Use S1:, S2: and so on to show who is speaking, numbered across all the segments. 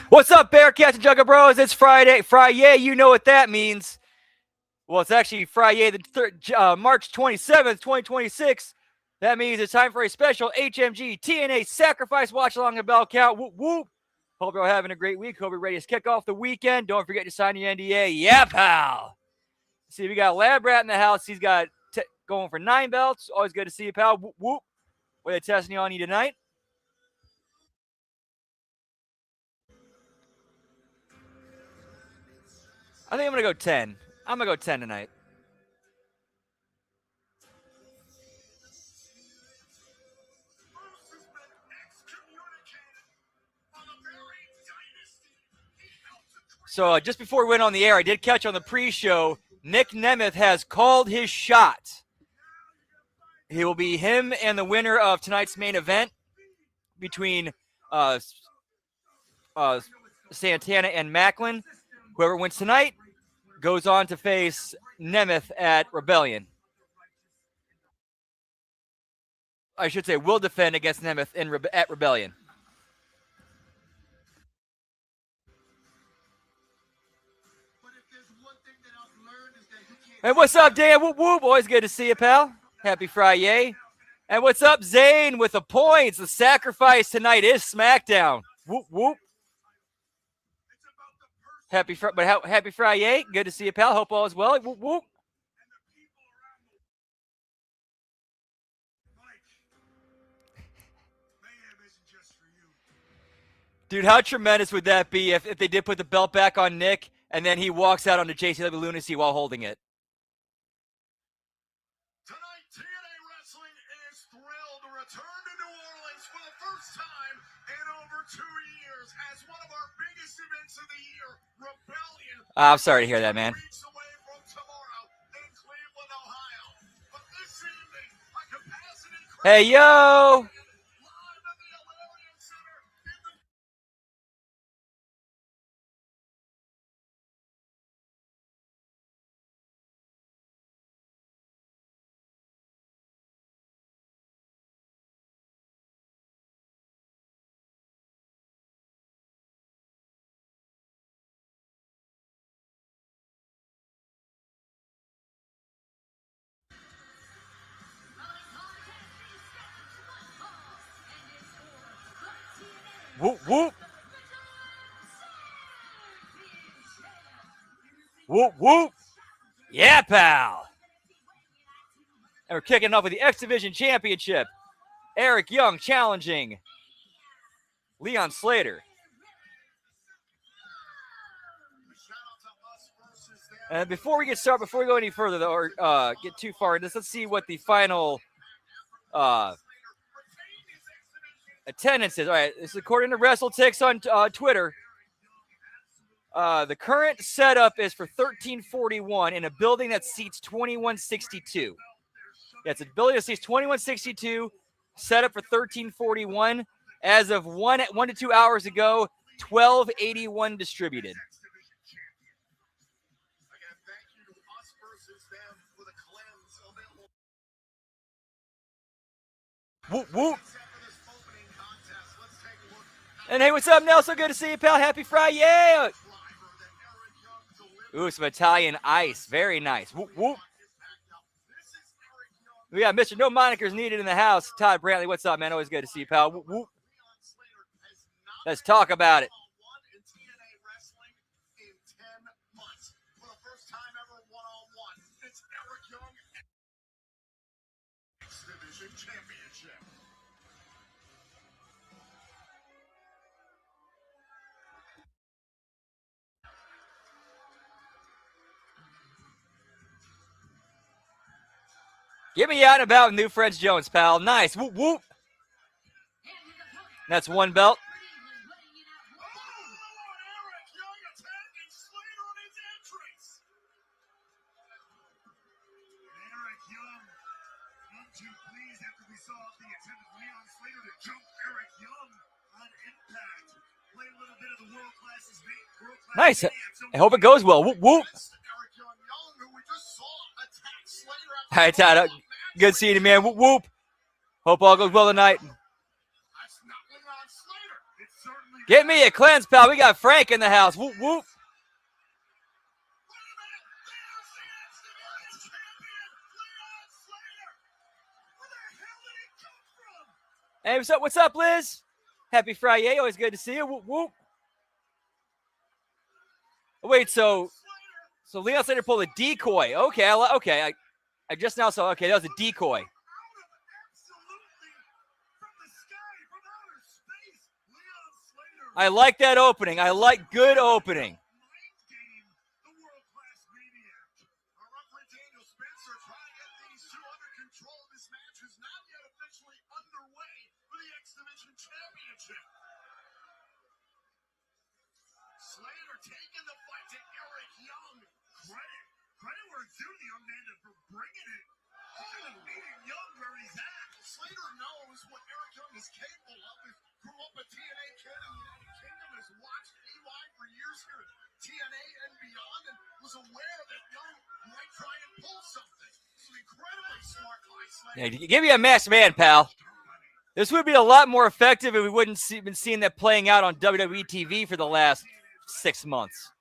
S1: What's up, Bearcats and Jugga Bros? It's Friday. Friyay, you know what that means. Well, it's actually Friyay, March 27th, 2026. That means it's time for a special HMG TNA sacrifice watch along the bell count. Whoop, whoop. Hope you're all having a great week. Hope you're ready to kick off the weekend. Don't forget to sign your NDA. Yeah, pal. See, we got Lab Rat in the house. He's got going for 9 belts. Always good to see you, pal. Whoop, whoop. What are they testing on you tonight? I think I'm going to go 10. I'm going to go 10 tonight. So just before we went on the air, I did catch on the pre-show, Nick Nemeth has called his shot. He will be him and the winner of tonight's main event between Santana and Macklin. Whoever wins tonight goes on to face Nemeth at Rebellion. I should say will defend against Nemeth at Rebellion. And what's up, Dan? Whoop, whoop. Always good to see you, pal. Happy Friday. And what's up, Zane, with the points? The sacrifice tonight is SmackDown. Whoop, whoop. Happy Friday. Good to see you, pal. Hope all is well. Whoop, whoop. Dude, how tremendous would that be if they did put the belt back on Nick and then he walks out onto JCW Lunacy while holding it?
S2: Tonight, TNA Wrestling is thrilled to return to New Orleans for the first time in over 2 years as one of our biggest events of the year, Rebellion.
S1: I'm sorry to hear that, man. Hey, yo! Whoop, whoop. Whoop, whoop. Yeah, pal. And we're kicking off with the X Division Championship. Eric Young challenging Leon Slater. And before we get started, before we go any further, though, or get too far into this, let's see what the final attendance is. All right, this is according to WrestleTix on Twitter. The current setup is for 1341 in a building that seats 2162. Yeah, it's a building that seats 2162, set up for 1341. As of 1 to 2 hours ago, 1281 distributed. Whoop, whoop. And hey, what's up, Nelson? Good to see you, pal. Happy Friday. Ooh, some Italian ice. Very nice. Whoop, whoop. We got Mr. No Monikers Needed in the house. Todd Brantley, what's up, man? Always good to see you, pal. Whoop, whoop. Let's talk about it. Get me out and about with New Friends Jones, pal. Nice. Whoop, whoop. That's one belt. Nice. I hope it goes well. Whoop, whoop. All right, Todd. Good seeing you, man. Whoop, whoop. Hope all goes well tonight.
S2: It certainly
S1: Get me a cleanse, pal. We got Frank in the house. Whoop, whoop. Hey, what's up, Liz? Happy Friday. Always good to see you. Whoop, whoop. Oh, wait, so Leon Slater pulled a decoy. Okay, I just now saw. Okay, that was a decoy. I like that opening. I like good opening.
S2: Slater taking the fight to Eric Young. Credit where it's due to the young man for bringing it. Kind of meeting Young where he's at. Slater knows what Eric Young is capable of. He grew up a TNA kid in the United Kingdom, has watched EY for years here at TNA and beyond, and was aware that Young might try and pull something. This is incredibly smart by Slater.
S1: Yeah, give me a masked man, pal. This would be a lot more effective if we wouldn't been seeing that playing out on WWE TV for the last 6 months.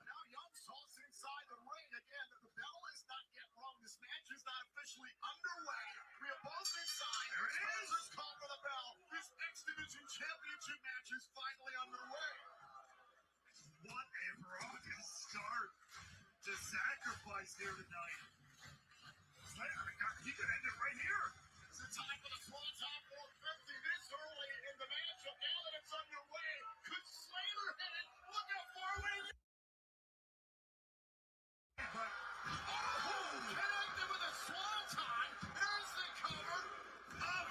S2: Now Young salts inside the ring again. The bell is not yet rung. This match is not officially underway. We are both inside. There's call for the bell. This X Division Championship match is finally underway. What a raucous start to Sacrifice here tonight. Slater, he could end it right here. It's the time for the Swanton 450 this early in the matchup. Now that it's underway, could Slater hit it? Look how far away. Connected with a Swanton. There's the cover.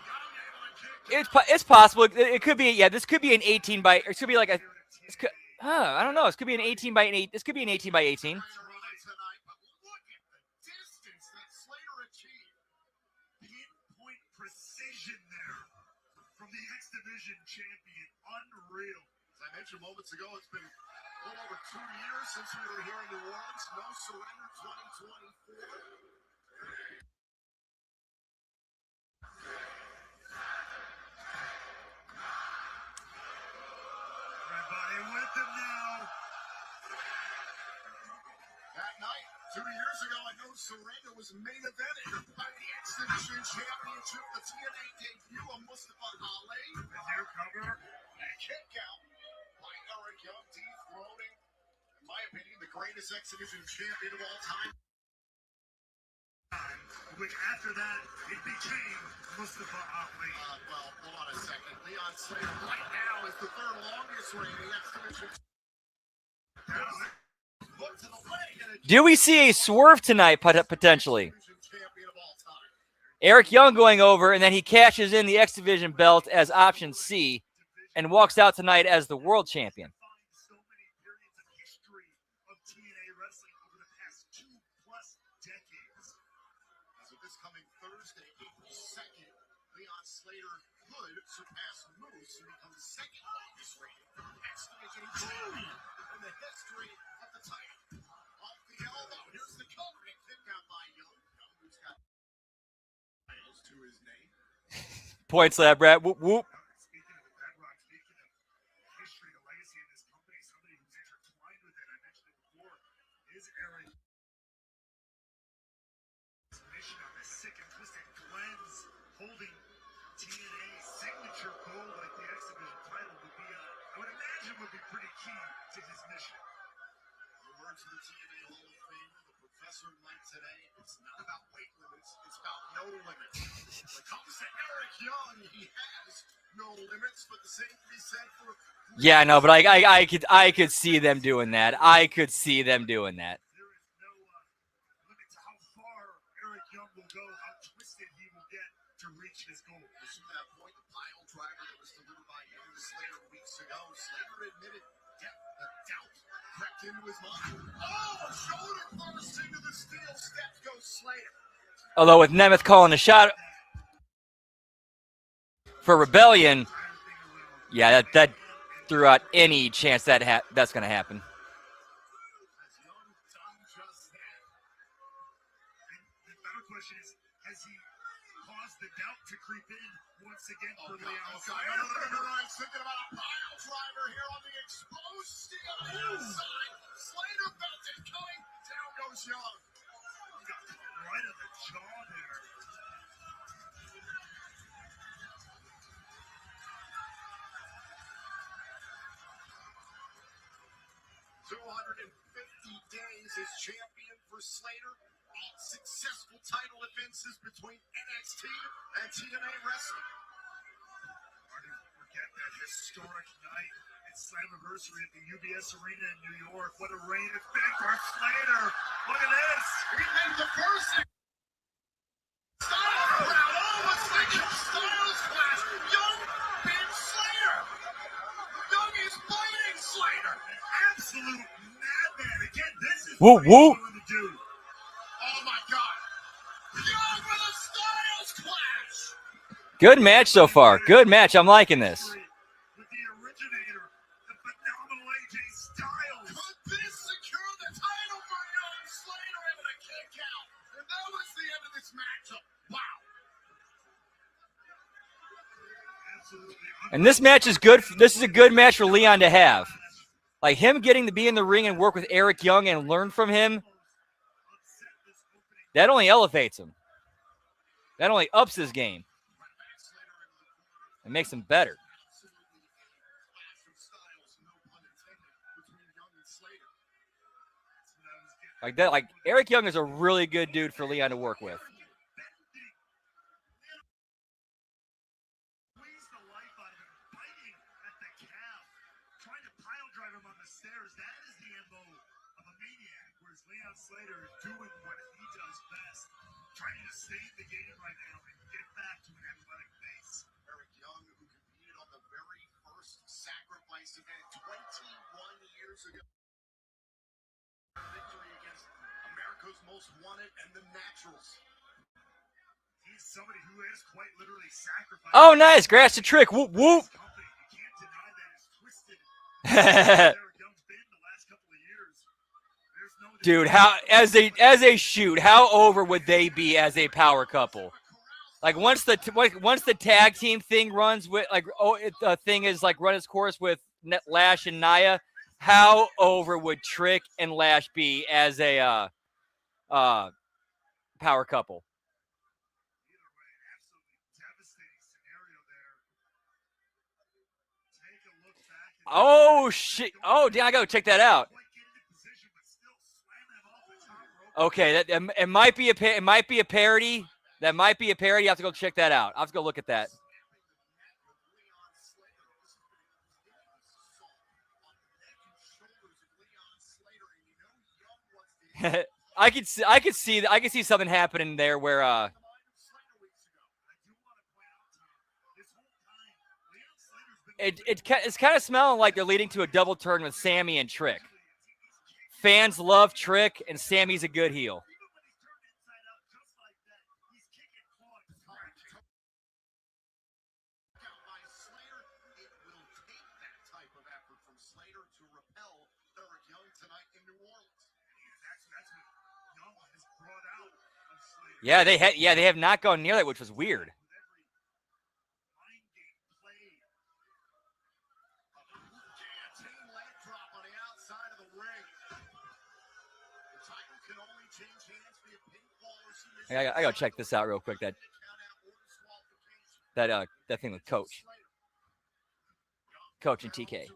S2: Young able to kick.
S1: It's possible. It could be. Yeah, this could be an 18 by. It could be like a. I don't know. This could be an 18 by 8. This could be an 18 by 18.
S2: Champion, unreal. As I mentioned moments ago, it's been a little over 2 years since we were here in New Orleans. No surrender 2024. Everybody with him now. That night, 2 years ago, I know Surrender was main evented by the X Division Championship, the TNA debut of Mustafa Ali. And here cover a kick out by Eric Young, dethroning, in my opinion, the greatest X Division champion of all time. Which after that, it became Mustafa Ali. Well, hold on a second. Leon Slater right now is the third longest reigning X Division.
S1: Do we see a swerve tonight, potentially? Eric Young going over, and then he cashes in the X Division belt as option C and walks out tonight as the world champion.
S2: So many periods of history of TNA wrestling over the past 2+ decades. As of this coming Thursday, April 2nd, Leon Slater could surpass Moose and become the second longest reigning X Division champion in the history of the title. Off the elbow, here's the cover and kick out by Young. Young, who's got titles to his name.
S1: Point slap, Brad. Whoop, whoop.
S2: Speaking of the Bedrock, speaking of history, the legacy of this company, somebody who's intertwined with it, I mentioned it before, is Eric. Mission on this sick and twisted Glenn's holding TNA signature gold like the X Division title would be, I would imagine, would be pretty key to his mission. The words of the TNA Hall of Famer, the professor like today, it's not about weight limits, it's about no limits. When it comes to Eric Young, he has no limits, but the same can be said for.
S1: Yeah, no, but I could see them doing that. I could see them doing that.
S2: There is no limit to how far Eric Young will go, how twisted he will get to reach his goal. To that point, the pile driver that was delivered by Young to Slater weeks ago, Slater admitted doubt crept into his mind. Oh, shoulder first into the steel steps goes Slater.
S1: Although with Nemeth calling a shot for Rebellion, yeah, that threw out any chance that that's going to happen.
S2: Has Young done just that? And the better question is, has he caused the doubt to creep in once again for Leon Slater. He's thinking about a pile driver here on the exposed steel on the outside. Slater felt it coming. Down goes Young. He got right on the jaw there. 250 days as champion for Slater. 8 successful title defenses between NXT and TNA Wrestling. Hard to forget that historic night at Slammiversary at the UBS Arena in New York. What a reign it's been for Slater. Look at this. He made the first Styles crowd. Oh, it's like a Styles clash. Young beats Slater. Young is fighting Slater. Absolute madman. Again, this is
S1: Whoop,
S2: what
S1: whoop.
S2: he's going to do. Oh my God. Young with a Styles clash.
S1: Good match so far. Good match. I'm liking this.
S2: With the originator, the phenomenal AJ Styles. Could this secure the title for Young? Slater able to kick out. And that was the end of this matchup. Wow. Absolutely.
S1: And this match is good. This is a good match for Leon to have. Like him getting to be in the ring and work with Eric Young and learn from him, that only elevates him. That only ups his game. It makes him better. Like that, like Eric Young is a really good dude for Leon to work with.
S2: Slater is doing what he does best, trying to save the game right now and get back to an athletic base. Eric Young, who competed on the very first sacrifice event 21 years ago. Victory against America's Most Wanted and the Naturals. He's somebody who has quite literally sacrificed.
S1: Oh, nice. Grass the trick. Whoop, whoop.
S2: You can't deny that it's twisted. Eric Young's been the last couple of years.
S1: Dude, how as a shoot, how over would they be as a power couple? Like once the tag team thing runs with the thing is like run its course with Lash and Nia, how over would Trick and Lash be as a power couple? Oh shit! Oh, damn, I gotta check that out. Okay, that it might be a parody. That might be a parody. I have to go check that out. I have to go look at that. I could see something happening there where it's kind of smelling like they're leading to a double turn with Sammy and Trick. Fans love Trick, and Sammy's a good heel. Yeah, they have not gone near that, which was weird. I gotta check this out real quick. That thing with Coach and TK.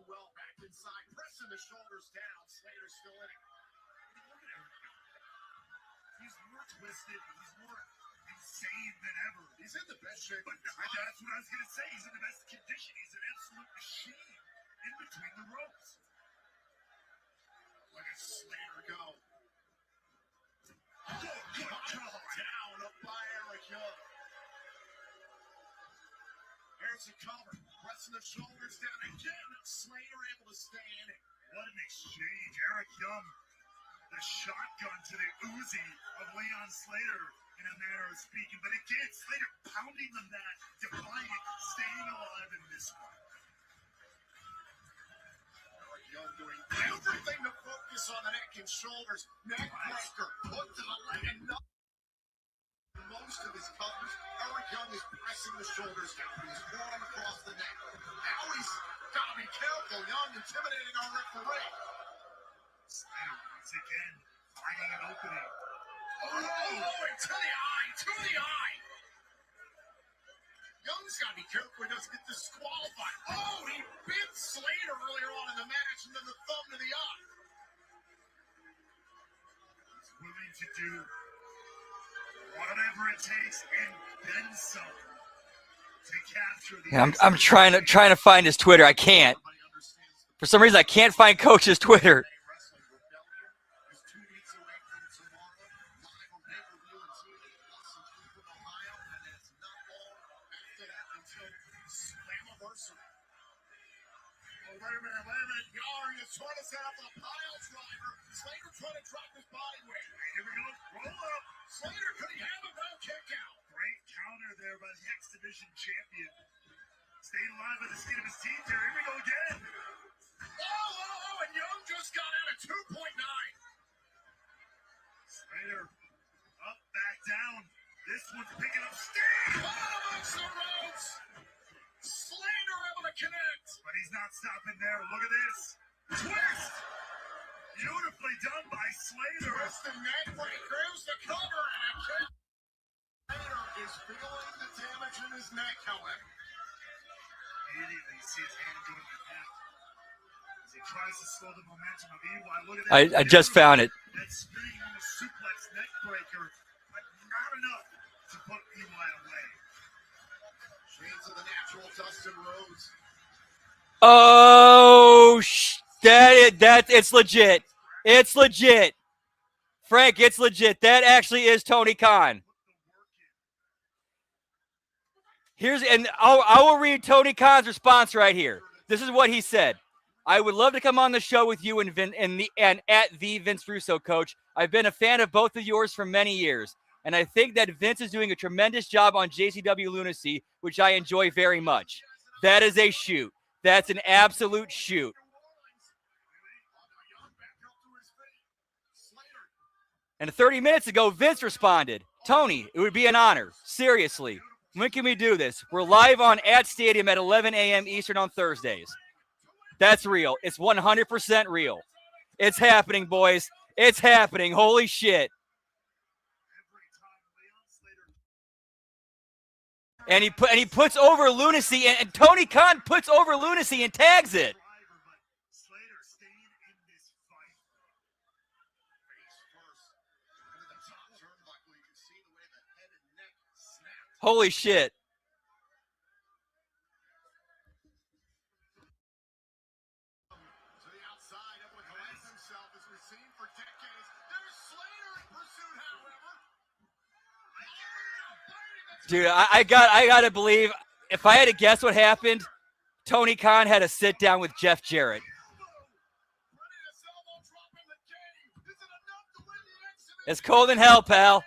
S2: He's in the best shape. But that's what I was going to say. He's in the best condition. He's an absolute machine in between the ropes. Look at Slater go. Down up by Eric Young. Here's a cover. Pressing the shoulders down again. Slater able to stay in it. What an exchange. Eric Young, the shotgun to the Uzi of Leon Slater. In a manner of speaking, but again, Slater pounding them that, defiant, staying alive in this one. Eric Young doing everything to focus on the neck and shoulders. Neck breaker, put to the leg, and no. Most most of his colors. Eric Young is pressing the shoulders down. He's pulling him across the neck. Now he's got to be careful. Young intimidating our referee.
S3: Slater once again finding an opening.
S2: Oh, and to the eye, to the eye. Young's got to be careful he doesn't get disqualified. Oh, he bit Slater earlier on in the match and then the thumb to the eye.
S3: He's willing to do whatever it takes and then some to capture the.
S1: Yeah, I'm trying to find his Twitter. I can't. For some reason, I can't find Coach's Twitter.
S2: Wait a minute. Yarn is trying to set up a pile driver. Slater trying to drop his body weight.
S3: Here we go. Roll up.
S2: Slater, could he have a no kick out?
S3: Great counter there by the X Division champion. Staying alive by the skin of his teeth here. Here we go again.
S2: Oh, and Young just got out at 2.9.
S3: Slater up, back down. This one's picking up steam.
S2: Amongst the ropes. Slater able to connect.
S3: But he's not stopping there. Look at this. Twist. Beautifully done by Slater.
S2: Twist and neck breakers the cover and a kick. Slater is feeling the damage in his neck, however.
S3: Immediately see his hand go to the neck. As he tries to slow the momentum of EY. Look at that.
S1: I just found it.
S3: That spinning on the suplex neck breaker, but not enough to put EY away.
S2: Chains of the natural Dustin Rhodes.
S1: Oh, it's legit. It's legit. Frank, it's legit. That actually is Tony Khan. I will read Tony Khan's response right here. This is what he said. I would love to come on the show with you and at the Vince Russo, Coach. I've been a fan of both of yours for many years, and I think that Vince is doing a tremendous job on JCW Lunacy, which I enjoy very much. That is a shoot. That's an absolute shoot. And 30 minutes ago, Vince responded, Tony, it would be an honor. Seriously. When can we do this? We're live on at Stadium at 11 a.m. Eastern on Thursdays. That's real. It's 100% real. It's happening, boys. It's happening. Holy shit. And he puts over Lunacy, and Tony Khan puts over Lunacy and tags it. Holy shit.
S2: To the outside, able to collect himself as we've seen for decades. There's Slater in pursuit, however.
S1: Dude, I gotta believe, if I had to guess what happened, Tony Khan had a sit down with Jeff Jarrett. It's cold in hell, pal.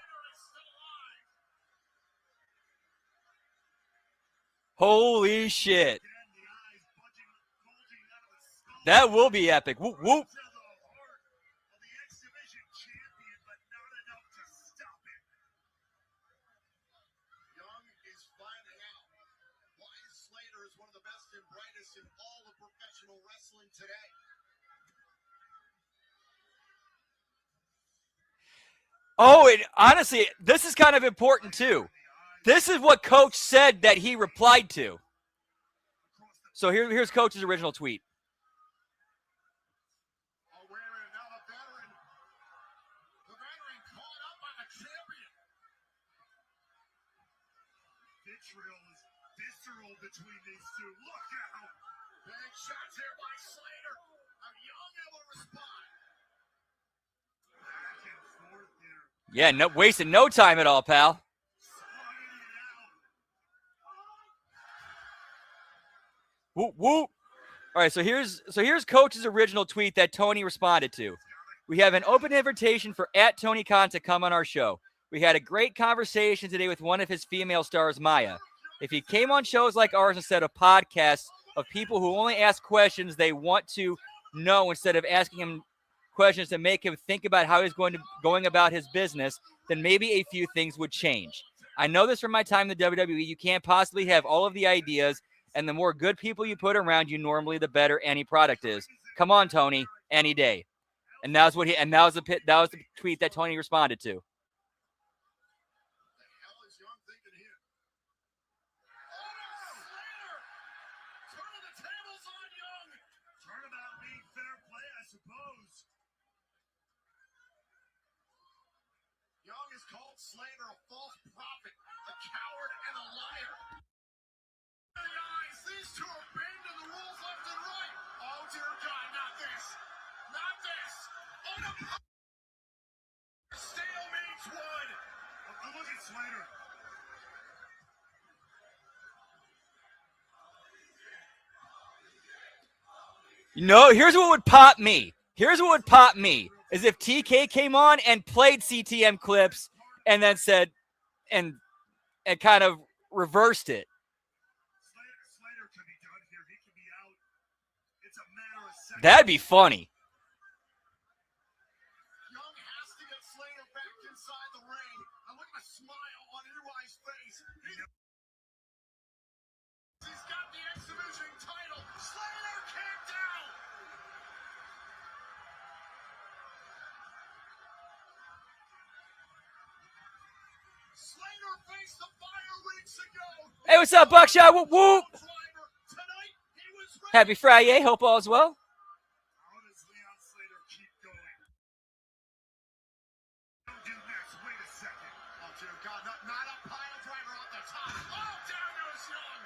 S1: Holy shit. That will be epic. Whoop, whoop.
S2: Young is finding out why Slater is one of the best and brightest in all of professional wrestling today.
S1: Oh, and honestly, this is kind of important too. This is what Coach said that he replied to. So here's Coach's original tweet.
S2: Oh, wait a minute. Now the veteran caught up by the champion.
S3: Vitriol is visceral between these two. Look out.
S2: Big shots here by Slater. Young able to respond.
S3: Back and forth here.
S1: Yeah, no, wasting no time at all, pal. Whoop, whoop. All right, so here's Coach's original tweet that Tony responded to. We have an open invitation for at Tony Khan to come on our show. We had a great conversation today with one of his female stars, Maya. If he came on shows like ours instead of podcasts of people who only ask questions they want to know instead of asking him questions to make him think about how he's going about his business, then maybe a few things would change. I know this from my time in the WWE. You can't possibly have all of the ideas, and the more good people you put around you, normally the better any product is. Come on, Tony, any day. And that was what that was the tweet that Tony responded to.
S2: Young is called Slater a false prophet, a coward, and a liar. These two are bending the rules left and right. Oh, dear God, not this. Not this. Oh, no. Stalemate's one. Look at Slater.
S1: Here's what would pop me. Is if TK came on and played CTM clips and then said, and kind of reversed it.
S3: Slater can be done here. He can be out. It's a matter of seconds.
S1: That'd be funny.
S2: Young has to get Slater back inside the ring. And look at the smile on Eli's face. He's got the exhibition title. Slater came down. Slater faced the fire weeks ago.
S1: Hey, what's up, Buckshot? Whoop, whoop. Happy Friday. Hope all is well.
S3: How does Leon Slater keep going? Don't do next. Wait a second.
S2: Oh, dear God. Not a pile driver off the top. Oh, down goes Young.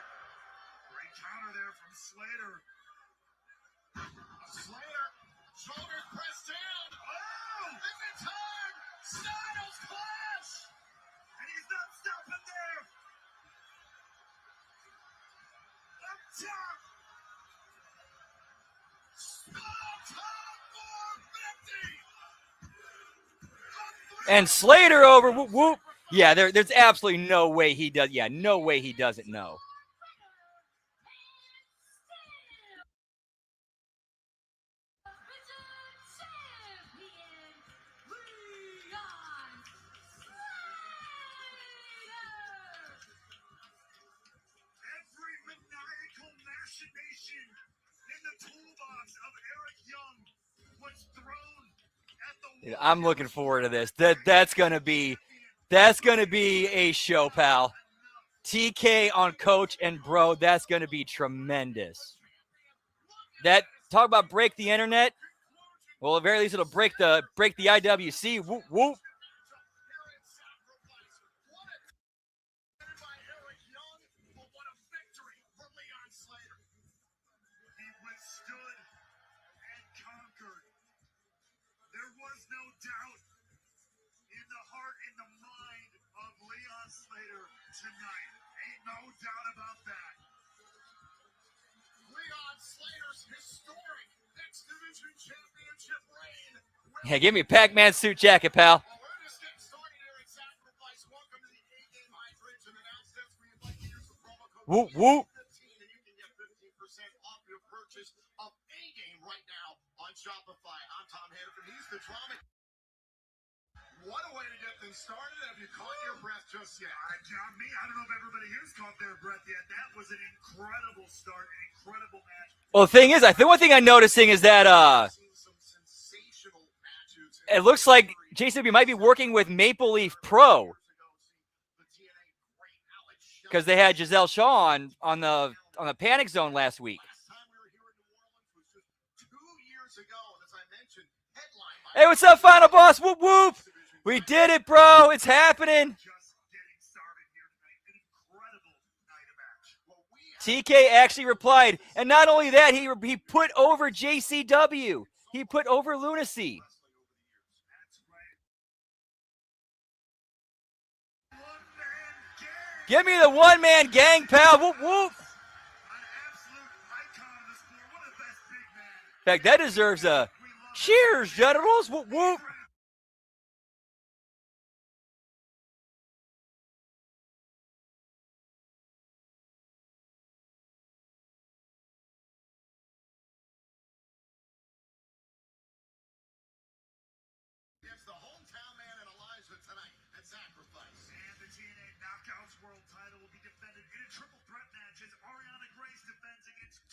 S3: Great counter there from Slater.
S2: Slater, shoulders pressed down. Oh! Is it time? Styles clash!
S3: And he's not stopping there. Up top.
S1: And Slater over. Whoop, whoop. Yeah, there's absolutely no way he does. Yeah, no way he doesn't know.
S3: Every maniacal machination in the toolbox of Eric Young was thrown at the wall.
S1: I'm looking forward to this. That's gonna be a show, pal. TK on Coach and Bro, that's gonna be tremendous. That talk about break the internet. Well, at very least it'll break the IWC. Whoop whoop.
S3: He withstood and conquered. There was no doubt in the heart and the mind of Leon Slater tonight. Ain't no doubt about that.
S2: Leon Slater's historic X Division Championship reign.
S1: Yeah, give me a Pac-Man suit jacket, pal.
S2: Well, we're just getting started here at Sacrifice. Welcome to the A-Game High Bridge and announcements. We invite you to use the promo code
S1: Whoop whoop.
S2: 15 and you can get 15% off your purchase of A-Game right now on Shopify. I'm Tom Hannaford. He's the drama. What a way to get things started. Have you caught your breath just yet?
S3: I don't know if everybody here's caught their breath yet. That was an incredible start, an incredible match.
S1: Well, the thing is, the one thing I'm noticing is that
S2: Seen some sensational matches in
S1: it looks like JCW might be working with Maple Leaf Pro
S2: the TNA great Alex Shelley.
S1: because they had Giselle Shaw on the Panic Zone last week.
S2: Last time we were here in New Orleans was just 2 years ago, and as I mentioned, headlined by
S1: Hey, what's up, Final Boss? Whoop whoop. We did it, bro. It's happening.
S3: Just getting started here tonight. An incredible night of action.
S2: Well, we
S1: TK actually replied, and not only that, he put over JCW. He put over Lunacy.
S3: That's right. One-man gang.
S1: Give me the one-man gang, pal. Whoop whoop.
S3: An absolute icon of the sport. One of the best big men.
S1: In fact, that deserves a cheers, generals. Whoop whoop.
S2: against the hometown man in Elijah tonight at Sacrifice.
S3: And the TNA knockout Women's World title will be defended in a triple threat match as Ariana Grace defends against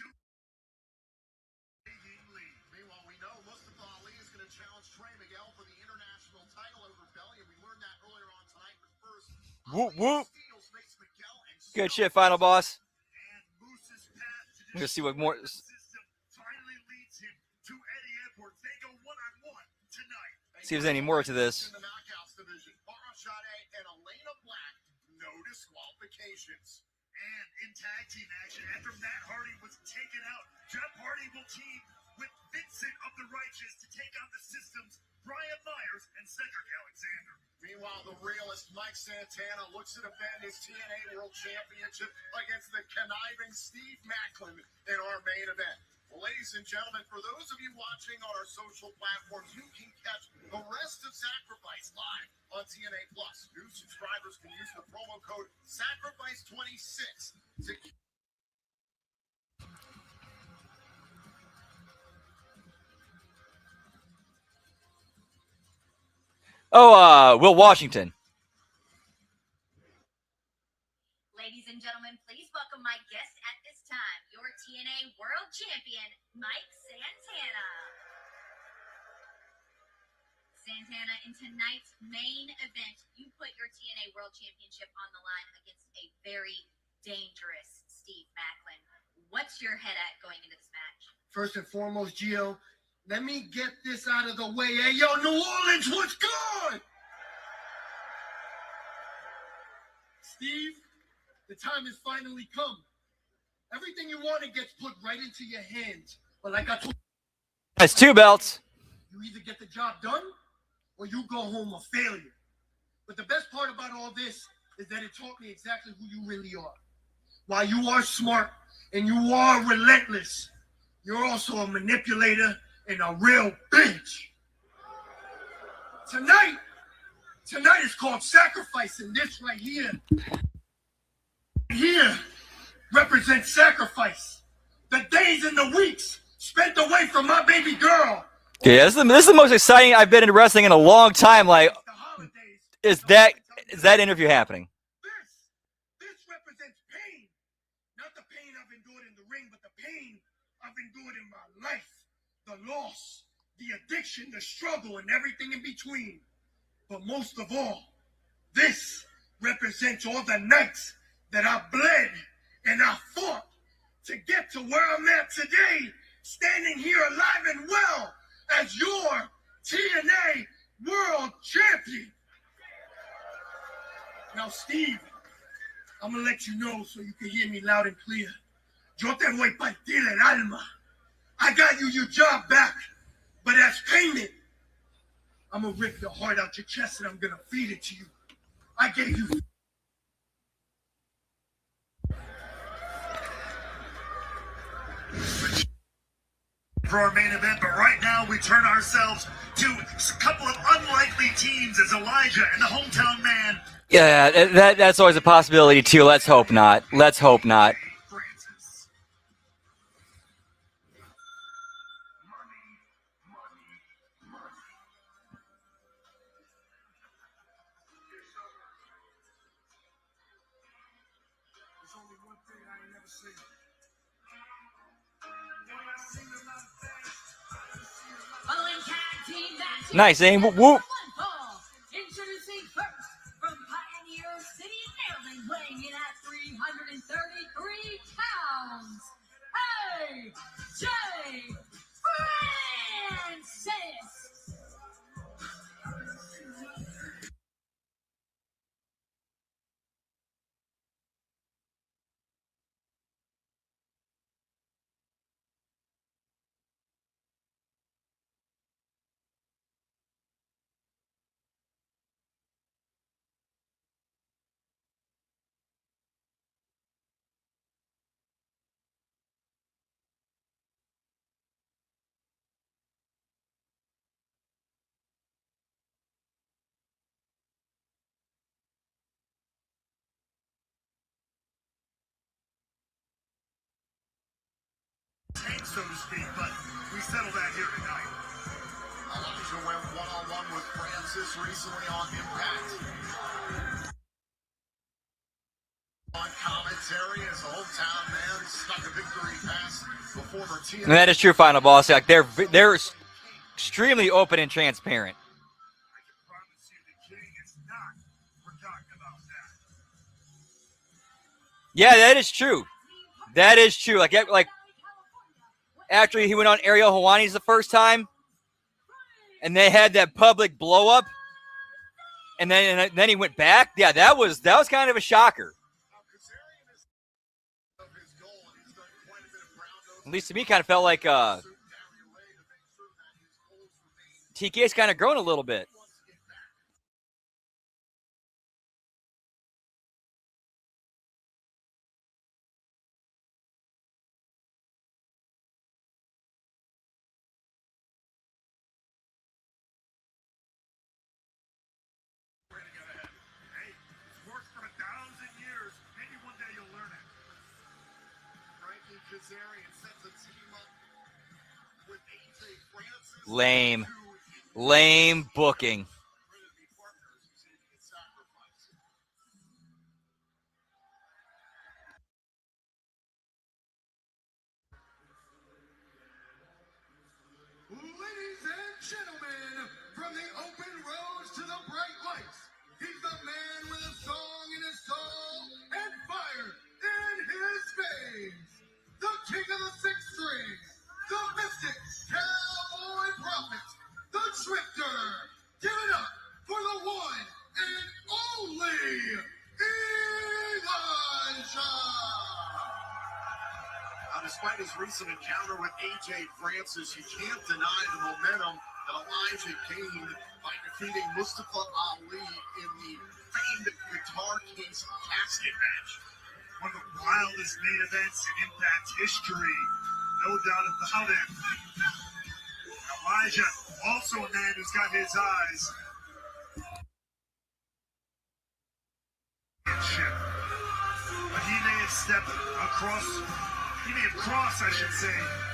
S3: Lee.
S2: Meanwhile, we know Mustafa Ali is going to challenge Trey Miguel for the international title over Belgium. We learned that earlier on tonight. But first,
S1: Whoop, whoop.
S2: Steele makes Miguel and
S1: Good shit, final boss.
S3: And Moose's path to
S1: We're gonna see what more.
S3: the system finally leads him to Eddie Edwards. They go one-on-one tonight.
S1: See if there's any more to this.
S2: In the knockouts division, Barashade and Elena Black, no disqualifications.
S3: And in tag team action, after Matt Hardy was taken out, Jeff Hardy will team with Vincent of the Righteous to take on the System's Brian Myers and Cedric Alexander.
S2: Meanwhile, the realist Mike Santana looks to defend his TNA World Championship against the conniving Steve Macklin in our main event. Well, ladies and gentlemen, for those of you watching on our social platforms, you can catch the rest of Sacrifice live on TNA Plus. New subscribers can use the promo code SACRIFICE26 to
S1: Will Washington.
S4: Ladies and gentlemen, please welcome my guest at this time, your TNA World Champion, Mike Santana. Santana, in tonight's main event, you put your TNA World Championship on the line against a very dangerous Steve Macklin. What's your head at going into this match?
S5: First and foremost, Gio, let me get this out of the way. Hey, yo, New Orleans, what's good? Steve, the time has finally come. Everything you wanted gets put right into your hands. But like I told you,
S1: That's 2 belts.
S5: you either get the job done or you go home a failure. But the best part about all this is that it taught me exactly who you really are. While you are smart and you are relentless, you're also a manipulator and a real bitch. Tonight is called Sacrifice, and this right here represents sacrifice. The days and the weeks spent away from my baby girl.
S1: Yeah, this is the most exciting I've been in wrestling in a long time. Like,
S5: The holidays.
S1: is that interview happening?
S5: This represents pain. Not the pain I've endured in the ring, but the pain I've endured in my life. The loss, the addiction, the struggle, and everything in between. But most of all, this represents all the nights that I bled and I fought to get to where I'm at today, standing here alive and well as your TNA World Champion. Now, Steve, I'm going to let you know so you can hear me loud and clear. Yo te voy a partir el alma. I got you your job back, but as payment, I'm going to rip your heart out your chest and I'm going to feed it to you. I gave you...
S3: For our main event, but right now we turn ourselves to a couple of unlikely teams as Elijah and the hometown man.
S1: Yeah, that's always a possibility too. Let's hope not. Let's hope not.
S3: Francis.
S5: There's only one thing I ain't never seen.
S4: Following tag team match.
S1: Nice, aim. Whoop, whoop.
S4: One fall. Introducing first from Pioneer City, Maryland, weighing in at 333 pounds. HMG Francis.
S3: Tank, so to speak, but we settle that here tonight.
S2: Elijah went one-on-one with Francis recently on Impact. On commentary as the hometown man stuck a victory pass before the TNA.
S1: And that is true, Final Boss. Like they're extremely open and transparent.
S3: I can promise you the king is not forgotten about that.
S1: Yeah, that is true. That is true. Like after he went on Ariel Helwani's the first time, and they had that public blow up, and then he went back. Yeah, that was kind of a shocker. At least to me, kind of felt like TK's kind of grown a little bit.
S3: Hey, it's worked for 1,000 years. Maybe one day you'll learn it.
S2: Frankie Kazarian sets a team up with AJ Francis.
S1: Lame booking.
S2: Ladies and gentlemen, from the open roads to the bright lights, he's the man with a song in his soul and fire in his veins. The king of the six strings, the mystic, cowboy prophet, the drifter. Give it up for the one and only Elijah. Despite his recent encounter with AJ Francis, you can't deny the momentum that Elijah gained by defeating Mustafa Ali in the famed guitar case casket match.
S3: One of the wildest main events in Impact history. No doubt about it. Elijah, also a man who's got his eyes. But he may have stepped across. He may have crossed, I should say,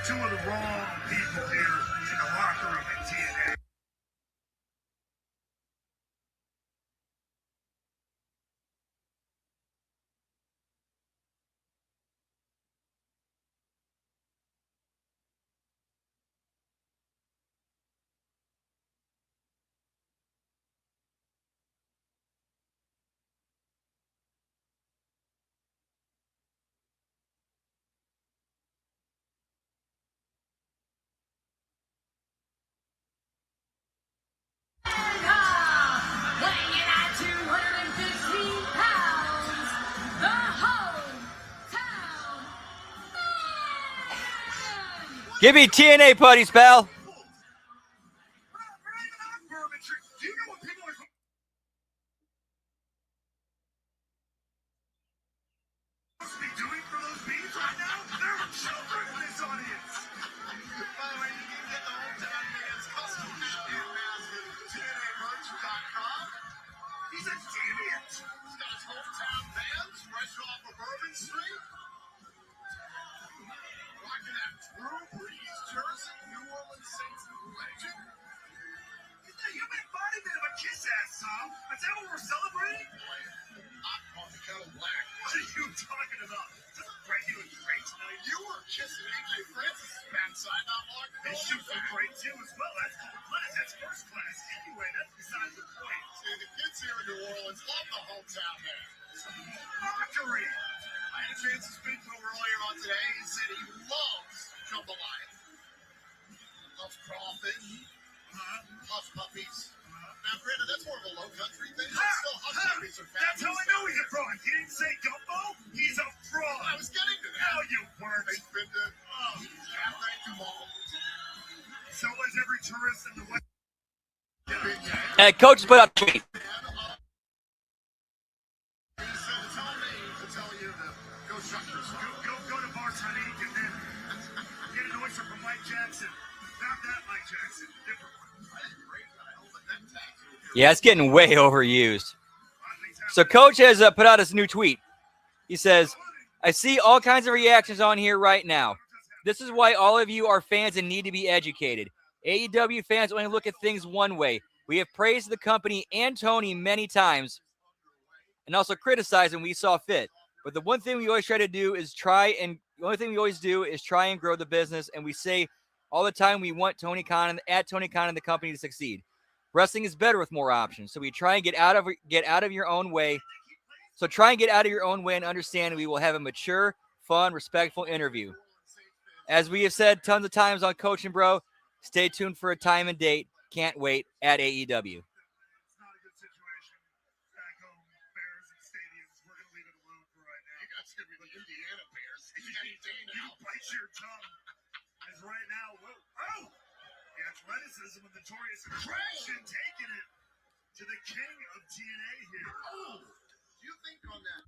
S3: two of the wrong people here in the locker room at TNA.
S6: Weighing at 215 pounds, the hometown man.
S1: Give me TNA putties, pal.
S3: Do you know what people are supposed to be doing for those beats right now? There are children in this audience.
S2: By the way, you can get the hometown man's custom hat and mask at TNAmerch.com.
S3: He's a deviant.
S2: He's got his hometown bands fresh off of Bourbon Street. Rocking that Drew Brees jersey, New Orleans Saints legend.
S3: He's the human embodiment of a kiss-ass, Tom. Is that what we're celebrating?
S2: Hot on the kettle black.
S3: What are you talking about? Doesn't Brett do it great tonight?
S2: You were kissing AJ Francis' backside not long ago.
S3: His shoes are great too as well. That's gold class. That's first class. Anyway, that's beside the point.
S2: See, the kids here in New Orleans love the hometown man.
S3: Mockery.
S2: I had a chance to speak to him earlier on today. He said he loves jambalaya. Loves crawfish. Loves puppies. Now, granted, that's more of a low country thing, but still, hush puppies are
S3: That's how I
S2: fabulous.
S3: know he's a fraud. He didn't say gumbo. He's a fraud.
S2: I was getting to that.
S3: No, you weren't.
S2: They've been to Cafe du Monde.
S3: So was every tourist in the West.
S1: And coach put out a tweet.
S2: He said to tell me to tell you to go shut yourself.
S3: Go to Martinique and then get an oyster from Mike Jackson. Not that Mike Jackson. Different one.
S1: Yeah, it's getting way overused. So coach has put out his new tweet. He says, I see all kinds of reactions on here right now. This is why all of you are fans and need to be educated. AEW fans only look at things one way. We have praised the company and Tony many times and also criticized when we saw fit. But the one thing we always try to do is the only thing we always do is try and grow the business. And we say all the time we want Tony Khan and the company to succeed. Wrestling is better with more options. So we try and get out of your own way. So try and get out of your own way and understand we will have a mature, fun, respectful interview. As we have said tons of times on Coaching Bro, stay tuned for a time and date. Can't wait at AEW.
S3: It's not a good situation back home. Bears and stadiums. We're going to leave it alone for right now.
S2: You guys could be the Indiana Bears any day
S3: You
S2: now.
S3: bite your tongue. As right now, the athleticism of Notorious Attraction taking it to the king of TNA here.
S2: Oh, do you think on that?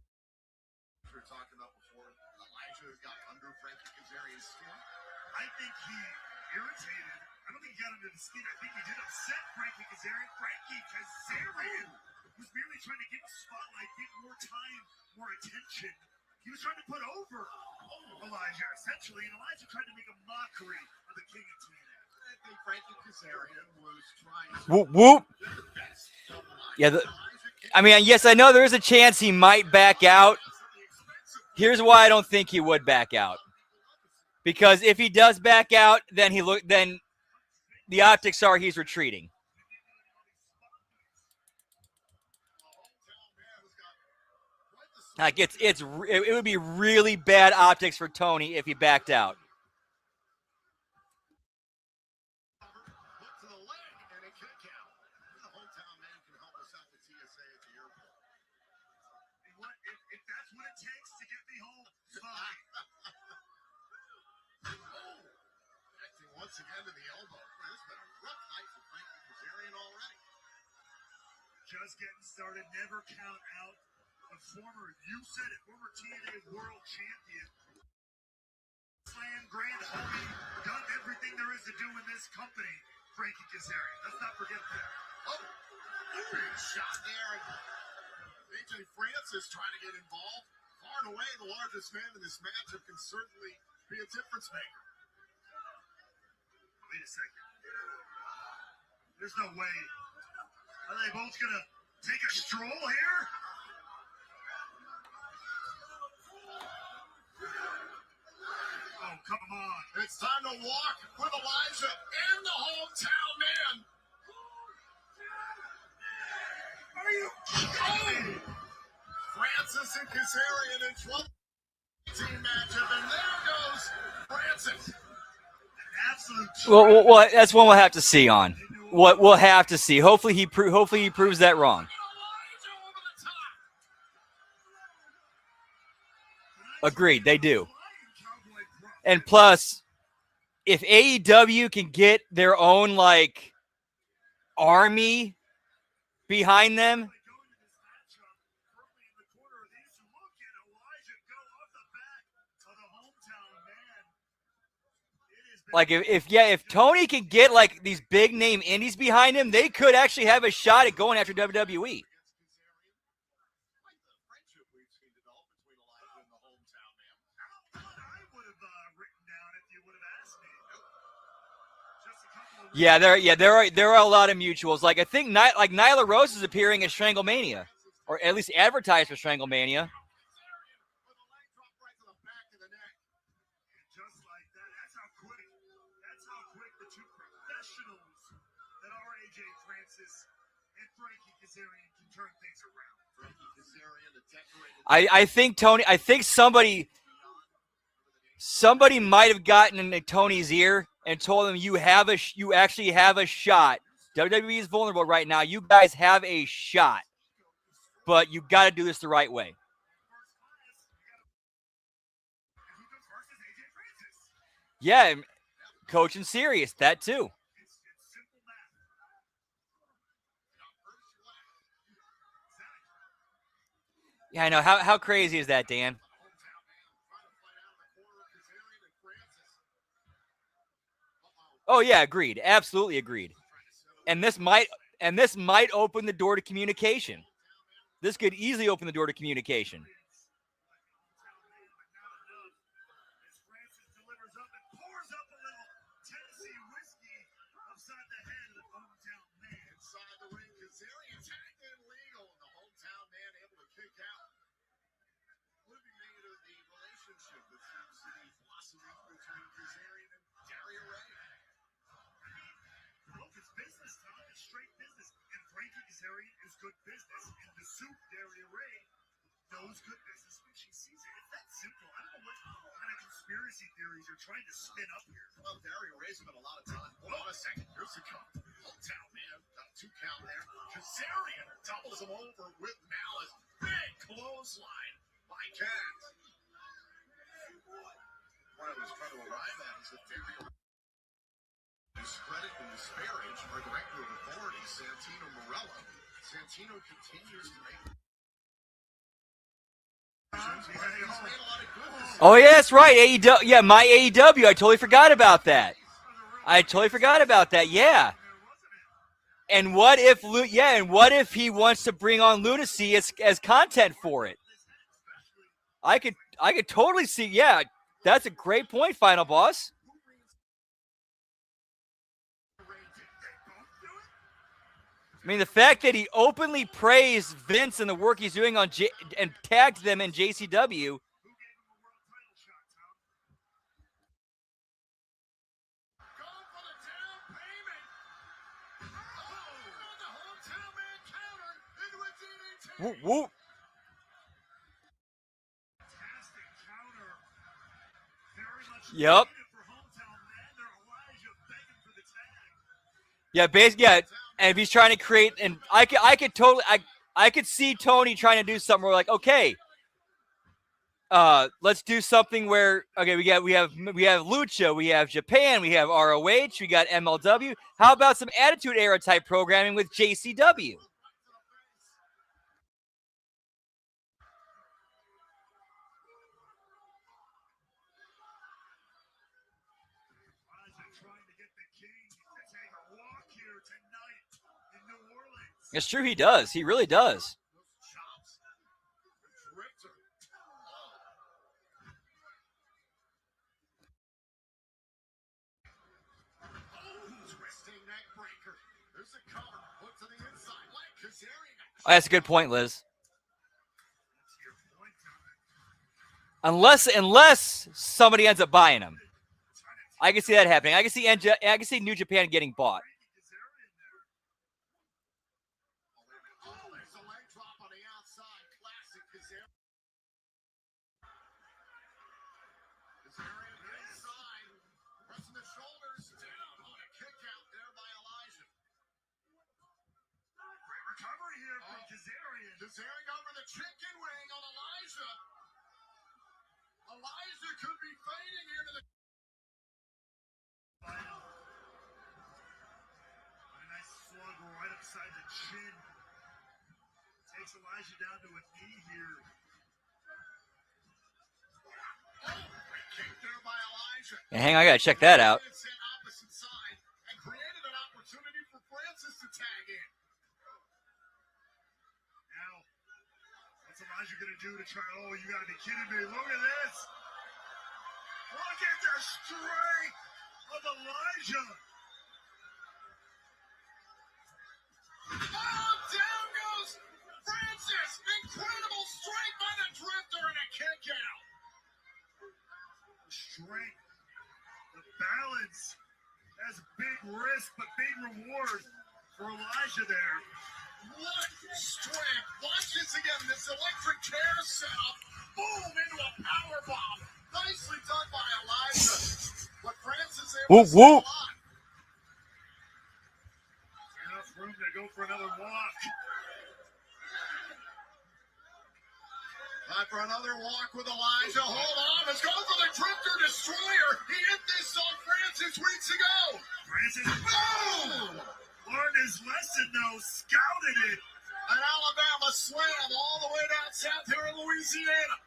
S2: We were talking about before, Elijah got under Frankie Kazarian's skin.
S3: I think he irritated. I don't think he got under the skin. I think he did upset Frankie Kazarian. Frankie Kazarian was merely trying to get a spotlight, get more time, more attention. He was trying to put over Elijah, essentially, and Elijah tried to make a mockery of the king of TNA.
S2: I think Frankie Kazarian was trying to
S1: Whoop, whoop.
S2: get the best of Elijah.
S1: Yeah, I mean, yes, I know there is a chance he might back out. Here's why I don't think he would back out. Because if he does back out, then the optics are he's retreating. Like it would be really bad optics for Tony if he backed out.
S2: Look to the leg and a kick out. The hometown man can help us out with TSA at the airport.
S3: If that's what it takes to get me home, fine.
S2: Connecting once again to the elbow. Man, this has been a rough night for Frankie Kazarian already.
S3: Just getting started. Never count out a former TNA world champion. Slam Grand Homie, done everything there is to do in this company. Frankie Kazarian. Let's not forget that.
S2: Oh, a big shot there. AJ Francis trying to get involved. Far and away the largest man in this matchup can certainly be a difference maker.
S3: Wait a second. There's no way. Are they both going to take a stroll here? Oh, come on.
S2: It's time to walk with Elijah and the hometown man.
S3: Are you kidding me?
S2: Francis and Kazarian in 12-team matchup, and there goes Francis.
S3: Absolute.
S1: Well, that's one we'll have to see on. What we'll have to see. Hopefully he proves that wrong.
S2: Elijah over the top.
S1: Agreed, they do. And plus, if AEW can get their own army behind them, if Tony can get these big name indies behind him, they could actually have a shot at going after WWE. Yeah, there are a lot of mutuals. I think Nyla Rose is appearing at Stranglemania, or at least advertised for Stranglemania.
S3: Just like that. That's how quick the two professionals that are AJ Francis and Frankie Kazarian can turn things around.
S2: Frankie Kazarian, the decorated.
S1: I think somebody might have gotten into Tony's ear and told him you actually have a shot. WWE is vulnerable right now. You guys have a shot, but you got to do this the right way. Yeah, coaching serious, that too. Yeah, I know. How crazy is that, Dan? Oh yeah, agreed. Absolutely agreed. And this might open the door to communication. This could easily open the door to communication.
S3: Kazarian is good business, and the soup, Daria Ray, knows good business when she sees it. It's that simple. I don't know what kind of conspiracy theories you're trying to spin up here.
S2: Well, Daria Ray's spent a lot of time. Hold on a second. Here's the count. Hometown man. Got a 2 count there. Kazarian doubles him over with malice. Big clothesline by Kaz. What I was trying to arrive at is that Daria discredit and disparage our director of authority, Santino Marella. Santino continues to make. He's made a lot of good decisions.
S1: Oh yeah, that's right. AEW. Yeah, my AEW. I totally forgot about that. Yeah. And what if and what if he wants to bring on Lunacy as content for it? I could totally see. Yeah, that's a great point, Final Boss. I mean, the fact that he openly praised Vince and the work he's doing on and tagged them in JCW. Whoop, whoop. Yep. Yeah, basically, yeah. And if he's trying to create, and I could see Tony trying to do something where like, okay, let's do something where, okay, we have Lucha, we have Japan, we have ROH, we got MLW. How about some Attitude Era type programming with JCW? It's true, he does. He really does. Oh, that's a good point, Liz. Unless somebody ends up buying him, I can see that happening. I can see New Japan getting bought.
S2: Kazarian over the chicken wing on Elijah. Elijah could be fading here to the.
S3: A nice slug right upside the chin. Takes Elijah down to a knee here.
S2: Oh, kick there by Elijah.
S1: Yeah, hang on, I gotta check that out.
S2: Opposite side and created an opportunity for Francis to tag in.
S3: What's Elijah gonna do to try? Oh, you gotta be kidding me! Look at this! Look at the strength of Elijah!
S2: Oh, down goes Francis! Incredible strength by the Drifter and a kick out.
S3: The strength, the balance, has big risk but big reward for Elijah there.
S2: What strength! Watch this again. This electric chair setup. Boom! Into a power bomb. Nicely done by Elijah. But Francis able to
S1: whoop.
S3: Enough room to go for another walk.
S2: Time for another walk with Elijah. Hold on. Let's go for the Drifter Destroyer. He hit this on Francis weeks ago.
S3: Francis
S2: Boom!
S3: learned his lesson though. Scouted it.
S2: An Alabama slam all the way down south here in Louisiana.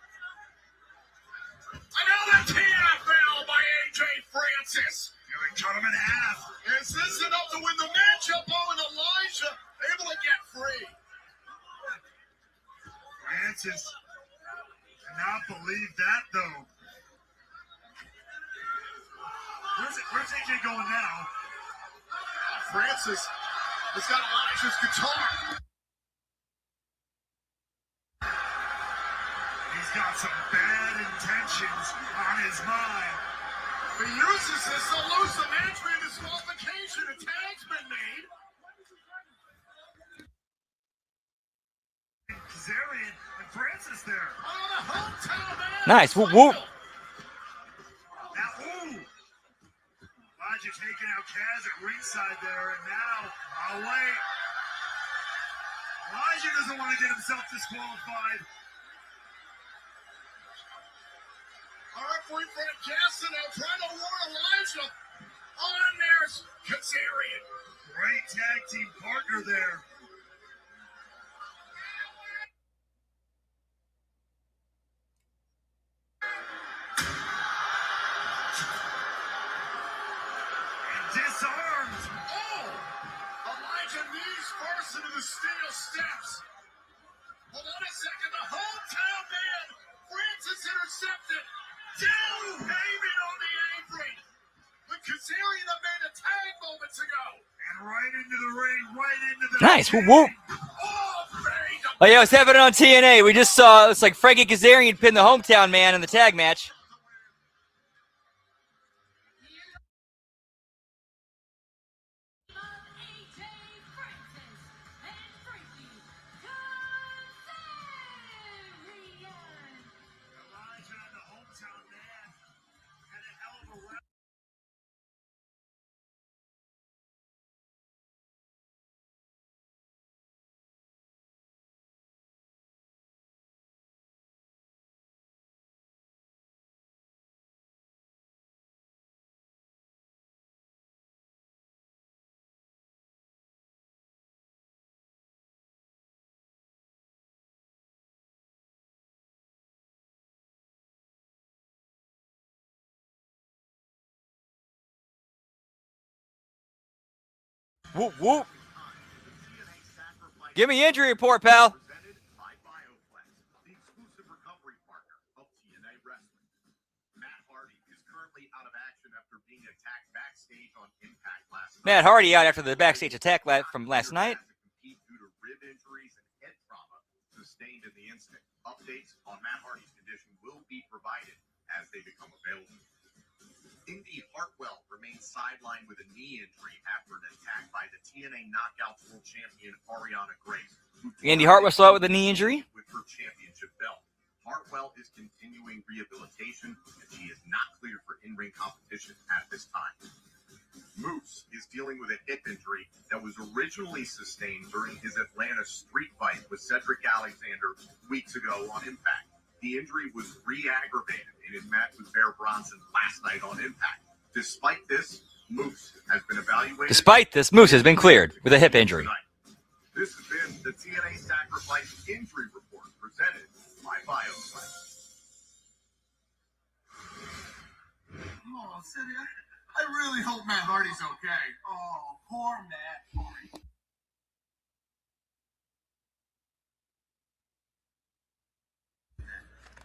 S2: Another TFL by AJ Francis.
S3: Nearly cut him in half.
S2: Is this enough to win the matchup? Oh, and Elijah able to get free.
S3: Francis cannot believe that though. Where's AJ going now?
S2: Francis has got Elijah's guitar.
S3: He's got some bad intentions on his mind.
S2: If he uses this, they'll lose the match for disqualification. A tag's been made.
S3: Francis there.
S1: Nice. Whoop, whoop.
S3: Now, Elijah taking out Kaz at ringside there, and now, wait. Elijah doesn't want to get himself disqualified.
S2: All right, for Frank Castle now trying to warn Elijah. On there's Kazarian.
S3: Great tag team partner there. And disarmed.
S2: Oh! Elijah knees first into the steel steps. Hold on a second. The hometown man, Francis intercepted. Down, aiming on the apron. The Kazarian that made a tag moments ago.
S3: And right into the ring, right into the
S1: Nice. Whoop, whoop. Oh, yeah, it's happening on TNA. We just saw, it's like Frankie Kazarian pinned the hometown man in the tag match.
S3: Elijah and the hometown man had a hell of a rep.
S1: Whoop, whoop. Give me injury report, pal.
S2: Presented by BioFlex, the exclusive recovery partner of TNA Wrestling. Matt Hardy is currently out of action after being attacked backstage on Impact last night.
S1: Matt Hardy out after the backstage attack from last night.
S2: Due to rib injuries and head trauma sustained in the incident. Updates on Matt Hardy's condition will be provided as they become available. Indy Hartwell remains sidelined with a knee injury after an attack by the TNA Knockouts World Champion Ariana Grace.
S1: Andy Hartwell still out with a knee injury.
S2: With her championship belt. Hartwell is continuing rehabilitation, and she is not cleared for in-ring competition at this time. Moose is dealing with a hip injury that was originally sustained during his Atlanta street fight with Cedric Alexander weeks ago on Impact. The injury was re-aggravated in his match with Bear Bronson last night on Impact. Despite this, Moose has been evaluated.
S1: Moose has been cleared with a hip injury.
S2: This has been the TNA Sacrifice Injury Report presented by BioFlex.
S5: Oh, City, I really hope Matt Hardy's okay. Oh, poor Matt Hardy.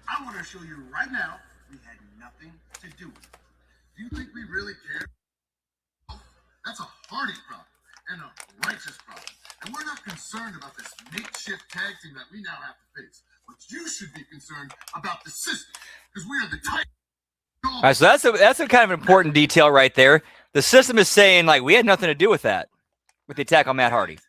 S5: I want to show you right now we had nothing to do with it. Do you think we really care? Oh, that's a Hardy problem and a righteous problem. And we're not concerned about this makeshift tag team that we now have to face. But you should be concerned about the system because we are the type.
S1: All right, so that's a kind of important detail right there. The system is saying, like, we had nothing to do with that, with the attack on Matt Hardy.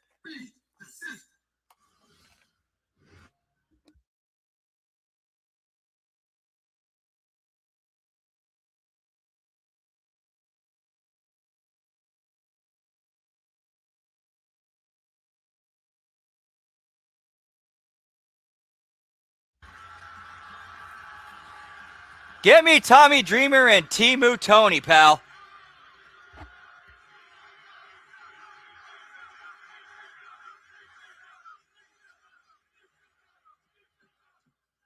S1: Get me Tommy Dreamer and Timu Tony, pal.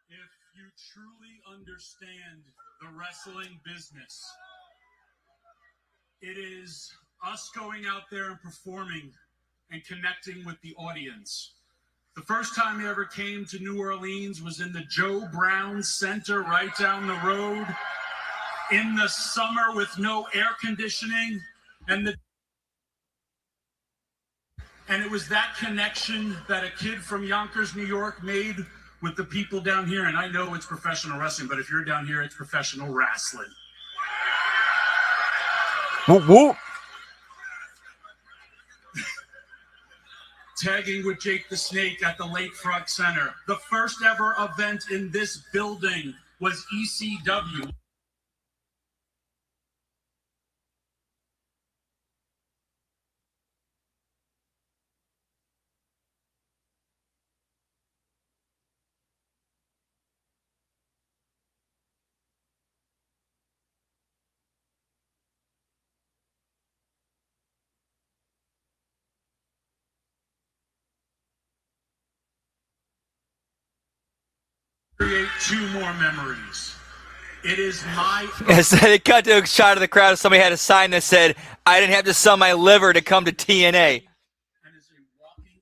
S7: If you truly understand the wrestling business, it is us going out there and performing and connecting with the audience. The first time I ever came to New Orleans was in the Joe Brown Center right down the road in the summer with no air conditioning. And it was that connection that a kid from Yonkers, New York made with the people down here. And I know it's professional wrestling, but if you're down here, it's professional wrestling.
S1: Whoop, whoop.
S7: tagging with Jake the Snake at the Lakefront Center. The first ever event in this building was ECW. Create 2 more memories. It is my.
S1: It cut to a shot of the crowd. Somebody had a sign that said, "I didn't have to sell my liver to come to TNA."
S7: And is a walking.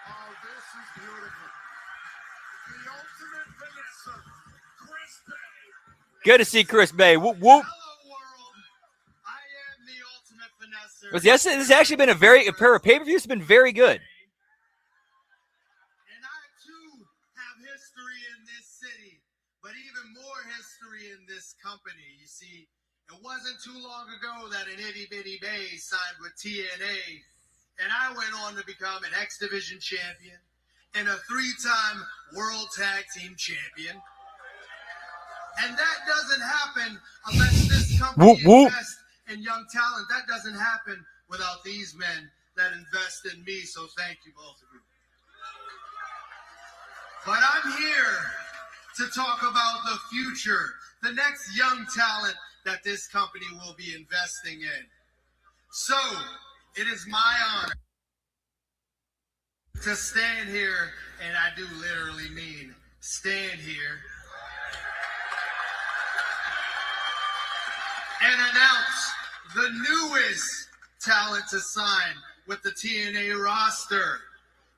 S2: Oh, this is beautiful. The ultimate finisher, Chris Bay.
S1: Good to see Chris Bay. Whoop whoop.
S2: Hello, world. I am the ultimate finesser.
S1: Yes, this has actually been a pay-per-view. It's been very good.
S2: And I too have history in this city, but even more history in this company. You see, it wasn't too long ago that an itty bitty Bay signed with TNA, and I went on to become an X Division champion and a 3-time World Tag Team champion. And that doesn't happen unless this company
S1: Whoop, whoop.
S2: invests in young talent. That doesn't happen without these men that invest in me. So thank you, both of you. But I'm here to talk about the future, the next young talent that this company will be investing in. So it is my honor to stand here, and I do literally mean stand here, and announce the newest talent to sign with the TNA roster.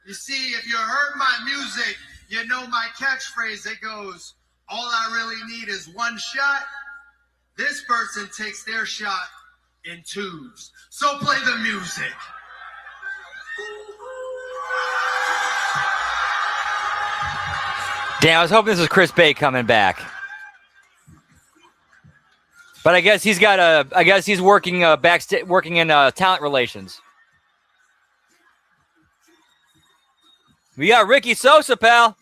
S2: You see, if you heard my music, you know my catchphrase. It goes, all I really need is one shot. This person takes their shot in tubes. So play the music.
S1: Damn, I was hoping this was Chris Bay coming back. But I guess he's working backstage, working in talent relations. We got Ricky Sosa, pal.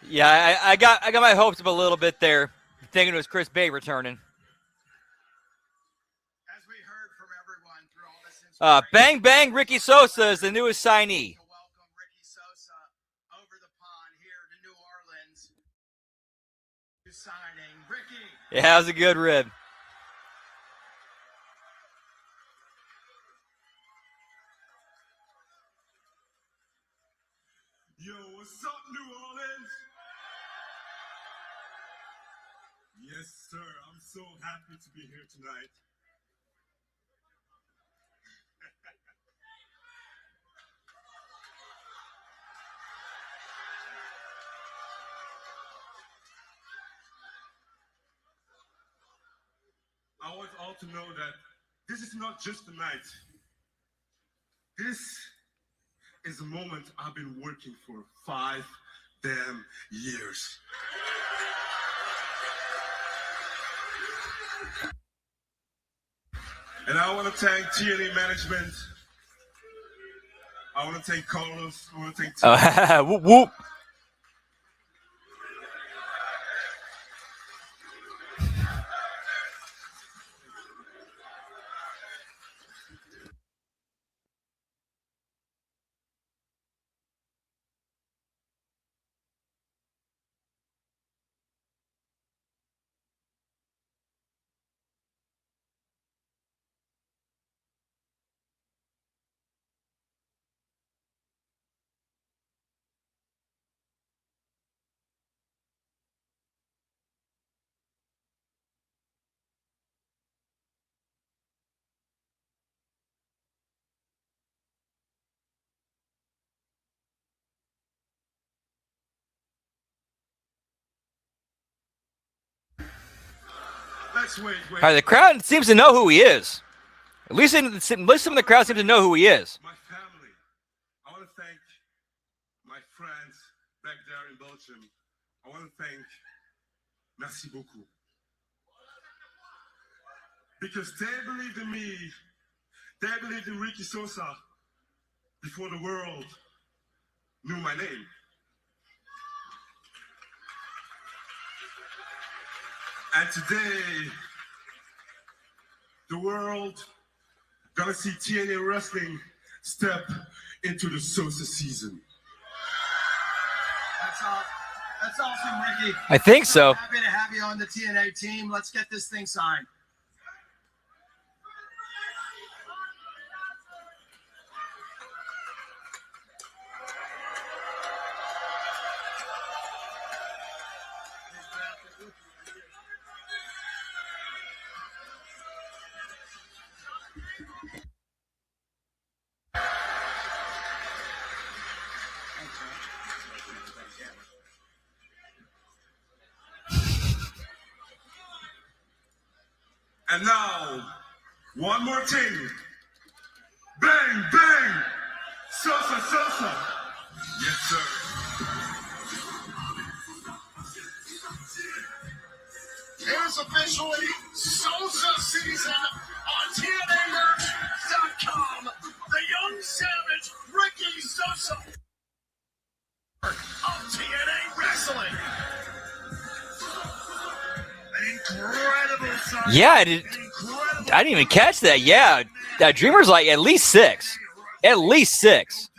S1: Yeah, I got my hopes up a little bit there, thinking it was Chris Bay returning.
S2: As we heard from everyone through all this inspiration,
S1: Bang Bang Ricky Sosa is the newest signee.
S2: to welcome Ricky Sosa over the pond here to New Orleans. Signing Ricky.
S1: Yeah, that was a good rib.
S3: Yo, what's up, New Orleans? Yes, sir. I'm so happy to be here tonight. I want all to know that this is not just a night. This is a moment I've been working for 5 damn years. And I want to thank TNA management. I want to thank Carlos. I want to thank
S1: Whoop whoop.
S3: let's wait.
S1: All right, the crowd seems to know who he is. At least some of the crowd seems to know who he is.
S3: My family. I want to thank my friends back there in Belgium. I want to thank merci beaucoup. Because they believed in me. They believed in Ricky Sosa before the world knew my name. And today, the world gonna see TNA Wrestling step into the Sosa season.
S5: That's awesome, Ricky.
S1: I think so.
S5: Happy to have you on the TNA team. Let's get this thing signed.
S3: And now, one more thing. Bang, bang! Sosa, Sosa! Yes, sir.
S2: Here's officially Sosa season on TNAmerch.com. The young savage Ricky Sosa of TNA Wrestling.
S3: An incredible sign.
S1: Yeah, I didn't even catch that. Yeah, that Dreamer's like at least 6. At least 6.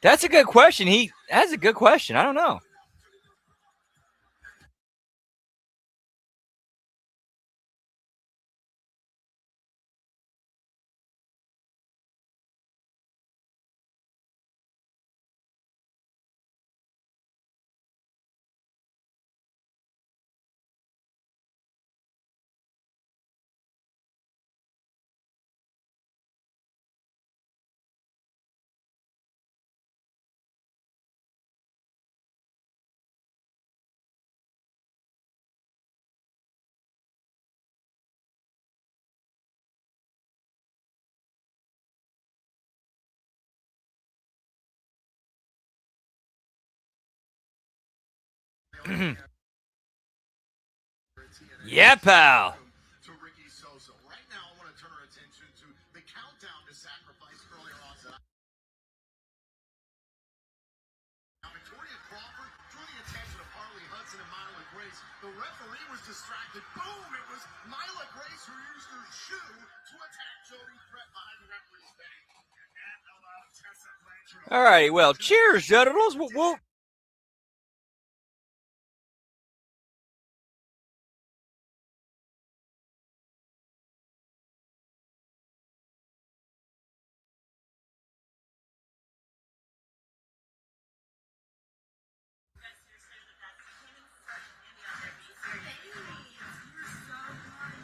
S1: That's a good question. That's a good question. I don't know. Yeah, pal.
S2: To Ricky Sosa. Right now, I want to turn our attention to the countdown to sacrifice earlier on tonight. Now, Victoria Crawford drew the attention of Harley Hudson and Myla Grace. The referee was distracted. Boom! It was Myla Grace who used her shoe to attack Jody Threat behind the referee's back. And that allowed Tessa Blanchard.
S1: All right. Well, cheers, gentlemen. We'll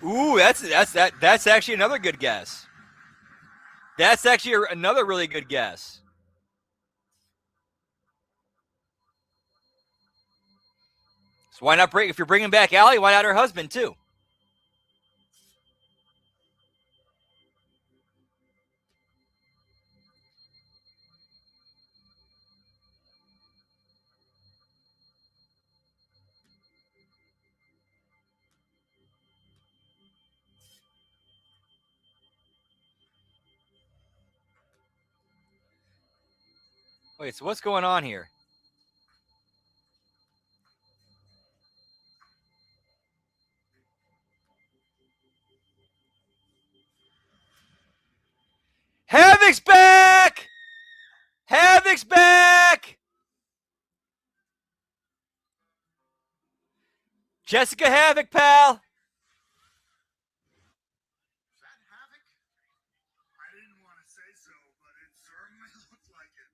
S1: Ooh, that's actually another good guess. That's actually another really good guess. So why not if you're bringing back Allie, why not her husband too? Wait, so what's going on here? Havoc's back! Havoc's back! Jessica Havoc, pal.
S3: Is that Havoc? I didn't want to say so, but it certainly looked like it.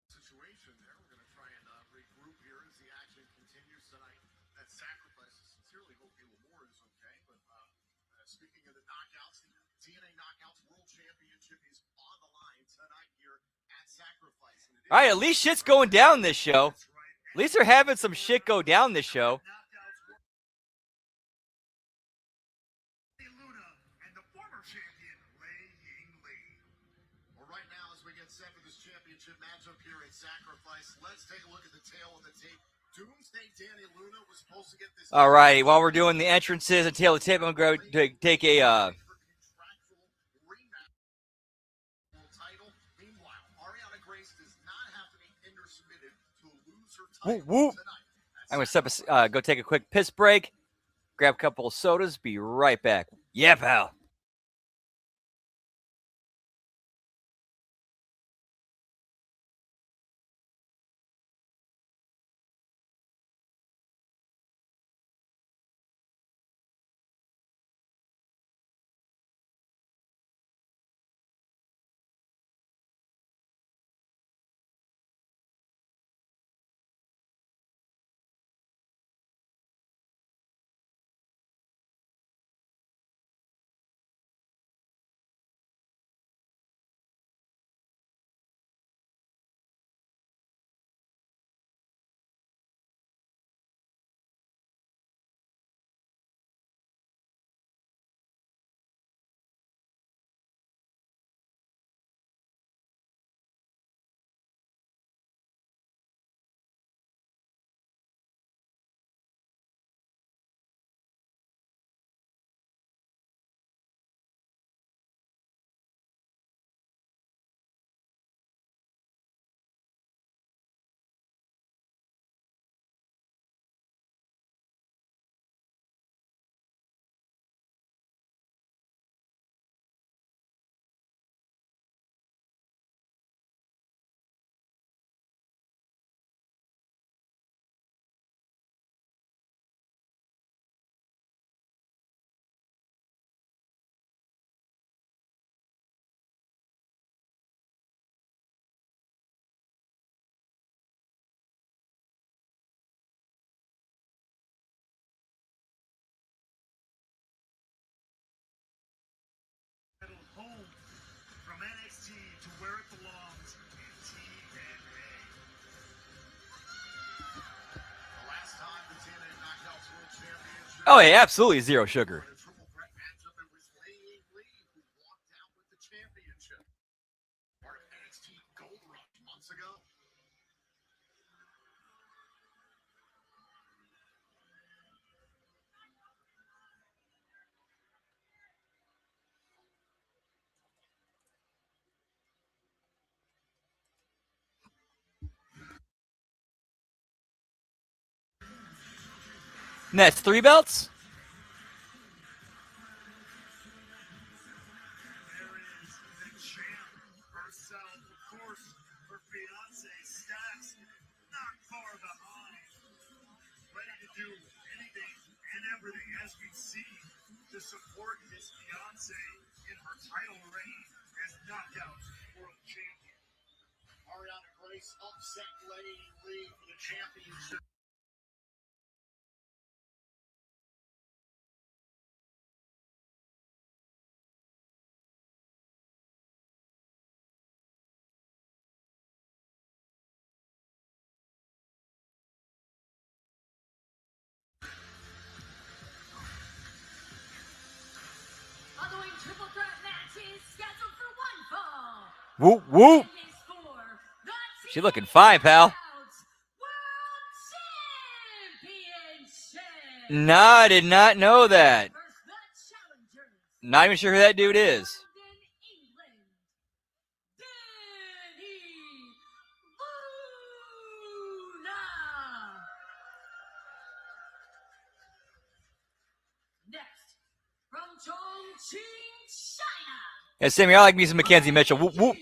S2: Situation there. We're going to try and regroup here as the action continues tonight. That sacrifice. I sincerely hope Moore is okay. But speaking of the knockouts, the TNA Knockouts World Championship is on the line tonight.
S1: All right, at least shit's going down this show. At least they're having some shit go down this show.
S3: And the former champion, Wei Yingli.
S2: Well, right now, as we get set for this championship matchup here at Sacrifice, let's take a look at the tail of the tape. Doomsday Danny Luna was supposed to get this.
S1: All right, while we're doing the entrances and tail of the tape, I'm going to take a
S2: Title. Meanwhile, Ariana Grace does not have to be submitted to lose her
S1: whoop,
S2: title
S1: whoop.
S2: tonight.
S1: I'm going to go take a quick piss break, grab a couple of sodas, be right back. Yeah, pal.
S3: Home from NXT to where it belongs in TNA.
S2: The last time the TNA Knockouts World Championship.
S1: Oh, yeah, absolutely zero sugar.
S2: In a triple threat matchup, it was Wei Yingli who walked out with the championship. Part of NXT Gold Rush months ago.
S1: And that's 3 belts?
S3: There is the champ herself, of course, her fiance Stacks, not far behind, ready to do anything and everything, as we see, to support his fiance in her title reign as Knockout World Champion.
S2: Ariana Grace upset Wei Yingli for the championship.
S6: Following triple threat match is scheduled for one fall.
S1: Whoop, whoop.
S6: And is for the
S1: She looking fine, pal.
S6: World Championship.
S1: Nah, I did not know that.
S6: Versus the challengers.
S1: Not even sure who that dude is.
S6: Found in England, Danny Luna. Next, from Chongqing, China.
S1: Yeah, Sammy, I like me some Mackenzie Mitchell. Whoop, whoop.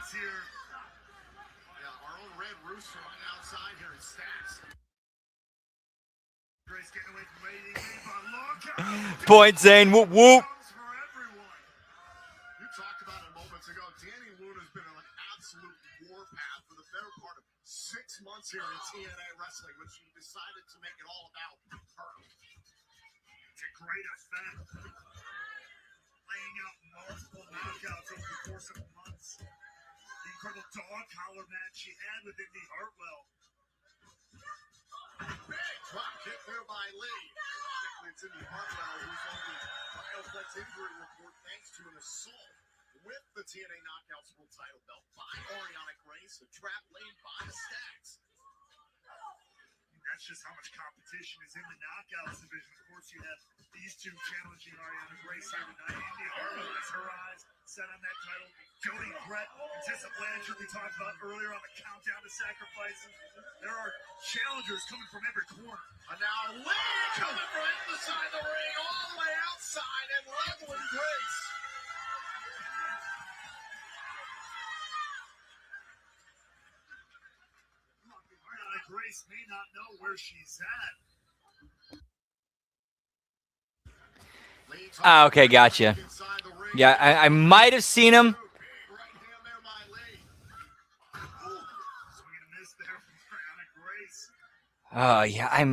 S3: Grace here.
S2: Yeah, our own Red Rooster on the outside here in stats.
S3: Grace getting away from Lady Lee, but long count.
S1: Point Zane, whoop whoop.
S3: Comes for everyone.
S2: You talked about it moments ago. Danny Luna's been on an absolute warpath for the better part of 6 months here in TNA wrestling, when she decided to make it all about her.
S3: It's a great effect. Laying out multiple knockouts over the course of months. The incredible dog collar match she had with Indy Hartwell.
S2: Big drop kick there by Lee. Ironically, it's Indy Hartwell who's on the Bioplex injury report thanks to an assault with the TNA Knockouts World Title belt by Ariana Grace, a trap laid by the Stacks.
S3: That's just how much competition is in the knockouts division. Of course, you have these two challenging Ariana Grace here tonight. Indy Hartwell has her eyes set on that title. Jody Brett and Tessa Blanchard we talked about earlier on the countdown to sacrifice. There are challengers coming from every corner.
S2: And now Lee coming from inside the ring, all the way outside, and leveling Grace.
S3: Ariana Grace may not know where she's at.
S1: Ah, okay, gotcha. Yeah, I might have seen him. Oh yeah, I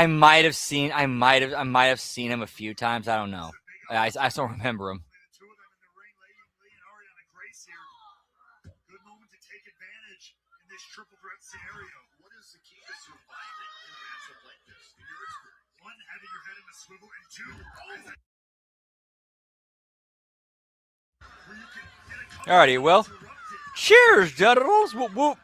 S1: might have seen him a few times. I don't know. I still remember him.
S3: The two of them in the ring, Lee and Ariana Grace here. Good moment to take advantage in this triple threat scenario.
S2: What is the key to surviving in a matchup like this, in your experience?
S3: One, having your head in a swivel, and two, where you can get a cover
S1: Alrighty, well,
S3: interrupted.
S1: cheers, generals. Whoop whoop.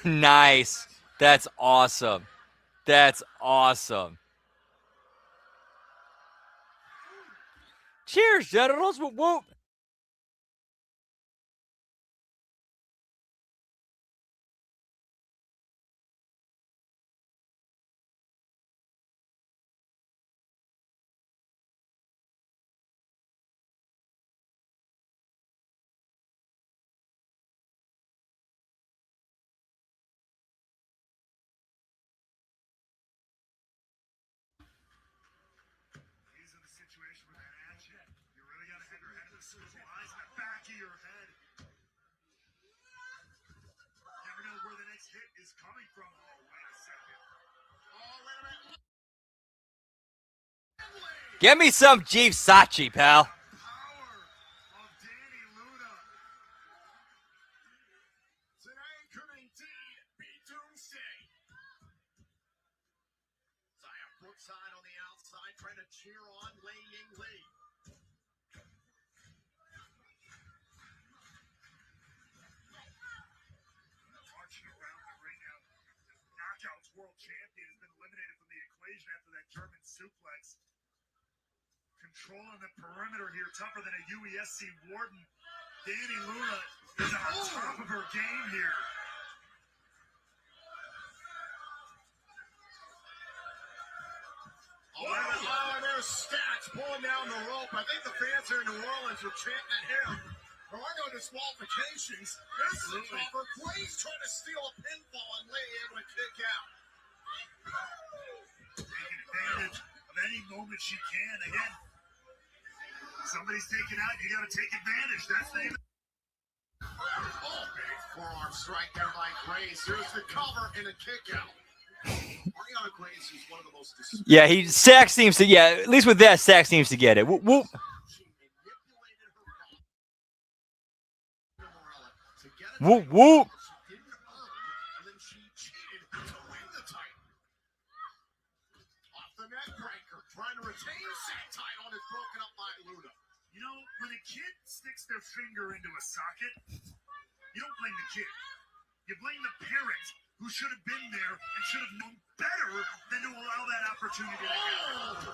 S1: Nice. That's awesome. That's awesome. Cheers, generals. Whoop whoop.
S3: These are the situation with that action. You really got to have your head in the swivel, eyes in the back of your head. Never know where the next hit is coming from. Oh, wait a second.
S2: Oh, wait a minute.
S1: Give me some Jeep Sachi, pal.
S3: Power of Danny Luna.
S2: Tonight could indeed be doomsday. Zaya Brookside on the outside trying to cheer on Lei Ying Lee.
S3: Marching around the ring now. The Knockouts World Champion has been eliminated from the equation after that German suplex. Controlling the perimeter here, tougher than a UESC warden. Danny Luna is on top of her game here.
S2: Oh, there's Stacks pulling down the rope. I think the fans here in New Orleans are chanting at him. There are no disqualifications. This is a cover. Quay's trying to steal a pinfall and Lee able to kick out.
S3: Taking advantage of any moment she can. Again, somebody's taken out, you got to take advantage. That's the name.
S2: Oh, big forearm strike there by Grace. Here's the cover and a kick out. Ariana Grace is one of the most
S1: Yeah, Sax seems to. Yeah, at least with that, Sax seems to get it. Whoop whoop.
S2: She manipulated her body. To get a
S1: Whoop
S2: title
S1: whoop.
S2: she didn't earn, and then she cheated to win the title. Off the neck breaker, trying to retain that title, and it's broken up by Luna.
S3: You know, when a kid sticks their finger into a socket, you don't blame the kid. You blame the parent who should have been there and should have known better than to allow that opportunity to happen.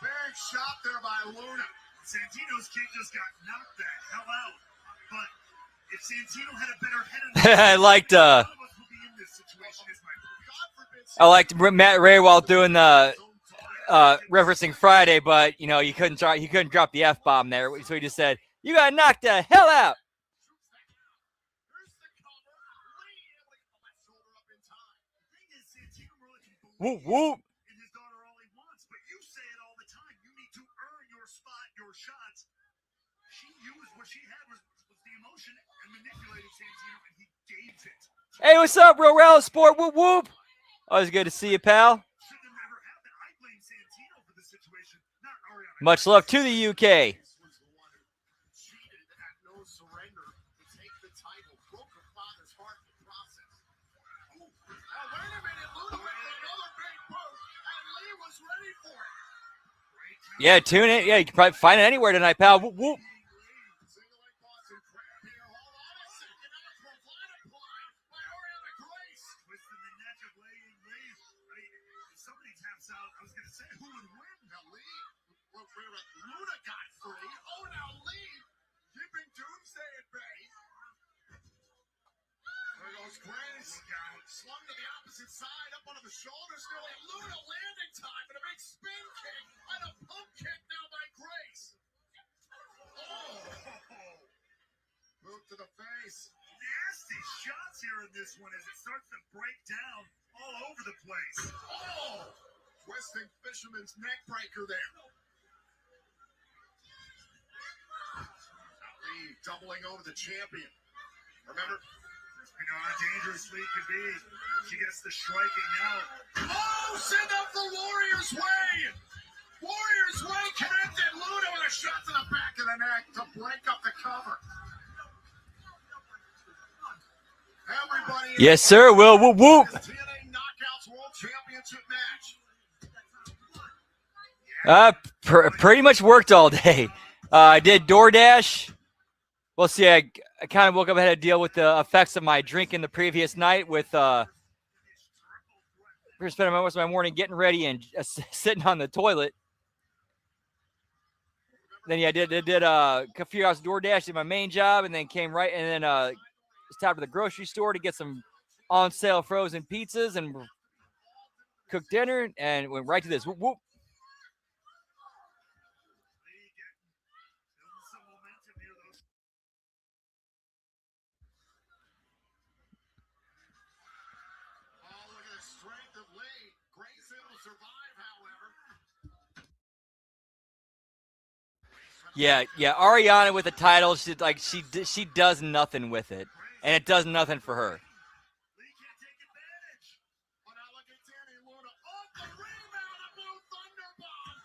S2: Big shot there by Luna.
S3: Santino's kid just got knocked the hell out. But if If Santino had a better head
S1: I liked
S3: none of us would be in this situation, is my point.
S1: I liked Matt Ray while doing the referencing Friday, but you know he couldn't drop the F-bomb there, so he just said, "You gotta knock the hell out." Whoop whoop.
S3: In his daughter all he wants, but you say it all the time. You need to earn your spot, your shots. She used what she had was the emotion and manipulated Santino, and he gave it.
S1: Hey, what's up, Real Rally Sport? Whoop whoop. Always good to see you, pal.
S3: Should have never happened. I blame Santino for the situation, not Ariana.
S1: Much love to the UK.
S2: This was the one who cheated at no surrender to take the title, broke her father's heart in the process. Ooh. Now, wait a minute, Luna went for another big boot, and Lee was ready for it.
S1: Yeah, tune in. Yeah, you can probably find it anywhere tonight, pal. Whoop whoop.
S2: Signaling Boston crab here. Hold on a second. Now it's Ravana applied by Ariana Grace.
S3: Twisting the neck of Lee. If somebody taps out, I was going to say who would win.
S2: Now Lee, Luna got free. Oh, now Lee, keeping Doomsday at bay. There goes Grace. Slung to the opposite side, up onto the shoulders. Nearly Luna landing time, and a big spin kick and a pump kick now by Grace. Oh, boot to the face.
S3: Nasty shots here in this one as it starts to break down all over the place.
S2: Oh, twisting Fisherman's neck breaker there. Lee doubling over the champion. Remember?
S3: You know how dangerous Lee could be. She gets the striking now.
S2: Oh, send up for Warrior's Way. Warrior's Way connected. Luna with a shot to the back of the neck to break up the cover. Everybody.
S1: Yes, sir. Will whoop whoop.
S2: This TNA Knockouts World Championship match.
S1: Pretty much worked all day. I did DoorDash. Well, see, I kind of woke up and had to deal with the effects of my drinking the previous night with spending most of my morning getting ready and sitting on the toilet. Then I did a few hours of DoorDash, did my main job, and then came right and then stopped at the grocery store to get some on sale frozen pizzas and cooked dinner and went right to this. Whoop whoop.
S2: Oh, look at the strength of Lee. Grace able to survive, however.
S1: Yeah. Ariana with the title, she does nothing with it, and it does nothing for her.
S3: Lee can't take advantage.
S2: But now look at Danny Luna. Oh, the rebound, a blue thunderbomb.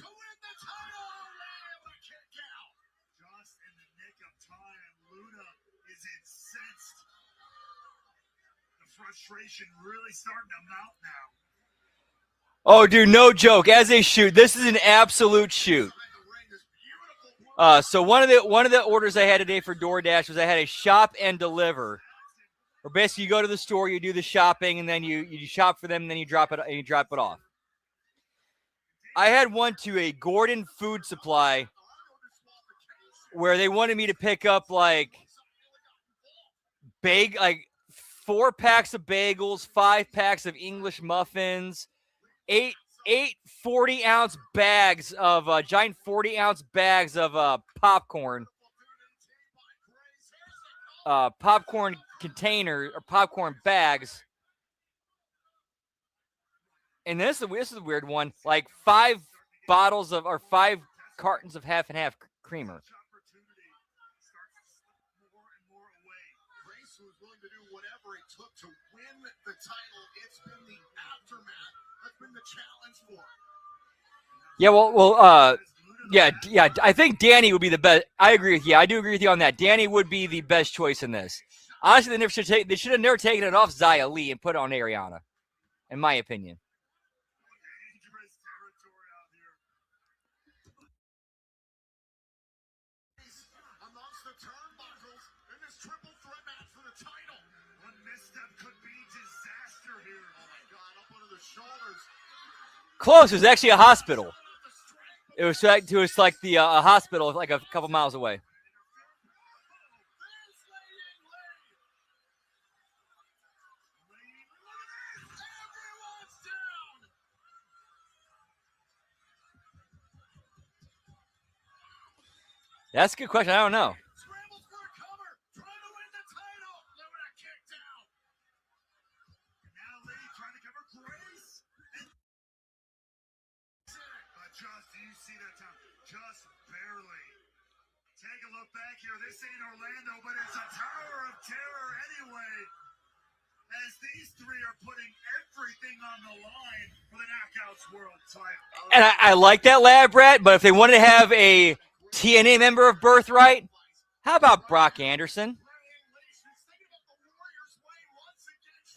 S2: To win the title. Lee able to kick out.
S3: Just in the nick of time, Luna is incensed. The frustration really starting to mount now.
S1: Oh, dude, no joke. As a shoot, this is an absolute shoot. So one of the orders I had today for DoorDash was I had a shop and deliver. Or basically, you go to the store, you do the shopping, and then you shop for them, and then you drop it off. I had one to a Gordon Food Supply where they wanted me to pick up like 4 packs of bagels, 5 packs of English muffins, eight 40-ounce bags of giant 40-ounce bags of popcorn. Popcorn container or popcorn bags. And this is a weird one. Like 5 bottles of or 5 cartons of half and half creamer.
S3: Opportunity starts to slip more and more away.
S2: Grace was willing to do whatever it took to win the title. It's been the aftermath. That's been the challenge for her.
S1: Yeah, yeah. I think Danny would be the best. I agree with you. I do agree with you on that. Danny would be the best choice in this. Honestly, they should have never taken it off Xia Li and put it on Ariana, in my opinion.
S3: Dangerous territory out here.
S2: Amongst the turnbuckles in this triple threat match for the title.
S3: One misstep could be disaster here.
S2: Oh my God, up under the shoulders.
S1: Close. It was actually a hospital. It was like the hospital, like a couple miles away. That's a good question. I don't know.
S2: Scrambles for a cover. Trying to win the title. Lumina kicked out.
S3: Now Lee trying to cover Grace. But just, do you see that time? Just barely. Take a look back here. This ain't Orlando, but it's a Tower of Terror anyway. As these three are putting everything on the line for the Knockouts World title.
S1: And I like that lab rat, but if they wanted to have a TNA member of Birthright, how about Brock Anderson?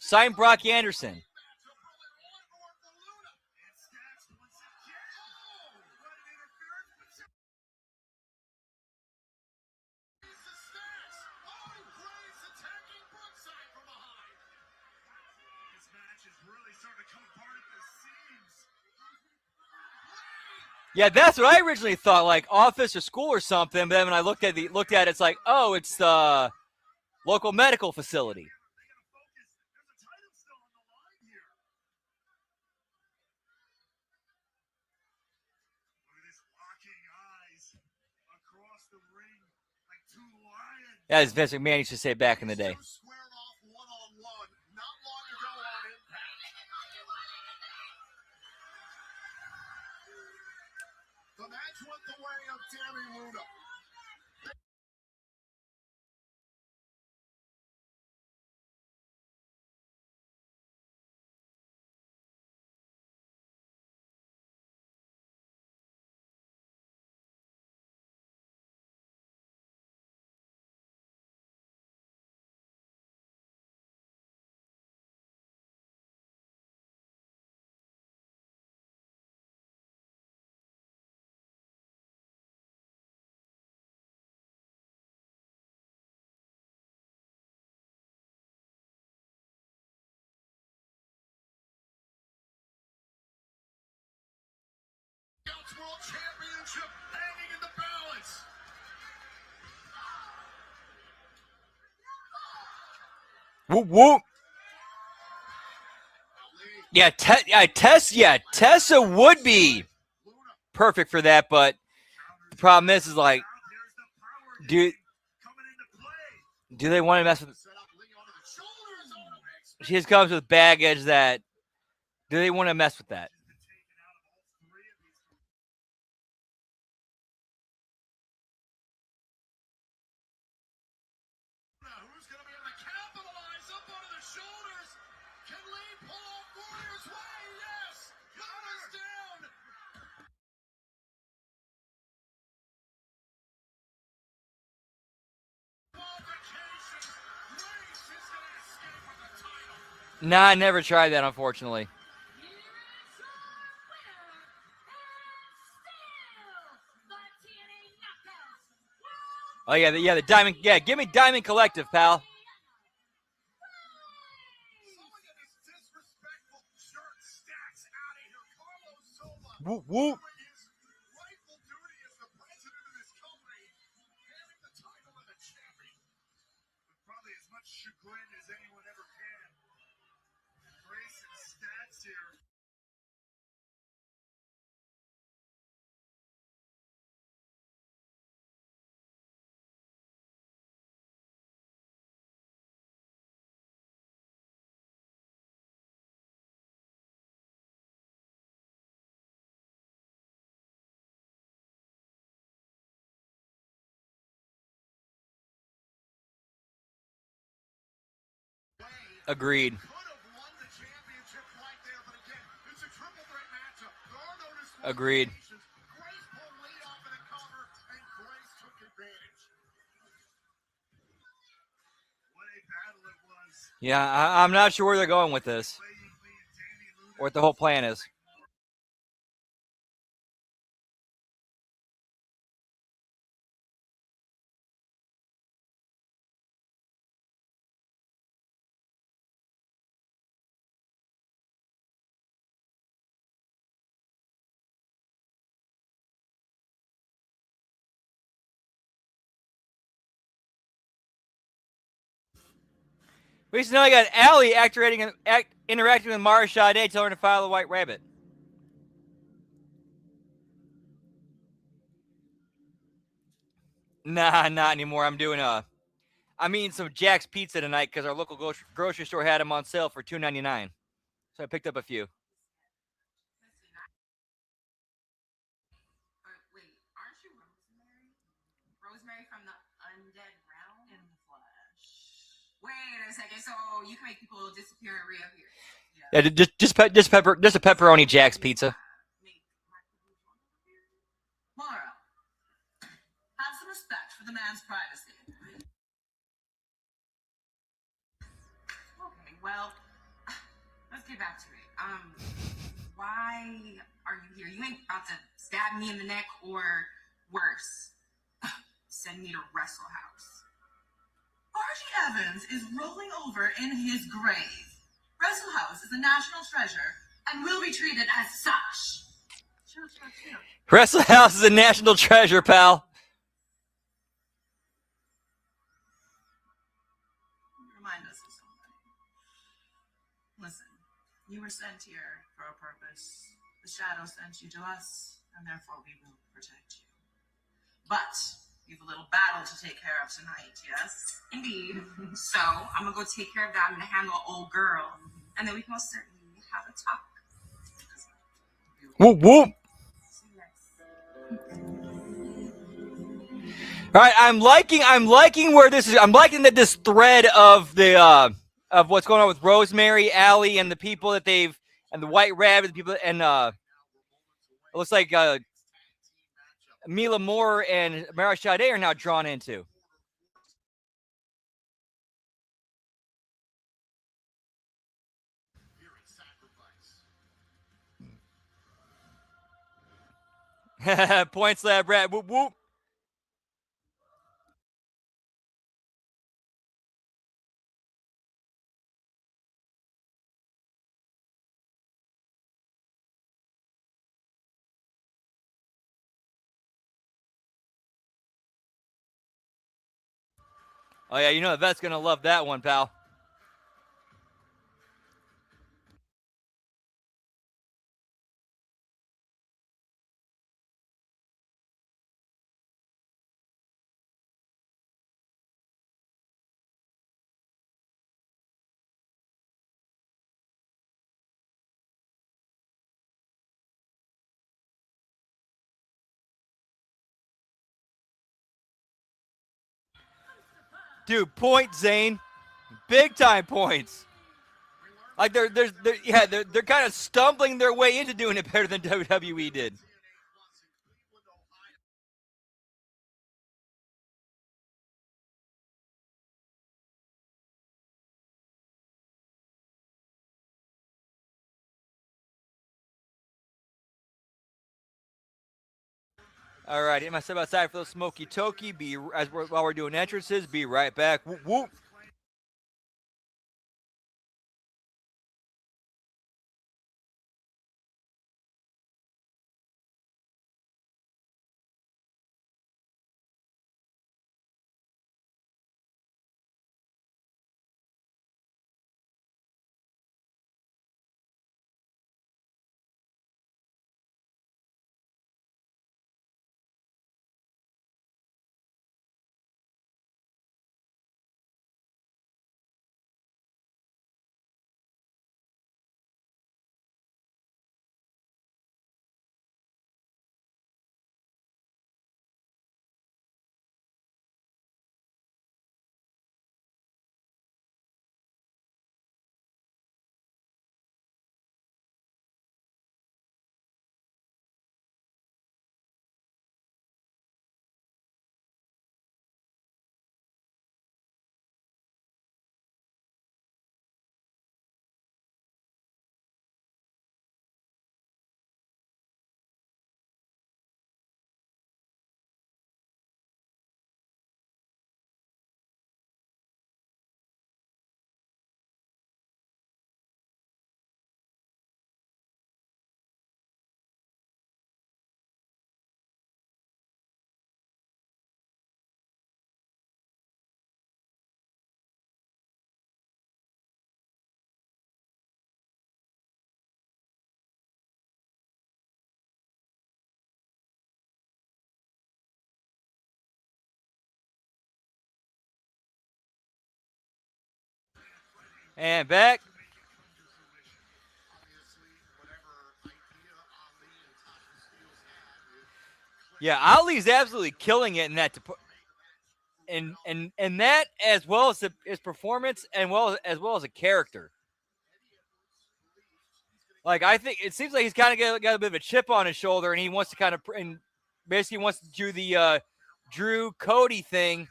S1: Sign Brock Anderson.
S3: This match is really starting to come apart at the seams.
S1: Yeah, that's what I originally thought, like office or school or something. But then when I looked at it, it's like, oh, it's the local medical facility.
S3: They gotta focus. There's a title still on the line here. Look at this locking eyes across the ring like two lions.
S1: As Vince McMahon used to say back in the day.
S2: Squared off one-on-one not long ago on Impact. The match went the way of Tammy Luna. World Championship hanging in the balance.
S1: Whoop whoop. Tessa would be perfect for that, but the problem is like,
S3: There's the power
S1: do
S3: coming into play.
S1: they want to mess with?
S2: Set up Lee onto the shoulders. Oh,
S1: She just comes with baggage that. Do they want to mess with that?
S3: Been taken out of all three of these.
S2: Now, who's going to be able to capitalize up onto the shoulders? Can Lee pull off Warrior's Way? Yes! Luna's down! Qualifications. Grace is going to escape with the title.
S1: Nah, I never tried that, unfortunately. Oh yeah, the Diamond. Yeah, give me Diamond Collective, pal.
S2: Someone get this disrespectful shirt stacks out of here. Carlos Silva.
S1: Whoop whoop.
S2: Doing his rightful duty as the president of this company, handing the title to the champion.
S3: With probably as much chagrin as anyone ever can. Grace and stats here.
S1: Agreed.
S2: Could have won the championship right there, but again, it's a triple threat matchup. There are no disqualifications.
S1: Agreed.
S2: Grace pulled Lee off in a cover, and Grace took advantage.
S3: What a battle it was.
S1: Yeah, I'm not sure where they're going with this,
S3: Playing Lee and Tammy Luna.
S1: or what the whole plan is. Recently, I got Allie interacting with Mara Sade, telling her to follow the White Rabbit. Nah, not anymore. I'm eating some Jack's Pizza tonight because our local grocery store had them on sale for $2.99. So I picked up a few.
S8: Wait, aren't you Rosemary? Rosemary from the undead realm? In the flesh. Wait a second. So you can make people disappear and reappear.
S1: Yeah, just a pepperoni Jack's Pizza.
S8: Moral. Have some respect for the man's privacy. Okay, well, let's get back to it. Why are you here? You ain't about to stab me in the neck or worse, send me to Wrestle House. Archie Evans is rolling over in his grave. Wrestle House is a national treasure and will be treated as such. Chill.
S1: Wrestle House is a national treasure, pal.
S8: Remind us of something. Listen, you were sent here for a purpose. The Shadow sent you to us, and therefore we will protect you. But you have a little battle to take care of tonight, yes? Indeed. So I'm gonna go take care of that. I'm gonna handle old girl, and then we can most certainly have a talk.
S1: Whoop whoop. All right, I'm liking where this is. I'm liking that this thread of the of what's going on with Rosemary, Allie, and the people that they've and the White Rabbit, the people, and it looks like Mila Moore and Mara Sade are now drawn into. Point slab rat. Whoop whoop. Oh yeah, you know Yvette's gonna love that one, pal. Dude, point Zane, big time points. Like they're kind of stumbling their way into doing it better than WWE did. All right, get myself outside for the smoky toki. While we're doing entrances. Be right back. Whoop whoop. And back. Yeah, Ali's absolutely killing it in that and that as well as his performance and as well as a character. Like I think it seems like he's kind of got a bit of a chip on his shoulder, and he wants to kind of and basically wants to do the Drew Cody thing,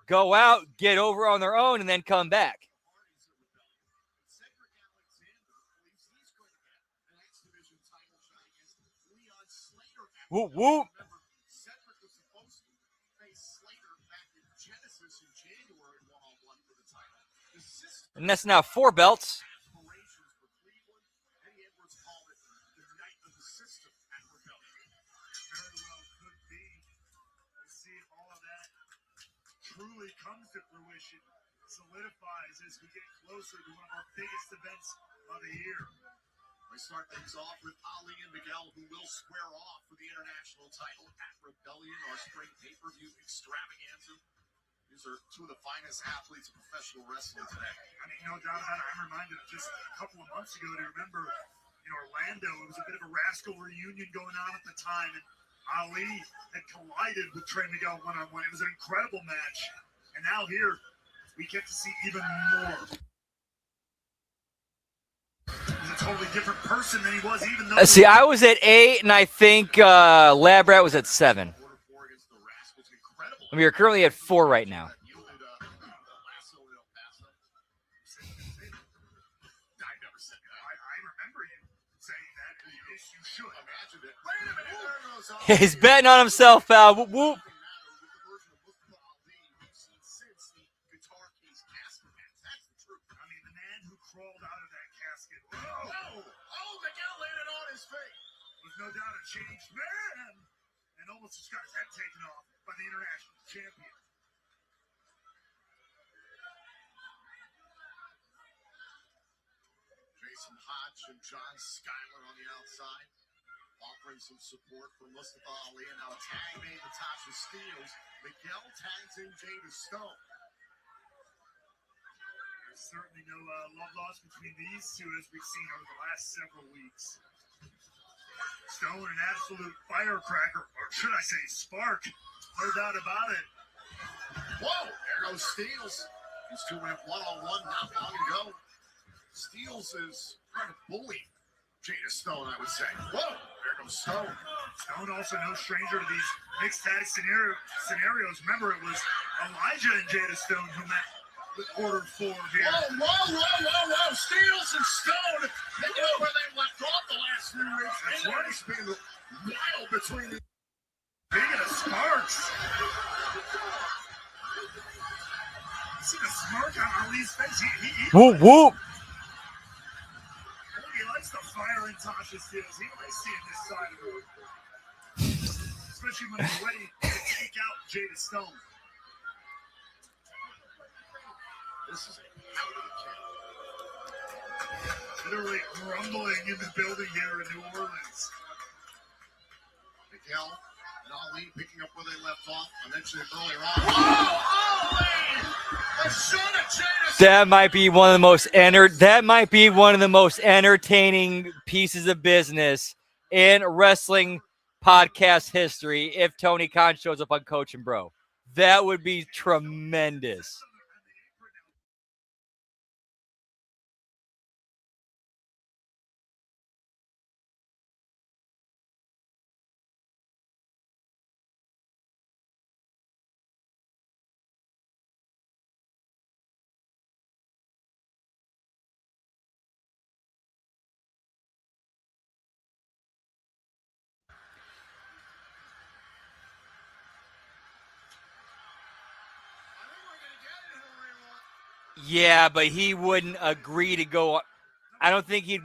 S1: go out, get over on their own, and then come back. Whoop whoop. And that's now 4 belts.
S3: Truly comes to fruition, solidifies as we get closer to one of our biggest events of the year.
S2: We start things off with Ali and Miguel, who will square off for the international title at Rebellion, our spring pay-per-view extravaganza. These are two of the finest athletes of professional wrestling today.
S3: I mean, no doubt about it. I'm reminded of just a couple of months ago to remember in Orlando, it was a bit of a rascal reunion going on at the time, and Ali had collided with Trey Miguel one-on-one. It was an incredible match. And now here, we get to see even more. He's a totally different person than he was even though...
S1: See, I was at 8, and I think Lab Rat was at 7. I mean, you're currently at 4 right now. He's betting on himself, pal. Whoop, whoop.
S3: No doubt a changed man, and almost just got his head taken off by the international champion.
S2: Jason Hodge and John Skyler on the outside, offering some support for Mustafa Ali, and now a tag made Natasha Steeles. Miguel tags in Jada Stone.
S3: There's certainly no love lost between these two as we've seen over the last several weeks. Stone, an absolute firecracker, or should I say spark, no doubt about it.
S2: Whoa, there goes Steeles. These two went one-on-one not long ago. Steeles is trying to bully Jada Stone, I would say. Whoa, there goes Stone.
S3: Stone also no stranger to these mixed tag scenarios. Remember, it was Elijah and Jada Stone who met with Order 4 here.
S2: Whoa. Steeles and Stone picking up where they left off the last few weeks.
S3: That's
S2: What
S3: right.
S2: has been wild between the...
S3: Speaking of sparks, see the smirk on Ali's face. He
S1: Whoop, whoop.
S3: likes the fire in Tasha Steeles. He likes seeing this side of her. Especially when he's ready to take out Jada Stone.
S2: This is out of the camp.
S3: Literally grumbling in the building here in New Orleans.
S2: Miguel and Ali picking up where they left off. I mentioned it earlier on. Whoa, Ali! The son of Jada Stone!
S1: That might be one of the most entertaining pieces of business in wrestling podcast history if Tony Khan shows up on Coach and Bro. That would be tremendous. Yeah, but he wouldn't agree to go. I don't think he'd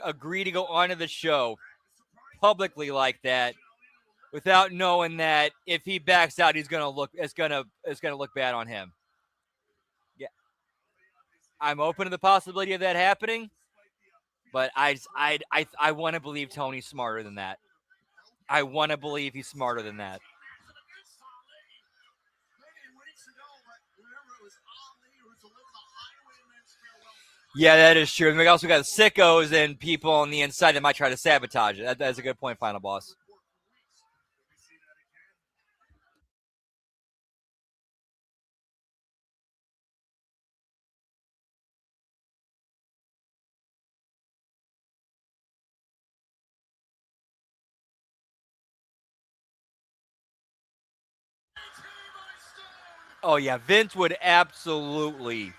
S1: agree to go onto the show publicly like that without knowing that if he backs out, it's gonna look bad on him. Yeah, I'm open to the possibility of that happening, but I want to believe Tony's smarter than that. I want to believe he's smarter than that. Yeah, that is true. And we also got sickos and people on the inside that might try to sabotage it. That's a good point, Final Boss. Oh, yeah, Vince would absolutely,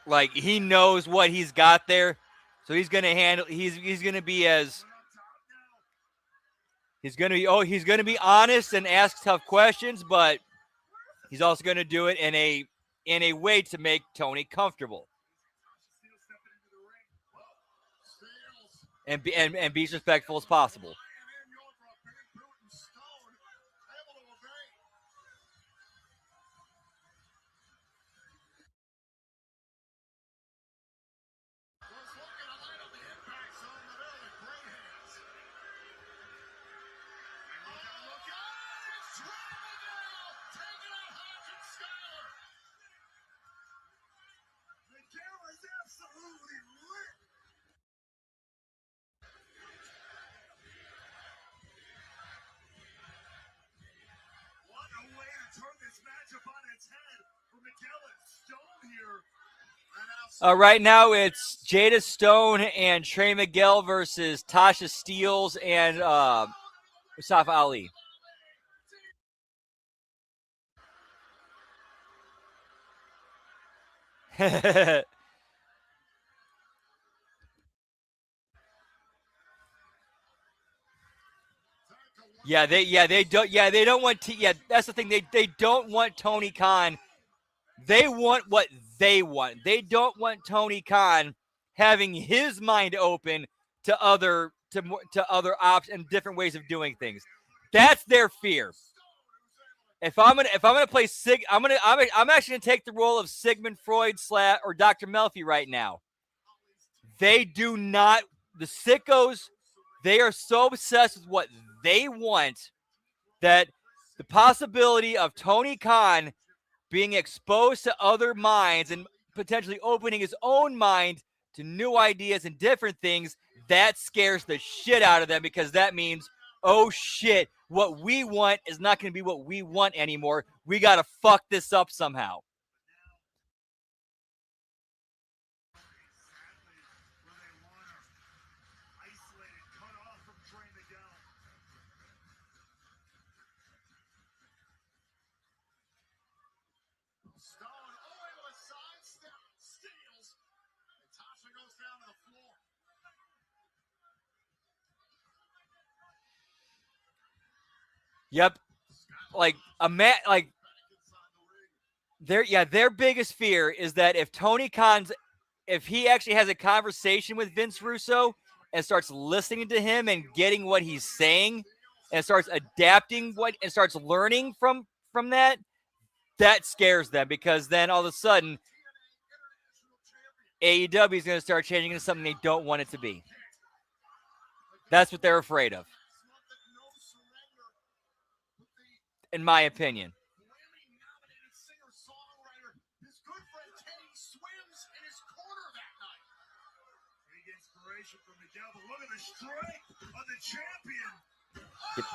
S1: like, he knows what he's got there. So he's going to handle, he's going to be as, he's going to be honest and ask tough questions, but he's also going to do it in a way to make Tony comfortable. And be as respectful as possible. Right now, it's Jada Stone and Trey Miguel versus Tasha Steelz and Mustafa Ali. They don't want that's the thing. They don't want Tony Khan. They want what they want. They don't want Tony Khan having his mind open to other options and different ways of doing things. That's their fear. If I'm gonna play I'm actually gonna take the role of Sigmund Freud or Dr. Melfi right now. They do not, the sickos, they are so obsessed with what they want that the possibility of Tony Khan being exposed to other minds and potentially opening his own mind to new ideas and different things, that scares the shit out of them, because that means, oh shit, what we want is not going to be what we want anymore. We got to fuck this up somehow. Yep. Their biggest fear is that if he actually has a conversation with Vince Russo and starts listening to him and getting what he's saying and starts adapting and starts learning from that scares them, because then all of a sudden AEW is going to start changing into something they don't want it to be. That's what they're afraid of, in my opinion.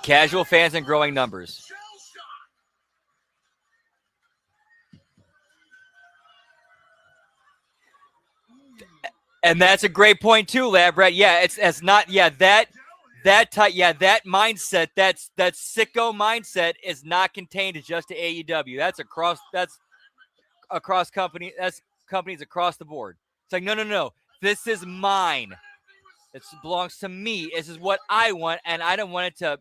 S1: Casual fans and growing numbers. And that's a great point too, Labrat. Yeah, it's not. Yeah, that mindset, that sicko mindset is not contained to just to AEW. That's across company. That's companies across the board. It's like no. This is mine. It belongs to me. This is what I want, and I don't want to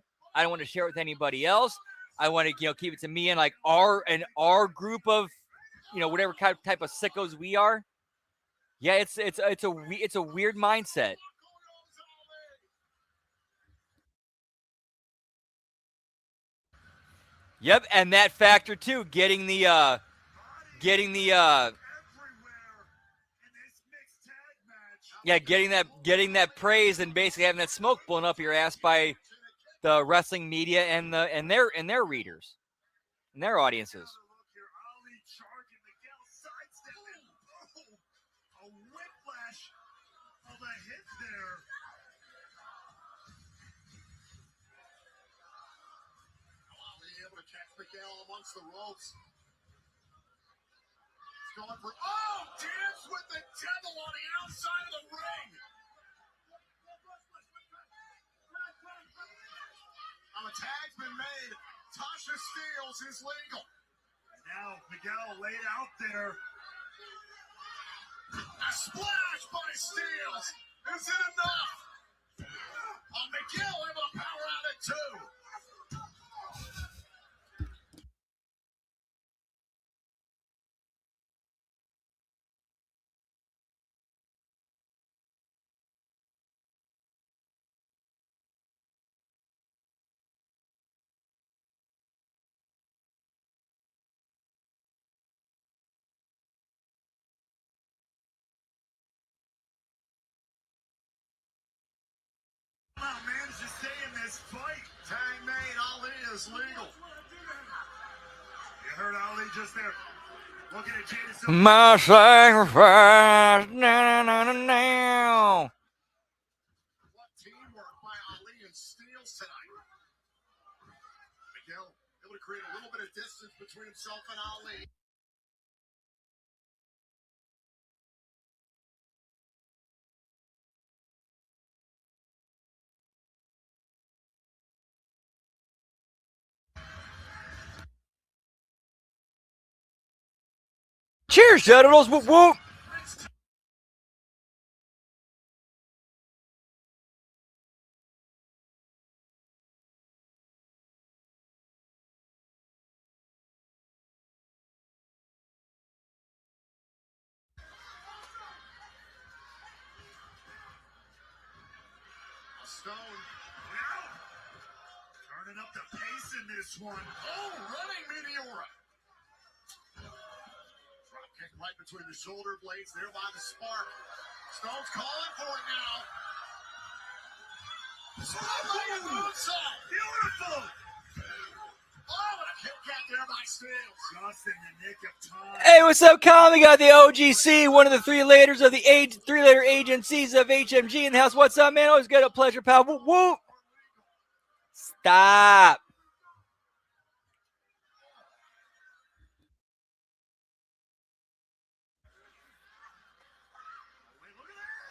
S1: share it with anybody else. I want to keep it to me and like our group of whatever type of sickos we are. Yeah, it's a weird mindset. Yep, and that factor too, getting that praise and basically having that smoke blown up your ass by the wrestling media and their readers. and their audiences.
S3: Look here, Ali charging Miguel sidestepping. Oh, a whiplash of a hit there.
S2: Ali able to catch Miguel amongst the ropes. He's going for, oh, dance with the devil on the outside of the ring. A tag's been made. Tasha Steelz is legal.
S3: Now Miguel laid out there.
S2: A splash by Steelz. Is it enough? Miguel able to power out at 2.
S3: Managed to stay in this fight.
S2: Tag made. Ali is legal.
S3: You heard Ali just there. Looking at Jada.
S1: My sacrifice. Na, na, na, na.
S2: What teamwork by Ali and Steelz tonight. Miguel able to create a little bit of distance between himself and Ali.
S1: Cheers, Generals. Whoop, whoop.
S2: Stone.
S3: Wow. Turning up the pace in this one.
S2: Oh, running Meteora. Drop kick right between the shoulder blades there by the spark. Stone's calling for it now. Spotlight moonsault.
S3: Beautiful.
S2: Oh, and a kick out there by Steelz.
S3: Just in the nick of time.
S1: Hey, what's up, Colin? We got the OGC, one of the three letters of the three-letter agencies of HMG in the house. What's up, man? Always good. A pleasure, pal. Whoop, whoop. Stop.
S3: Wait, look at that.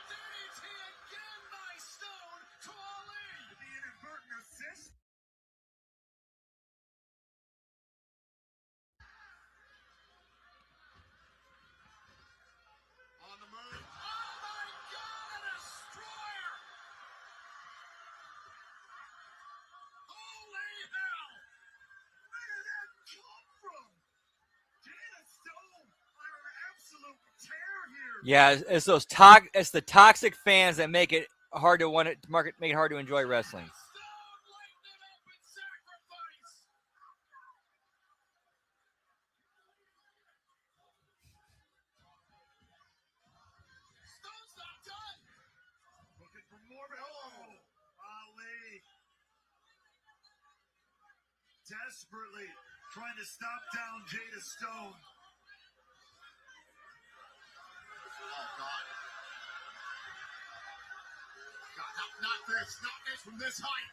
S2: DDT again by Stone to Ali.
S3: The inadvertent assist.
S2: On the move. Oh my God, a destroyer! Holy hell!
S3: Where did that come from? Jada Stone on her absolute tear here.
S1: Yeah, it's those it's the toxic fans that make it hard to make it hard to enjoy wrestling.
S2: Stone lighting it up in sacrifice! Stone's not done!
S3: Looking for more. Oh, Ali. Desperately trying to stop down Jada Stone.
S2: Oh God. God, not this from this height.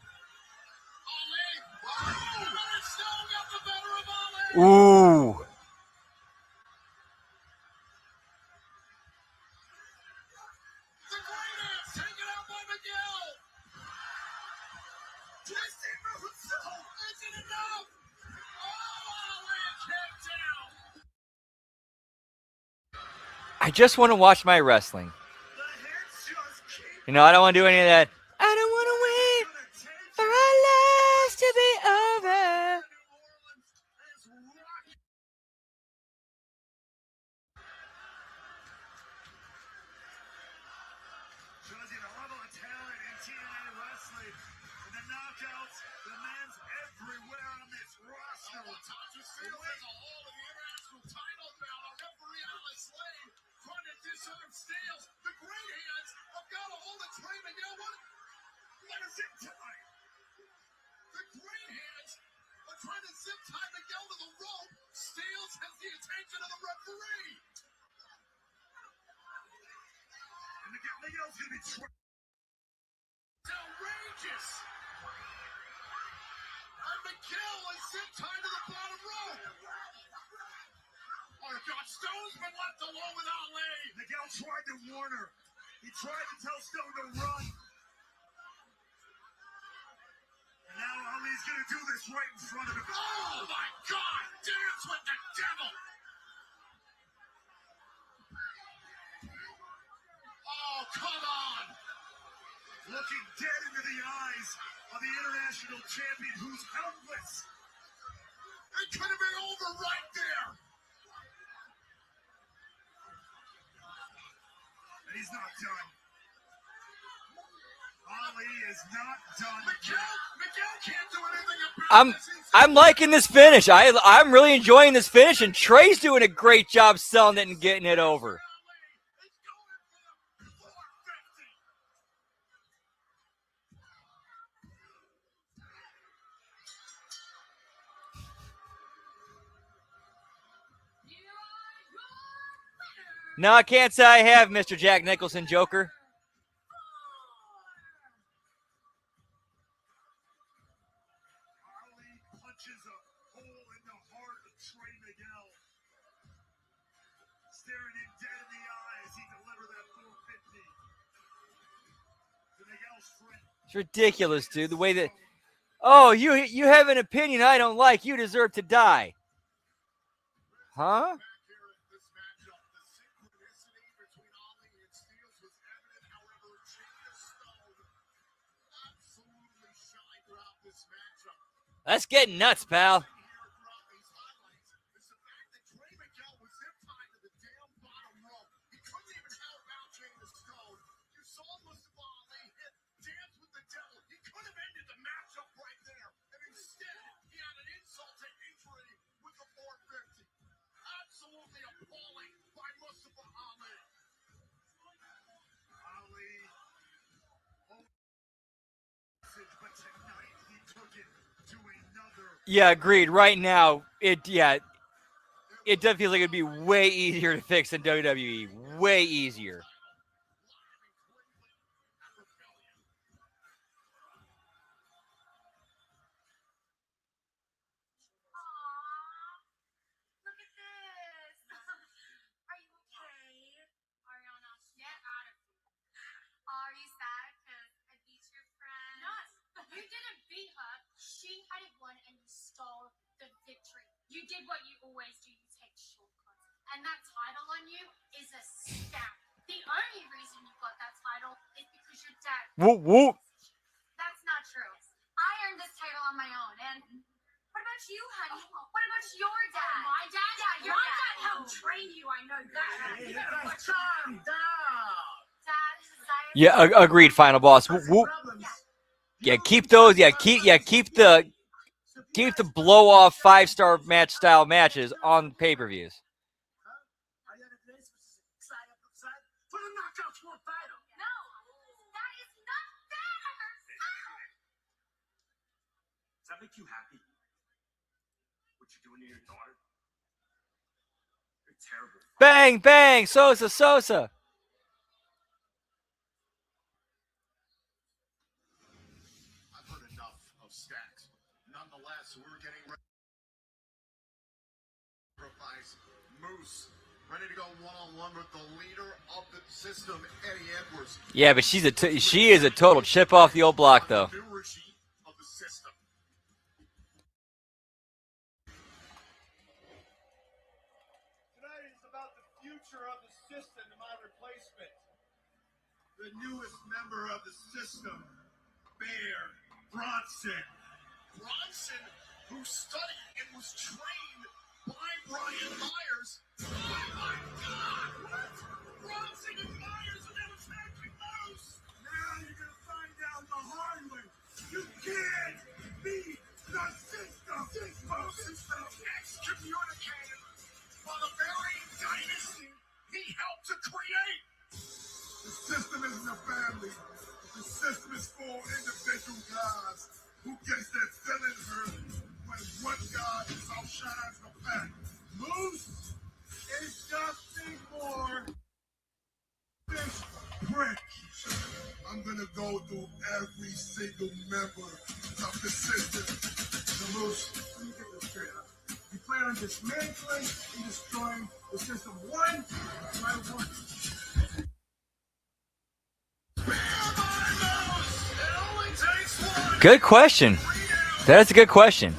S2: Ali! Oh! And Stone got the better of Ali!
S1: Ooh.
S2: The great hands taken out by Miguel! Twisting moonsault! Isn't enough! Oh, Ali kicked out!
S1: I just want to watch my wrestling.
S3: The hits just keep
S1: You know, I don't want to do any of that. I don't want to wait
S3: gonna take
S1: for our lives to be over.
S2: New Orleans is rocking.
S3: shows you the level of talent in TNA wrestling. And the knockouts, the man's everywhere on this roster.
S2: Tasha Steelz has a hold of the international title bout. A referee Alice Lane trying to disarm Steelz. The great hands have got a hold of Trey Miguel. What
S3: Miguel's gonna be outrageous.
S2: And Miguel is zip tied to the bottom rope. Oh, God, Stone's been left alone with Ali.
S3: Miguel tried to warn her. He tried to tell Stone to run. And now Ali's gonna do this right in front of him.
S2: Oh, my God. Dance with the devil. Oh, come on.
S3: Looking dead into the eyes of the international champion who's helpless.
S2: It could have been over right there.
S3: And he's not done. Ali is not done.
S2: Miguel can't do anything about this.
S1: I'm liking this finish. I'm really enjoying this finish, and Trey's doing a great job selling it and getting it over. No, I can't say I have, Mr. Jack Nicholson, Joker.
S3: Ali punches a hole in the heart of Trey Miguel. Staring him dead in the eye as he delivered that 450 to Miguel's friend.
S1: It's ridiculous, dude. The way that, oh, you have an opinion I don't like. You deserve to die. Huh? That's getting nuts, pal. Yeah, agreed. Right now, it does feel like it'd be way easier to fix than WWE. Way easier.
S4: Look at this. Are you okay? Ariana, get out of here. Are you sad because I beat your friend? No, you didn't beat her. She had it won and you stole the victory. You did what you always do. You take shortcuts. And that title on you is a scam. The only reason you got that title is because your dad.
S1: Whoop, whoop.
S4: That's not true. I earned this title on my own. And what about you, honey? What about your dad? My dad? Yeah, your dad helped train you. I know that.
S2: Calm down.
S4: Dad, Zaya.
S1: Yeah, agreed. Final boss. Whoop, whoop. Yeah, keep those. Yeah, keep the blow off 5-star match style matches on pay-per-views.
S2: For the Knockouts World title.
S4: No, that is not fair.
S3: Does that make you happy? What you're doing to your daughter? You're terrible.
S1: Bang, bang, Sosa.
S2: I've heard enough of Stacks. Nonetheless, we're getting ready. Moose, ready to go one-on-one with the leader of the system, Eddie Edwards.
S1: Yeah, but she is a total chip off the old block, though.
S2: New regime of the system.
S5: Tonight is about the future of the system and my replacement.
S3: The newest member of the system, Bear Bronson.
S2: Bronson, who studied and was trained by Brian Myers. Oh my God! What? Bronson and Myers are now attacking Moose.
S3: Now you're gonna find out the hard way. You can't beat the system.
S2: System excommunicated by the very dynasty he helped to create.
S3: The system isn't a family. The system is for individual guys who gets their feelings hurt when one guy outshines the pack. Moose is nothing more than this brick.
S2: single member of the system.
S5: So, Moose, let me get this straight. You plan on dismantling and destroying the system one by one.
S1: Good question. That's a good question.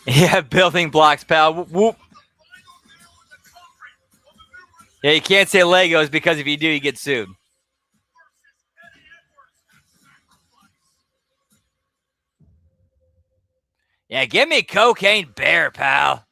S1: Yeah, building blocks, pal. Whoop, whoop. Yeah, you can't say Legos because if you do, you get sued. Yeah, give me Cocaine Bear, pal.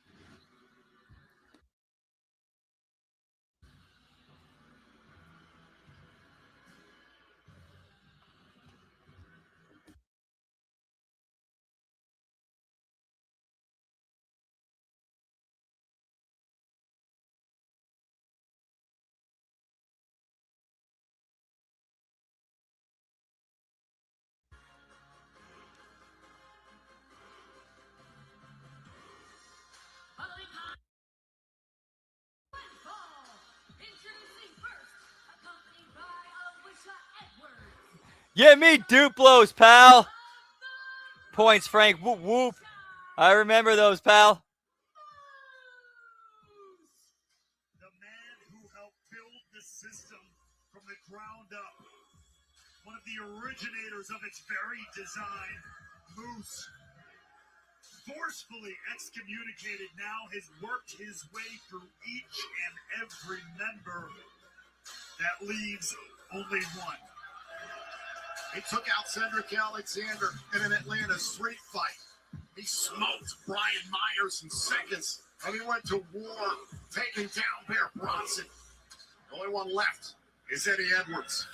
S6: Introducing first, accompanied by Alicia Edwards.
S1: Give me Duplos, pal. Points, Frank. Whoop, whoop. I remember those, pal.
S3: The man who helped build the system from the ground up. One of the originators of its very design, Moose. Forcefully excommunicated, now has worked his way through each and every member. That leaves only one.
S2: He took out Cedric Alexander in an Atlanta street fight. He smoked Brian Myers in seconds, and he went to war, taking down Bear Bronson. The only one left is Eddie Edwards.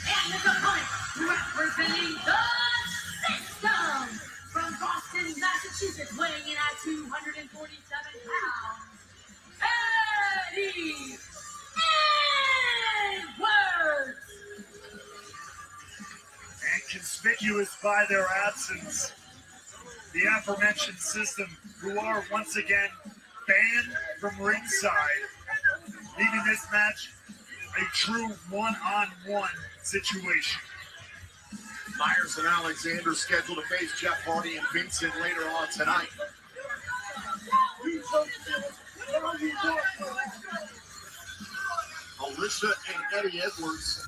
S6: And his opponent, representing the system from Boston, Massachusetts, weighing in at 247 pounds, Eddie Edwards.
S3: And conspicuous by their absence, the aforementioned system, who are once again banned from ringside, leaving this match a true one-on-one situation.
S2: Myers and Alexander scheduled to face Jeff Hardy and Vincent later on tonight. Alicia and Eddie Edwards.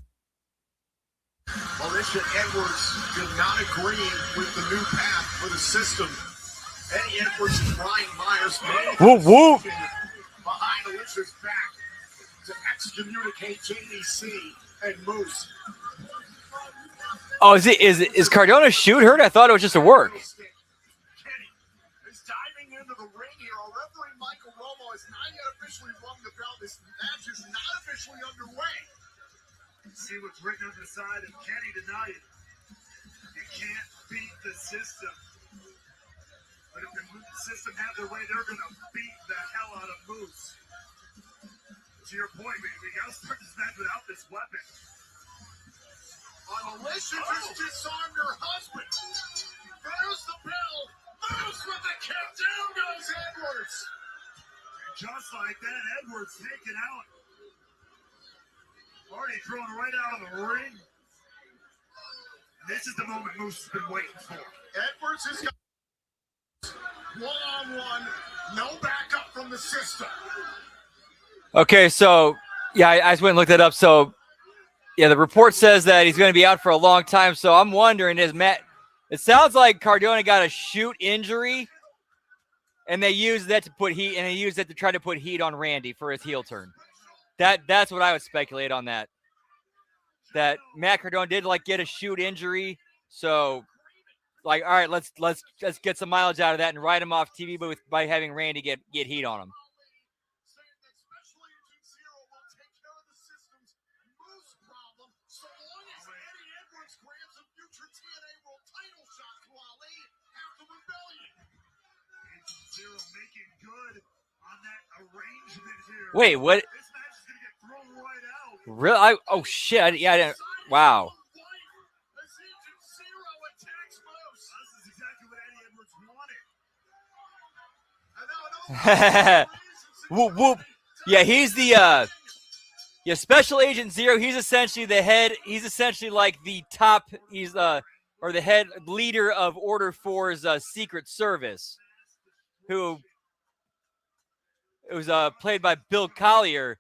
S2: Alicia Edwards did not agree with the new path for the system. Eddie Edwards and Brian Myers
S1: Whoop, whoop.
S2: behind Alicia's back to excommunicate JDC and Moose.
S1: Oh, is Cardona shoot hurt? I thought it was just a work.
S2: Kenny is diving into the ring here. Our referee Michael Romo has not yet officially rung the bell. This match is not officially underway.
S3: See what's written on the side of Kenny tonight. You can't beat the system. But if the system have their way, they're going to beat the hell out of Moose. To your point, we got to start this match without this weapon.
S2: Alicia just disarmed her husband. There's the bell. Moose with the kick. Down goes Edwards.
S3: And just like that, Edwards taken out. Already thrown right out of the ring. This is the moment Moose has been waiting for.
S2: Edwards has got one-on-one. No backup from the system.
S1: Okay, so, yeah, I just went and looked it up. So, yeah, the report says that he's going to be out for a long time. So I'm wondering, it sounds like Cardona got a shoot injury, and they used that to put heat, and they used it to try to put heat on Randy for his heel turn. That's what I would speculate on that. That Matt Cardona did get a shoot injury, so all right, let's get some mileage out of that and write him off TV by having Randy get heat on him.
S3: Zero making good on that arrangement here.
S1: Wait, what?
S3: This match is going to get thrown right out.
S1: Really? Oh shit! I didn't. Wow.
S3: This is exactly what Eddie Edwards wanted.
S1: Whoop whoop. Yeah, he's the Special Agent Zero. He's essentially the head. He's essentially like the top. He's or the head leader of Order 4's Secret Service, who it was played by Bill Collier.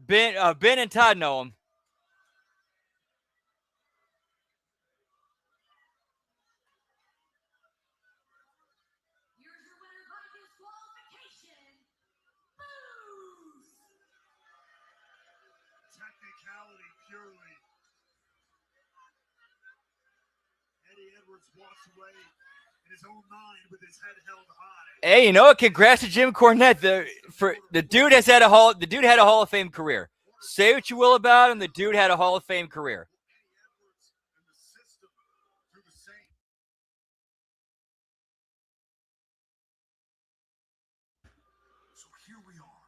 S1: Ben and Todd know him.
S6: Here's your winner by disqualification. Booze.
S3: Technicality purely. Eddie Edwards walks away in his own mind with his head held high.
S1: Hey, you know what? Congrats to Jim Cornette. The dude had a Hall of Fame career. Say what you will about him, the dude had a Hall of Fame career.
S3: Eddie Edwards and the system do the same. So here we are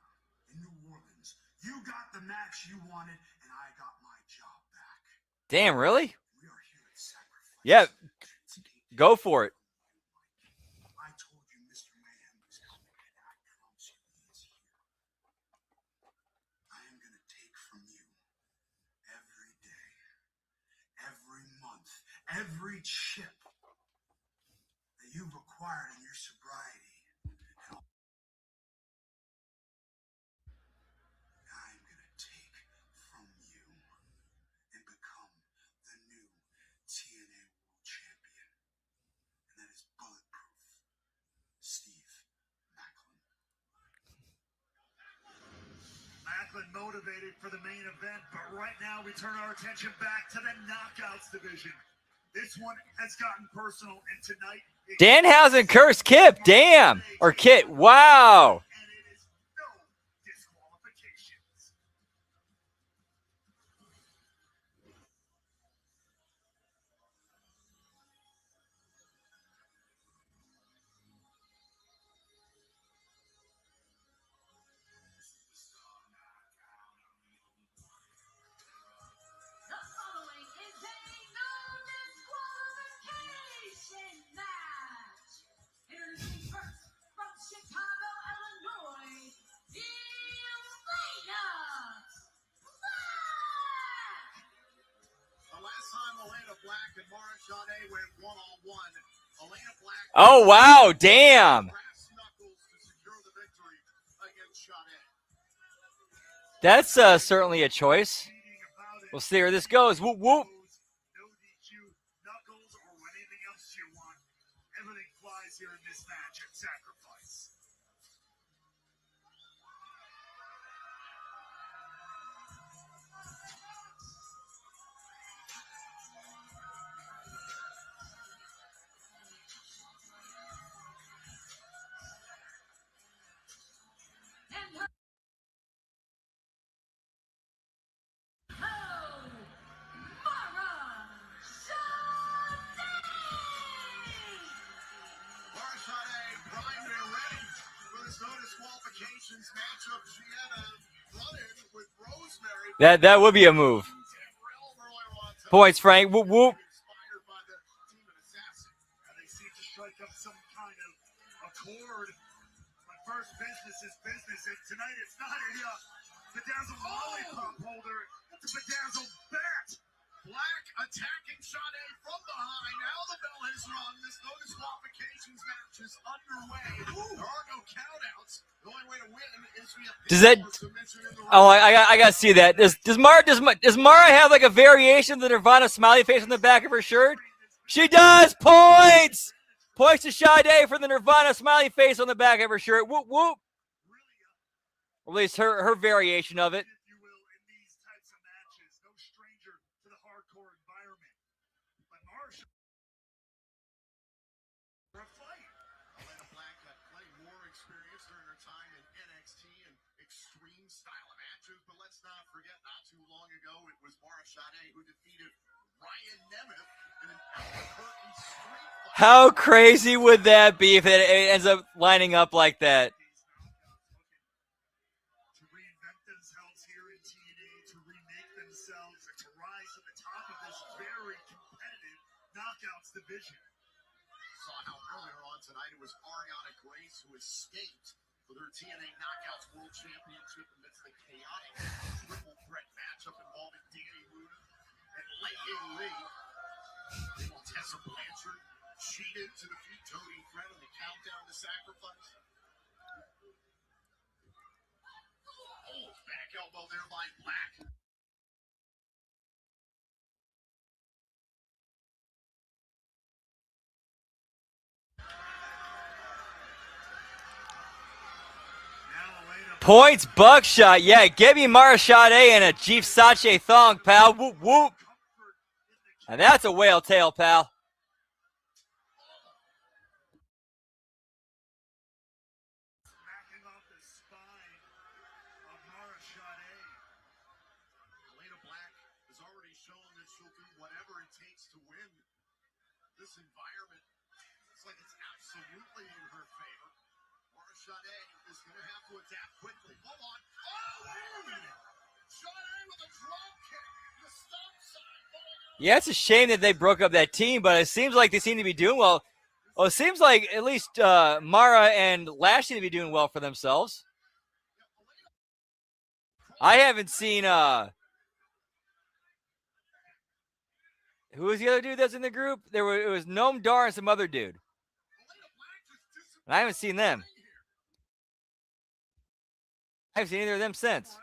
S3: in New Orleans. You got the match you wanted, and I got my job back.
S1: Damn, really?
S3: We are here at Sacrifice.
S1: Yeah, go for it.
S3: I told you Mr. Mayhem was coming, and I promise you he is here. I am going to take from you every day, every month, every chip that you've acquired in your sobriety. And I'm going to take from you and become the new TNA World Champion. And that is bulletproof. Steve Macklin. Macklin motivated for the main event, but right now we turn our attention back to the Knockouts division. This one has gotten personal, and tonight
S1: Danhausen cursed Kip. Damn. Or Kit. Wow.
S3: and it is no disqualifications.
S6: The following is a no disqualification match. Introducing first from Chicago, Illinois, Elena Black.
S2: The last time Elena Black and Mara Sade went one-on-one, Elena Black
S1: Oh, wow. Damn.
S2: brass knuckles to secure the victory against Sade.
S1: That's certainly a choice. We'll see where this goes. Whoop, whoop.
S3: No DQ, knuckles, or anything else you want. Everything flies here in this match at Sacrifice.
S6: And her Mara
S2: Mara Sade primed and ready for this no disqualifications matchup. She had a run-in with Rosemary.
S1: That would be a move. Points, Frank. Whoop, whoop.
S2: Inspired by the Demon Assassin.
S3: And they seem to strike up some kind of accord. But first business is business, and tonight it's not a bedazzled lollipop holder. It's a bedazzled bat.
S2: Black attacking Sade from behind. Now the bell has rung. This no disqualifications match is underway. There are no countouts. The only way to win is via
S1: Does that-
S2: submission in the
S1: Oh, I gotta see that. Does Mara have like a variation of the Nirvana smiley face on the back of her shirt? She does. Points. Points to Sade for the Nirvana smiley face on the back of her shirt. Whoop whoop. Or at least her variation of it.
S3: If you will, in these types of matches. No stranger to the hardcore environment. But Marshall for a fight.
S2: Elena Black had plenty more experience during her time in NXT and extreme style of matches, but let's not forget, not too long ago, it was Mara Sade who defeated Ryan Nemeth in an out-of-curtain street fight.
S1: How crazy would that be if it ends up lining up like that?
S3: To reinvent themselves here in TNA, to remake themselves, and to rise to the top of this very competitive knockouts division.
S2: Saw how earlier on tonight it was Ariana Grace who escaped for their TNA Knockouts World Championship amidst the chaotic triple threat matchup involving Danny Luna and Lei Ying Lee. Tessa Blanchard cheated to defeat Tony Fred in the countdown to sacrifice. Oh, back elbow there by Black.
S1: Points, buckshot. Yeah, give me Marashade and a Jeep Sache thong, pal. Whoop, whoop. And that's a whale tail, pal.
S3: Smacking off the spine of Marashade.
S2: Elena Black has already shown that she'll do whatever it takes to win this environment. It's like it's absolutely in her favor. Marashade is going to have to adapt quickly. Hold on. Oh, wait a minute. Sade with a drop kick. The stop sign.
S1: Yeah, it's a shame that they broke up that team, but it seems like they seem to be doing well. Well, it seems like at least Mara and Lash seem to be doing well for themselves. I haven't seen who was the other dude that's in the group? It was Gnome Dar and some other dude. And I haven't seen them. I haven't seen either of them since.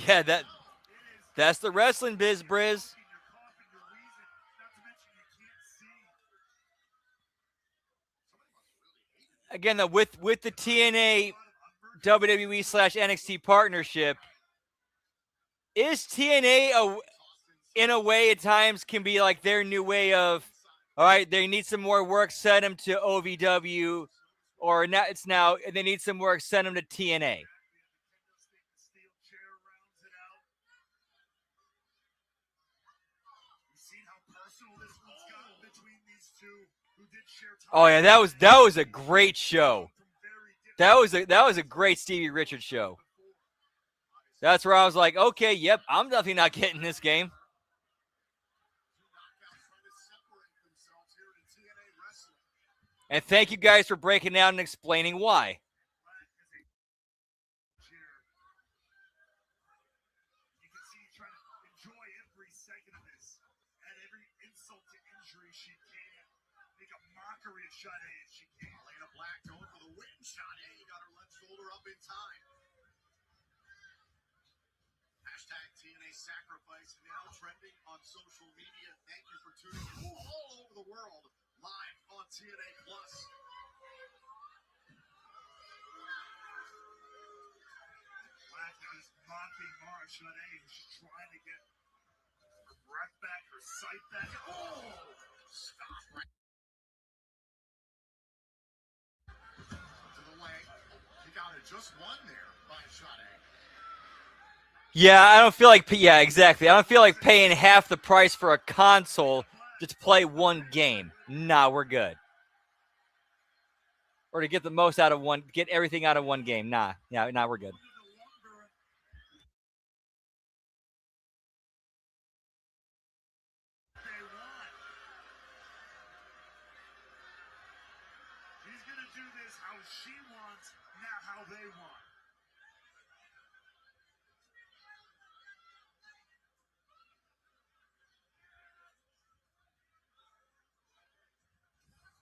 S1: Yeah, that's the wrestling biz, Briz. Again, though, with the TNA WWE / NXT partnership, is TNA in a way at times can be like their new way of, all right, they need some more work, send them to OVW, or now it's now they need some work, send them to TNA. Oh yeah, that was a great show. That was a great Stevie Richards show. That's where I was like, okay, yep, I'm definitely not getting this game. And thank you guys for breaking down and explaining why.
S3: You can see trying to enjoy every second of this. Add every insult to injury she can. Make a mockery of Sade if she can.
S2: Elena Black going for the win. Sade got her left shoulder up in time. Hashtag TNA Sacrifice now trending on social media. Thank you for tuning in all over the world live on TNA Plus.
S3: Black is mocking Marashade. She's trying to get her breath back, her sight back. Oh!
S2: Stop right to the leg. He got it just one there by Sade.
S1: Yeah, I don't feel like, yeah, exactly. I don't feel like paying half the price for a console just to play one game. Nah, we're good. Or to get the most out of one, get everything out of one game. Nah, we're good.
S3: She's going to do this how she wants, not how they want.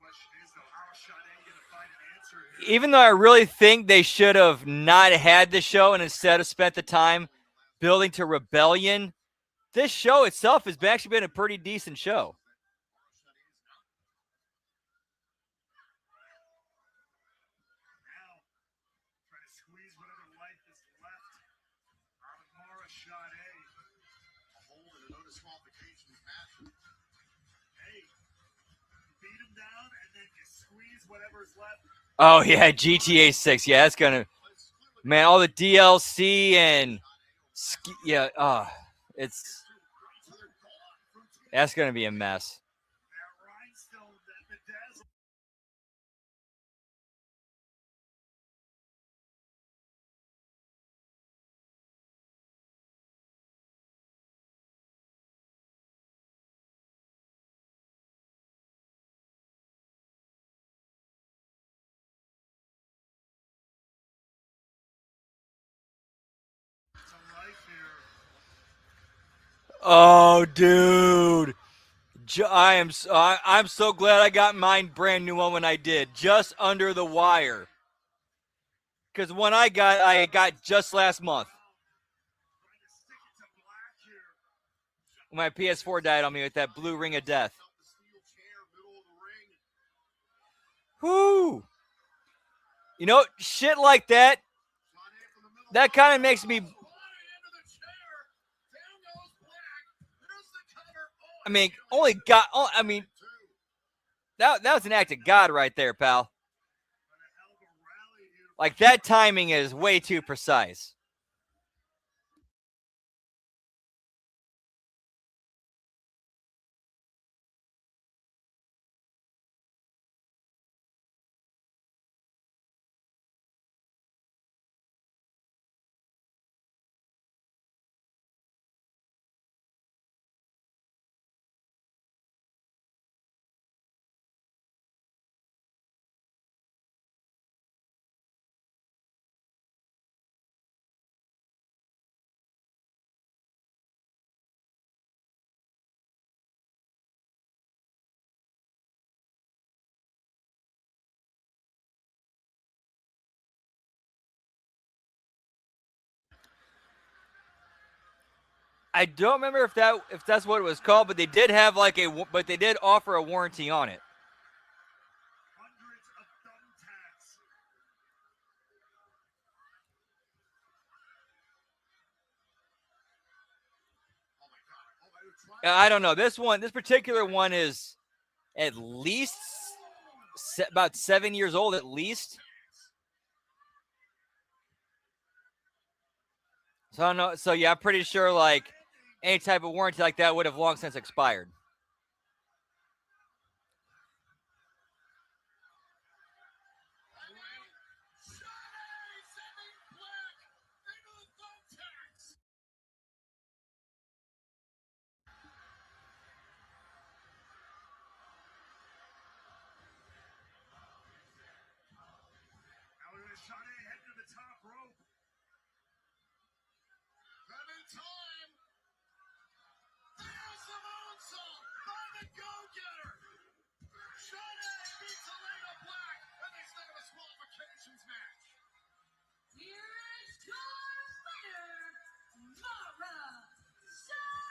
S3: Question is, though, how is Sade going to find an answer
S1: even though I really think they should have not had the show and instead have spent the time building to Rebellion, this show itself has actually been a pretty decent show. Oh yeah, GTA 6. Yeah, that's gonna, man, all the DLC and yeah, that's gonna be a mess. Oh, dude. I'm so glad I got mine brand new one when I did, just under the wire. Because one I got just last month. My PS4 died on me with that blue ring of death. Whoo! You know, shit like that, that kind of makes me. I mean, only God. I mean, that was an act of God right there, pal. Like, that timing is way too precise. I don't remember if that's what it was called, but they did have they did offer a warranty on it. I don't know. This particular one is at least about 7 years old, at least. So I don't know. So yeah, I'm pretty sure like any type of warranty like that would have long since expired.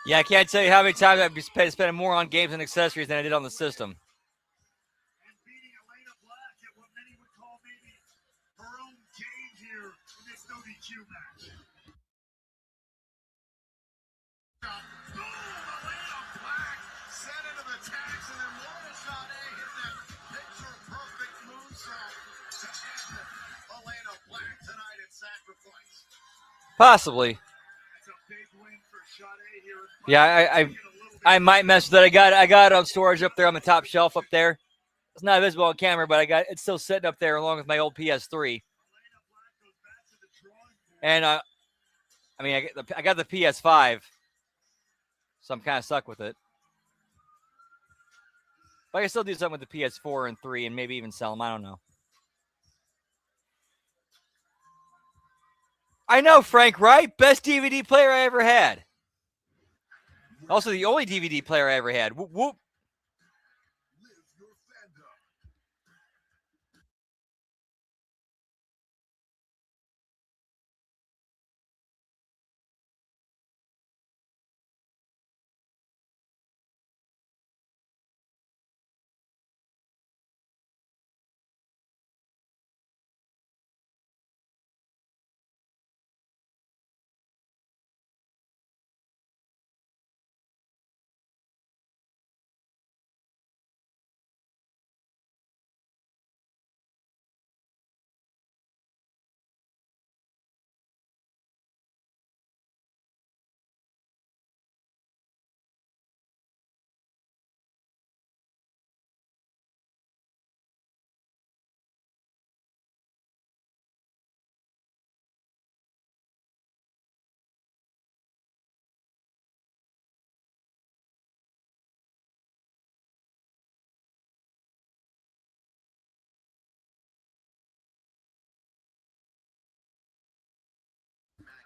S1: Yeah, I can't tell you how many times I've been spending more on games and accessories than I did on the system. Possibly. Yeah, I might mess with it. I got storage up there on the top shelf up there. It's not visible on camera, but it's still sitting up there along with my old PS3. And I got the PS5, so I'm kind of stuck with it. But I can still do something with the PS4 and 3 and maybe even sell them. I don't know. I know, Frank, right? Best DVD player I ever had. Also, the only DVD player I ever had. Whoop, whoop.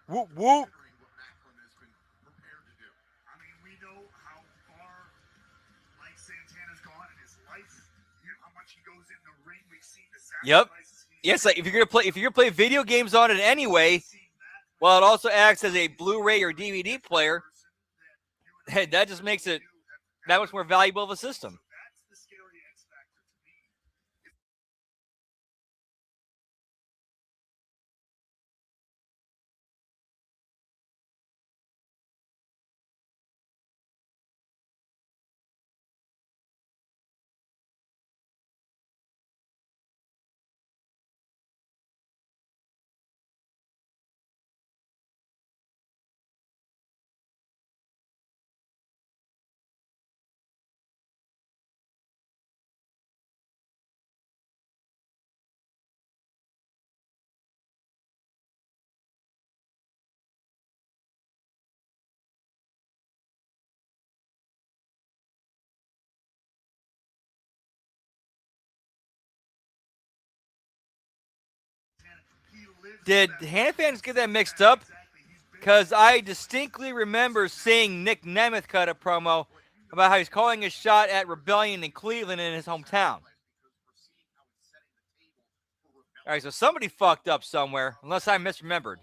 S1: Whoop, whoop.
S3: I mean, we know how far Mike Santana's gone in his life. You know how much he goes in the ring. We've seen the
S1: Yep.
S3: sacrifices he's
S1: Yes, like if you're gonna play video games on it anyway, well, it also acts as a Blu-ray or DVD player. Hey, that just makes it that much more valuable of a system.
S3: That's the scary X factor to me.
S1: Did Hannah fans get that mixed up? Because I distinctly remember seeing Nick Nemeth cut a promo about how he's calling a shot at Rebellion in Cleveland in his hometown. All right, so somebody fucked up somewhere, unless I misremembered.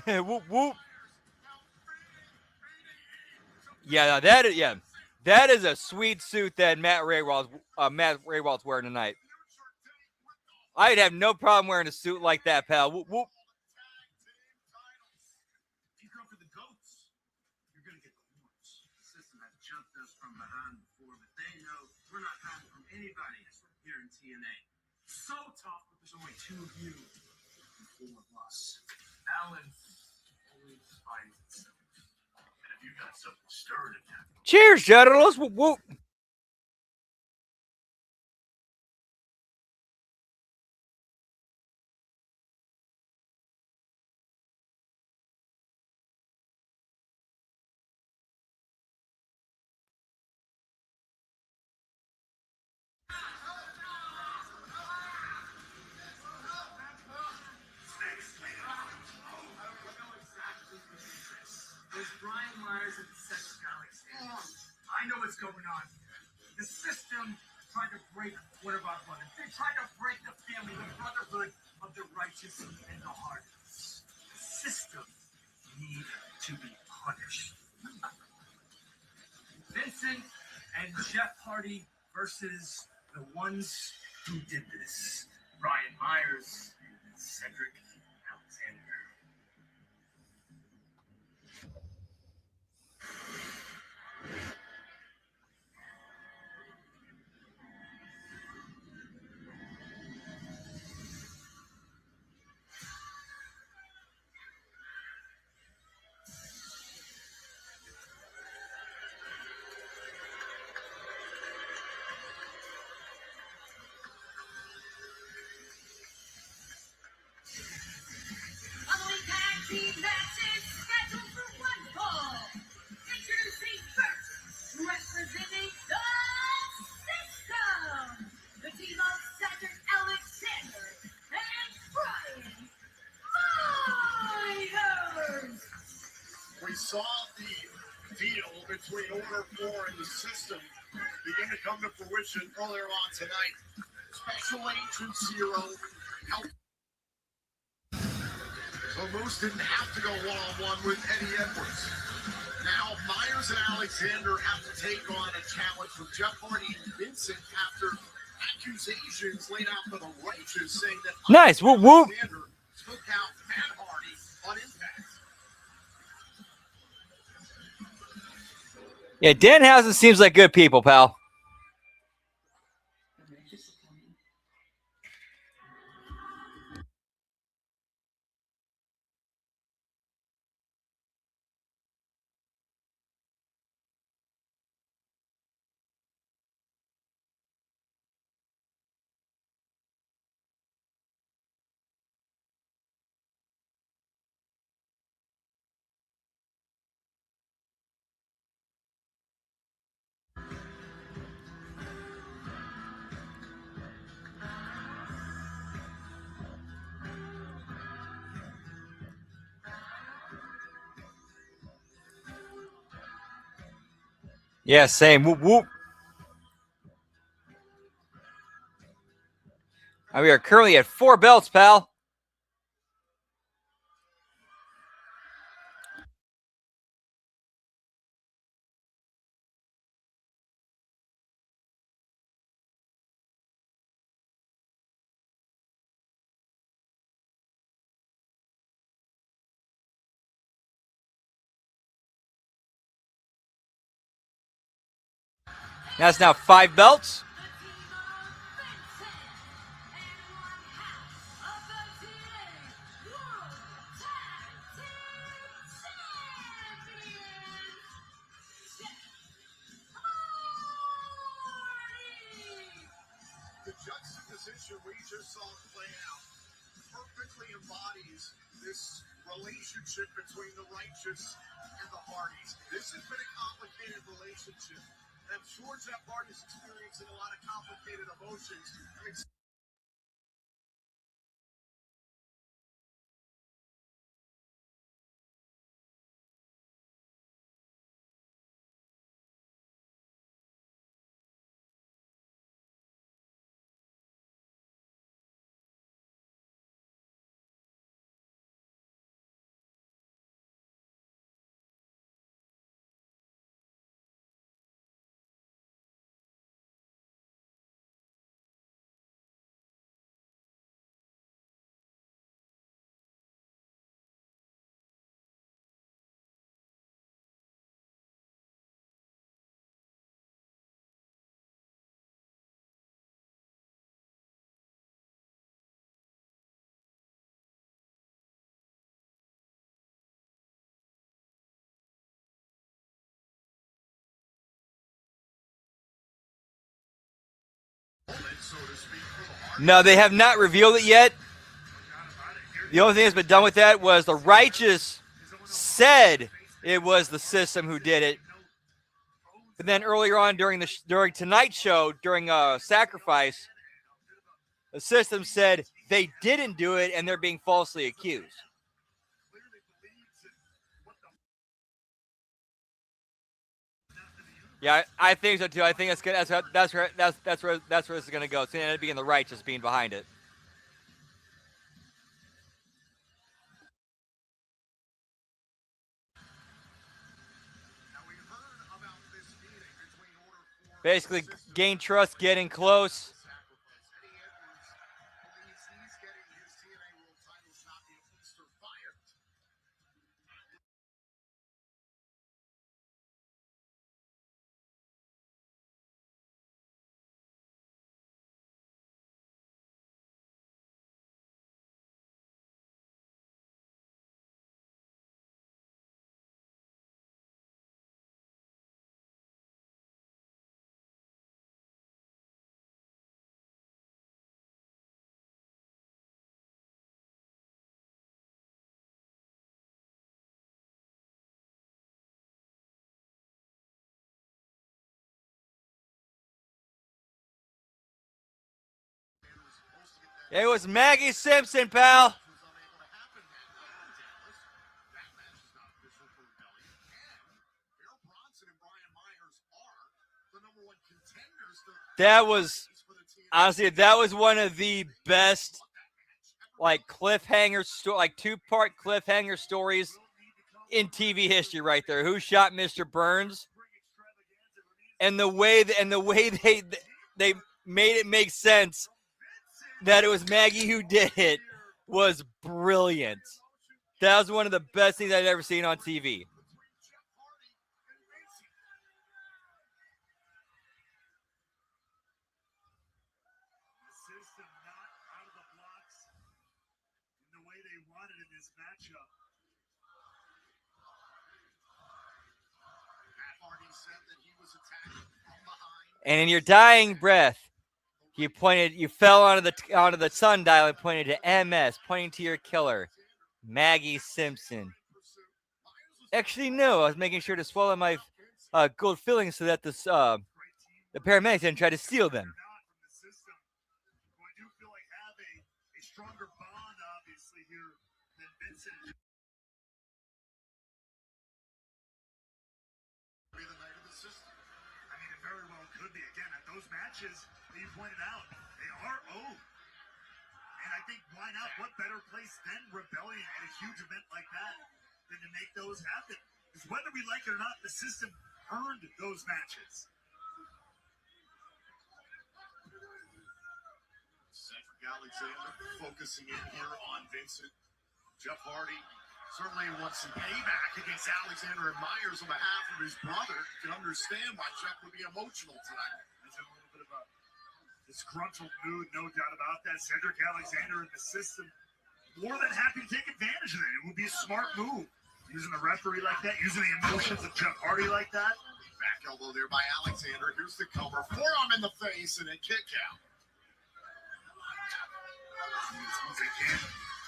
S1: Whoop whoop. Yeah, that is a sweet suit that Matt Raywald's wearing tonight. I'd have no problem wearing a suit like that, pal. Whoop whoop.
S3: If you go for the goats, you're going to get the horns. The system has jumped us from behind before, but they know we're not hiding from anybody here in TNA. So tough, but there's only two of you and four of us. Alan always fights. And if you got something stirred in you,
S1: Cheers, Generals. Whoop whoop.
S3: there's Brian Myers at the Cedric Alexander. I know what's going on. The system tried to break one of our brothers. They tried to break the family, the brotherhood of the righteous and the heartless. The system need to be punished. Vincent and Jeff Hardy versus the ones who did this. Brian Myers and Cedric Alexander.
S6: Following tag team matches scheduled for one fall. Introducing first, representing the system, the team of Cedric Alexander and Brian Myers.
S2: We saw the deal between Order 4 and the system begin to come to fruition earlier on tonight. Special Agent Zero helped. So Moose didn't have to go one-on-one with Eddie Edwards. Now, Myers and Alexander have to take on a challenge from Jeff Hardy and Vincent after accusations laid out for the Righteous saying that
S1: Nice. Whoop, whoop.
S2: Alexander took out Matt Hardy on Impact.
S1: Yeah, Danhausen seems like good people, pal. Yeah, same. Whoop, whoop. We are currently at 4 belts, pal. That's now 5 belts.
S2: The juxtaposition we just saw play out perfectly embodies this relationship between the Righteous and the Hardys. This has been a complicated relationship. And I'm sure Jeff Hardy's experiencing a lot of complicated emotions. I mean, so to speak, for the Hardys.
S1: No, they have not revealed it yet. The only thing that's been done with that was the Righteous said it was the system who did it. But then earlier on during tonight's show, during Sacrifice, the system said they didn't do it and they're being falsely accused. Yeah, I think so too. I think that's where this is gonna go. It's gonna end up being the Righteous being behind it.
S2: Now, we heard about this meeting between Order 4
S1: Basically, gain trust, getting close.
S2: Eddie Edwards believes he's getting his TNA World title shot in Easter Fire.
S1: It was Maggie Simpson, pal.
S2: Was unable to happen that night in Dallas. That match is not official for Rebellion. And Errol Bronson and Brian Myers are the #1 contenders.
S1: That was honestly, that was one of the best like cliffhanger like 2-part cliffhanger stories in TV history right there. Who shot Mr. Burns? And the way they made it make sense that it was Maggie who did it was brilliant. That was one of the best things I've ever seen on TV.
S3: System not out of the blocks in the way they wanted in this matchup.
S2: Matt Hardy said that he was attacked from behind.
S1: And in your dying breath, you fell onto the sundial and pointed to MS, pointing to your killer, Maggie Simpson. Actually, no, I was making sure to swallow my gold fillings so that the paramedics didn't try to steal them.
S3: I do feel like have a stronger bond, obviously, here than Vincent.
S2: Be the night of the system.
S3: I mean, it very well could be. Again, at those matches that you pointed out, they are owed. And I think why not? What better place than Rebellion at a huge event like that than to make those happen? Because whether we like it or not, the system earned those matches.
S2: Cedric Alexander focusing in here on Vincent. Jeff Hardy certainly wants some payback against Alexander and Myers on behalf of his brother. You can understand why Jeff would be emotional tonight.
S3: There's a little bit of a disgruntled mood, no doubt about that. Cedric Alexander in the system more than happy to take advantage of it. It would be a smart move. Using the referee like that, using the emotions of Jeff Hardy like that.
S2: Back elbow there by Alexander. Here's the cover. Forearm in the face and a kick out.
S3: Once again,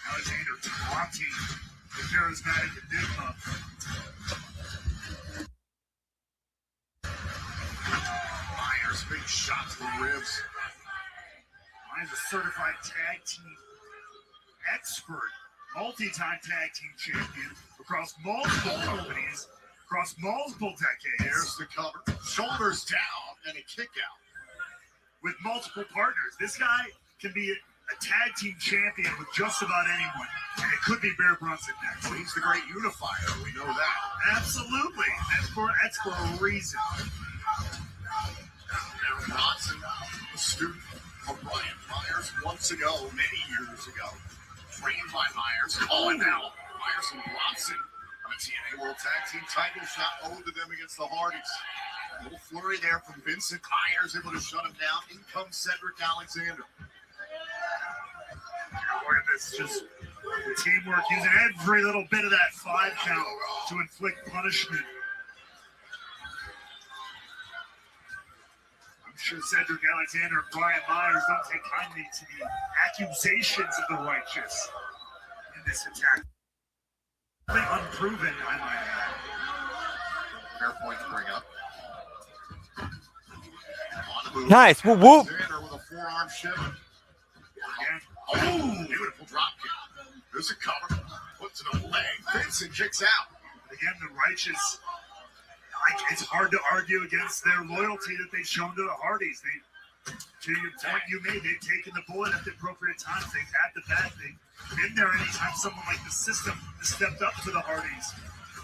S3: Alexander taunting the charismatic enigma.
S2: Myers, big shot to the ribs.
S3: Myers a certified tag team expert, multi-time tag team champion across multiple companies, across multiple decades.
S2: There's the cover. Shoulders down and a kick out.
S3: With multiple partners. This guy can be a tag team champion with just about anyone. And it could be Bear Brunson next.
S2: Well, he's the great unifier. We know that.
S3: Absolutely. That's for a reason.
S2: Bear Bronson, a student of Brian Myers months ago, many years ago. Trained by Myers. Oh, and now Myers and Bronson on a TNA World Tag Team title shot owed to them against the Hardys. A little flurry there from Vincent. Myers able to shut him down. In comes Cedric Alexander.
S3: Look at this, just the teamwork, using every little bit of that 5 count to inflict punishment. I'm sure Cedric Alexander and Brian Myers don't take kindly to the accusations of the righteous in this attack. Unproven, I might add.
S2: Fair point to bring up. On the move.
S1: Nice. Whoop, whoop.
S2: Alexander with a forearm shift.
S3: Again.
S2: Oh, beautiful drop kick. There's a cover. Puts it on the leg. Vincent kicks out.
S3: Again, the righteous. It's hard to argue against their loyalty that they've shown to the Hardys. To your point you made, they've taken the bullet at the appropriate times. They've had the bat. They've been there anytime someone like the system has stepped up to the Hardys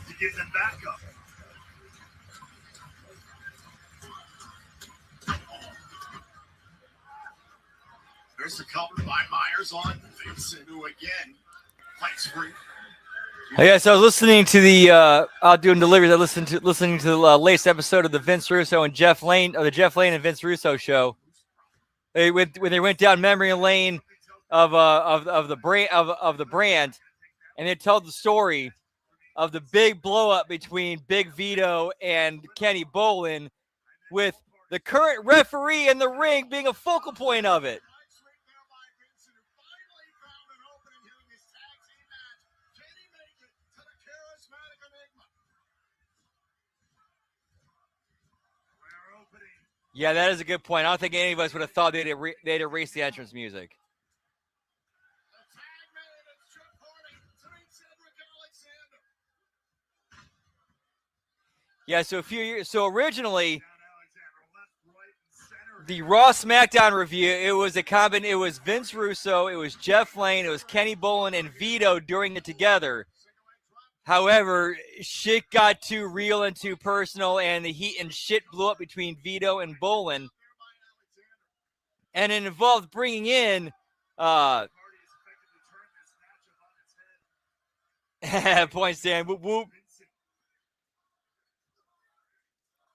S3: to give them backup.
S2: There's the cover by Myers on Vincent, who again fights free.
S1: Yeah, so I was listening to the out doing deliveries. I listening to the latest episode of the Vince Russo and Jeff Lane, or the Jeff Lane and Vince Russo show. When they went down memory lane of the brand, and they told the story of the big blow up between Big Vito and Kenny Bolin, with the current referee in the ring being a focal point of it. Yeah, that is a good point. I don't think any of us would have thought they'd erase the entrance music. Yeah, so originally the Raw SmackDown review, it was Vince Russo, it was Jeff Lane, it was Kenny Bolin and Vito doing it together. However, shit got too real and too personal, and the heat and shit blew up between Vito and Bolin. And it involved bringing in point stand, whoop whoop.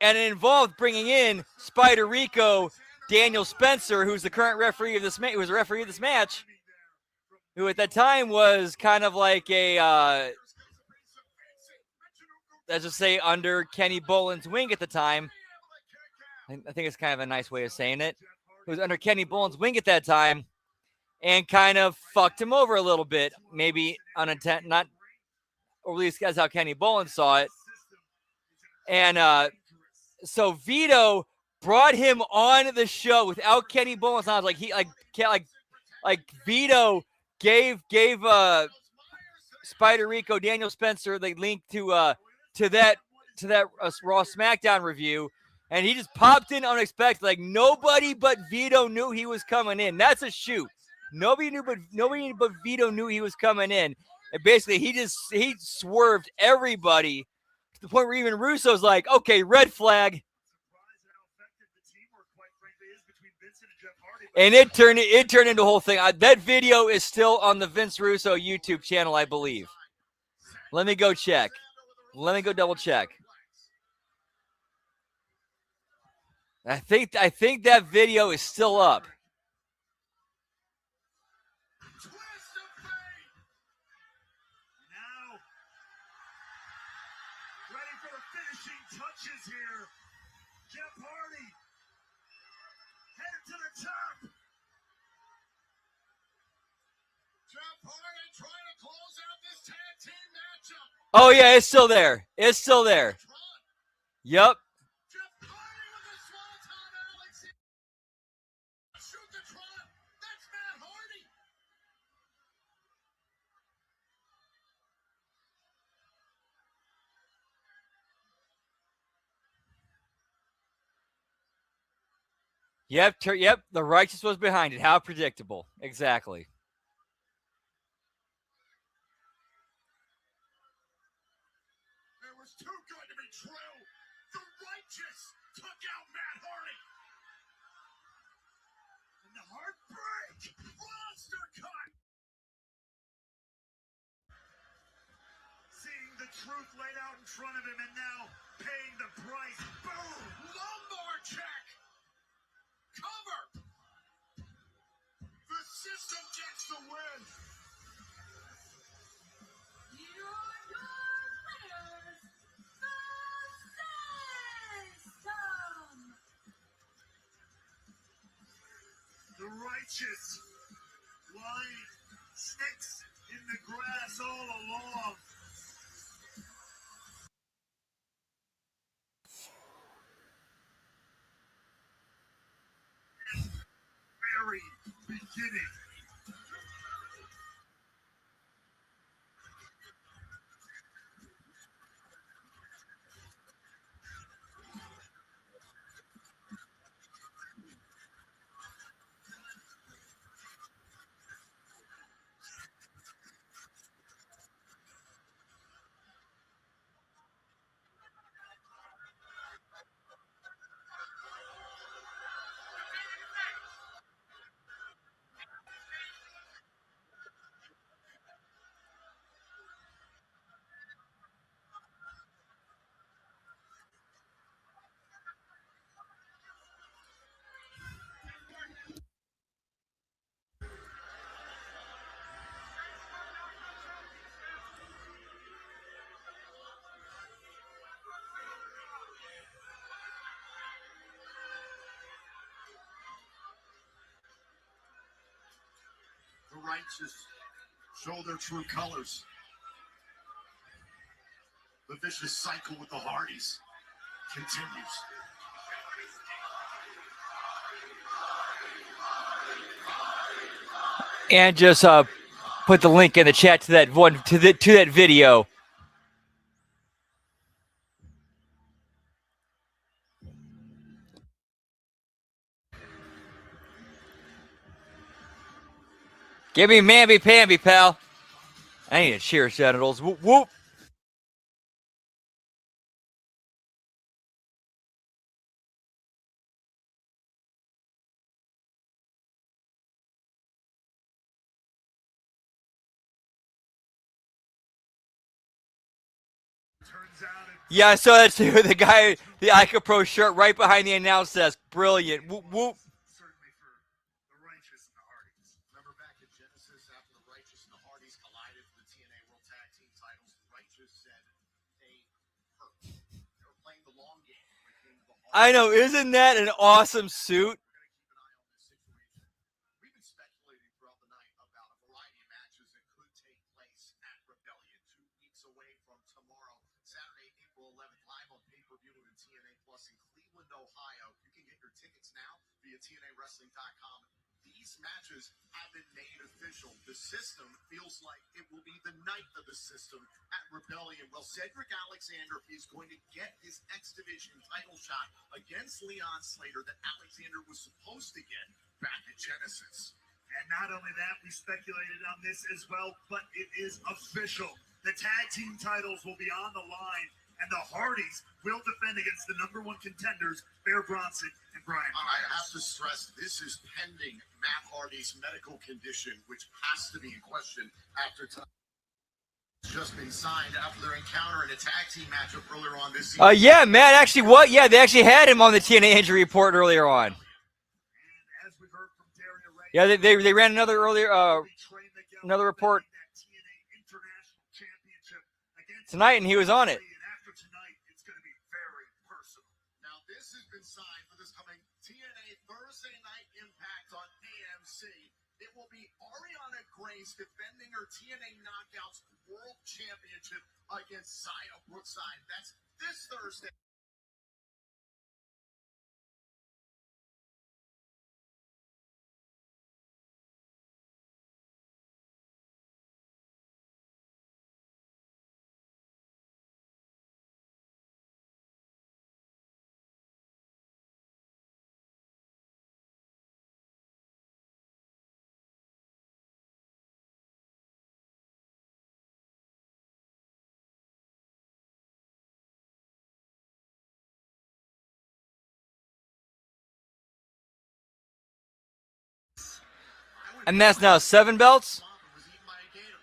S1: And it involved bringing in Spider Rico, Daniel Spencer, who's the current referee of this match, who was a referee of this match, who at that time was kind of like a let's just say under Kenny Bolin's wing at the time. I think it's kind of a nice way of saying it. Who was under Kenny Bolin's wing at that time and kind of fucked him over a little bit, maybe unintentional, not, or at least that's how Kenny Bolin saw it. And so Vito brought him on the show without Kenny Bolin's knowledge. Like Vito gave Spider Rico, Daniel Spencer, the link to that Raw SmackDown review, and he just popped in unexpected. Like nobody but Vito knew he was coming in. That's a shoot. Nobody but Vito knew he was coming in. And basically he swerved everybody to the point where even Russo's like, okay, red flag. And it turned into a whole thing. That video is still on the Vince Russo YouTube channel, I believe. Let me go check. Let me go double check. I think that video is still up.
S3: Now, ready for the finishing touches here. Jeff Hardy headed to the top.
S2: Jeff Hardy trying to close out this tag team matchup.
S1: Oh yeah, it's still there. It's still there. Yep.
S2: Jeff Hardy with a Swanton Alex. Shoot the trot. That's Matt Hardy.
S1: Yep. The righteous was behind it. How predictable. Exactly.
S2: It was too good to be true. The righteous took out Matt Hardy. And the heartbreak roster cut.
S3: Seeing the truth laid out in front of him and now paying the price.
S2: Boom! Lumbar check. Cover. The system gets the win.
S3: The righteous lying snakes in the grass all along. Very beginning.
S2: The righteous show their true colors. The vicious cycle with the Hardys continues.
S1: And just put the link in the chat to that one to that video. Give me mamby-pamby, pal. I need to cheer genitals. Whoop, whoop. Yeah, I saw that too. The guy, the Ica Pro shirt right behind the announce desk. Brilliant. Whoop, whoop.
S3: Certainly for the righteous and the Hardys.
S2: Remember back at Genesis after the Righteous and the Hardys collided for the TNA World Tag Team titles, the Righteous said they hurt. They were playing the long game when it came to the Hardys.
S1: I know. Isn't that an awesome suit?
S2: We're going to keep an eye on this situation. We've been speculating throughout the night about a variety of matches that could take place at Rebellion 2 weeks away from tomorrow, Saturday, April 11th, live on pay-per-view and TNA Plus in Cleveland, Ohio. You can get your tickets now via TNAWrestling.com. These matches have been made official. The system feels like it will be the night of the system at Rebellion. Well, Cedric Alexander is going to get his X Division title shot against Leon Slater that Alexander was supposed to get back at Genesis.
S3: And not only that, we speculated on this as well, but it is official. The tag team titles will be on the line, and the Hardys will defend against the number one contenders, Bear Bronson and Brian.
S2: I have to stress, this is pending Matt Hardy's medical condition, which has to be in question after time. Just been signed after their encounter in a tag team matchup earlier on this season.
S1: Yeah, Matt actually what? Yeah, they actually had him on the TNA injury report earlier on.
S3: And as we've heard from Daria Ray,
S1: Yeah, they ran another earlier another report
S3: that TNA International Championship against
S1: tonight, and he was on it.
S3: And after tonight, it's going to be very personal.
S2: Now, this has been signed for this coming TNA Thursday Night Impact on AMC. It will be Ariana Grace defending her TNA Knockouts World Championship against Saya Brookside. That's this Thursday.
S1: And that's now 7 belts.
S2: Was eaten by a gator.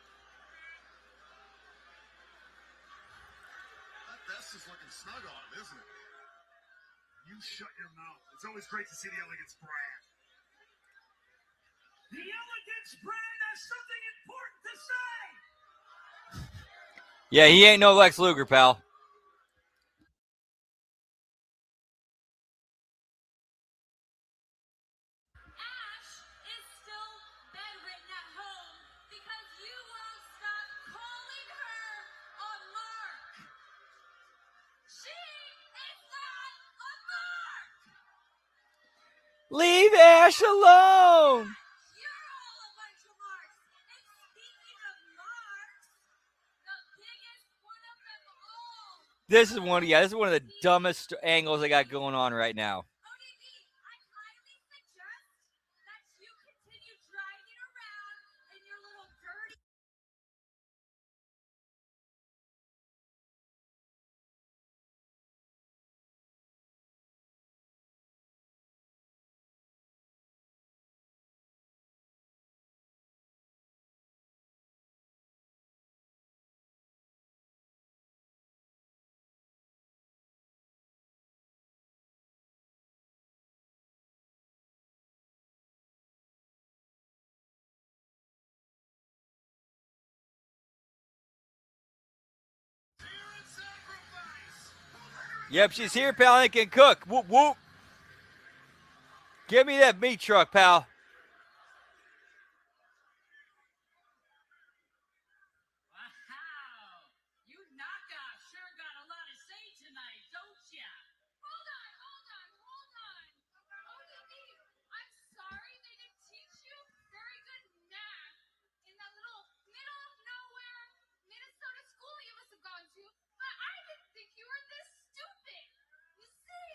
S2: That vest is looking snug on him, isn't it?
S3: You shut your mouth. It's always great to see the Elegance brand. The Elegance brand has something important to say.
S1: Yeah, he ain't no Lex Luger, pal.
S6: Ash is still bedridden at home because you won't stop calling her a mark. She is not a mark.
S1: Leave Ash alone.
S6: You're all a bunch of marks. And speaking of marks, the biggest one of them all.
S1: This is one of the dumbest angles I got going on right now.
S6: ODB, I highly suggest that you continue driving around in your little dirty.
S1: Yep, she's here, pal, and can cook. Whoop, whoop. Give me that meat truck, pal.
S6: Wow, you knockoffs sure got a lot of say tonight, don't ya? Hold on. ODB, I'm sorry they didn't teach you very good math in that little middle of nowhere Minnesota school you must have gone to, but I didn't think you were this stupid. You see,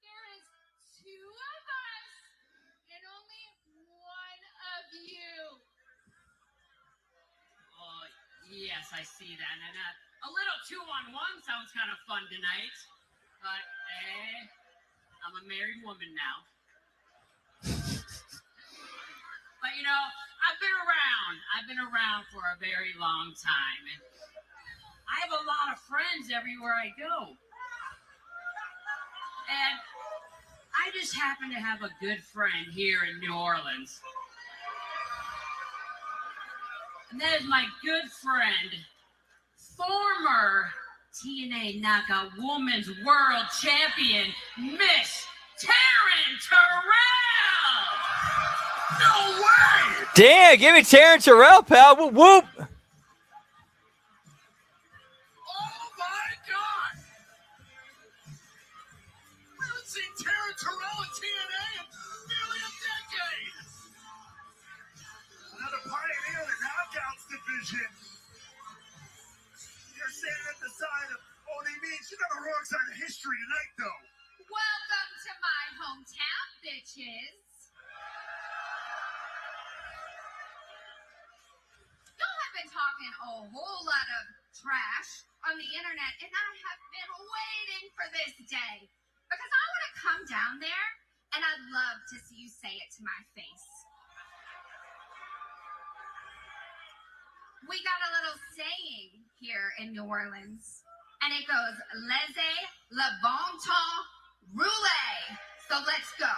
S6: there is 2 of us and only 1 of you.
S9: Oh, yes, I see that. And a little 2-on-1 sounds kind of fun tonight. But, I'm a married woman now. But, I've been around for a very long time. And I have a lot of friends everywhere I go. And I just happen to have a good friend here in New Orleans. And that is my good friend, former TNA Knockout Women's World Champion, Miss Taryn Terrell!
S3: No way!
S1: Damn, give me Taryn Terrell, pal. Whoop, whoop.
S3: Oh my God! We haven't seen Taryn Terrell in TNA in nearly a decade. Another pioneer in the Knockouts division. You're standing at the side of Oni Mean. She's on the wrong side of history tonight, though.
S6: Welcome to my hometown, bitches. Y'all have been talking a whole lot of trash on the internet, and I have been waiting for this day because I want to come down there, and I'd love to see you say it to my face. We got a little saying here in New Orleans, and it goes, laissez le bon temps rouler. So let's go.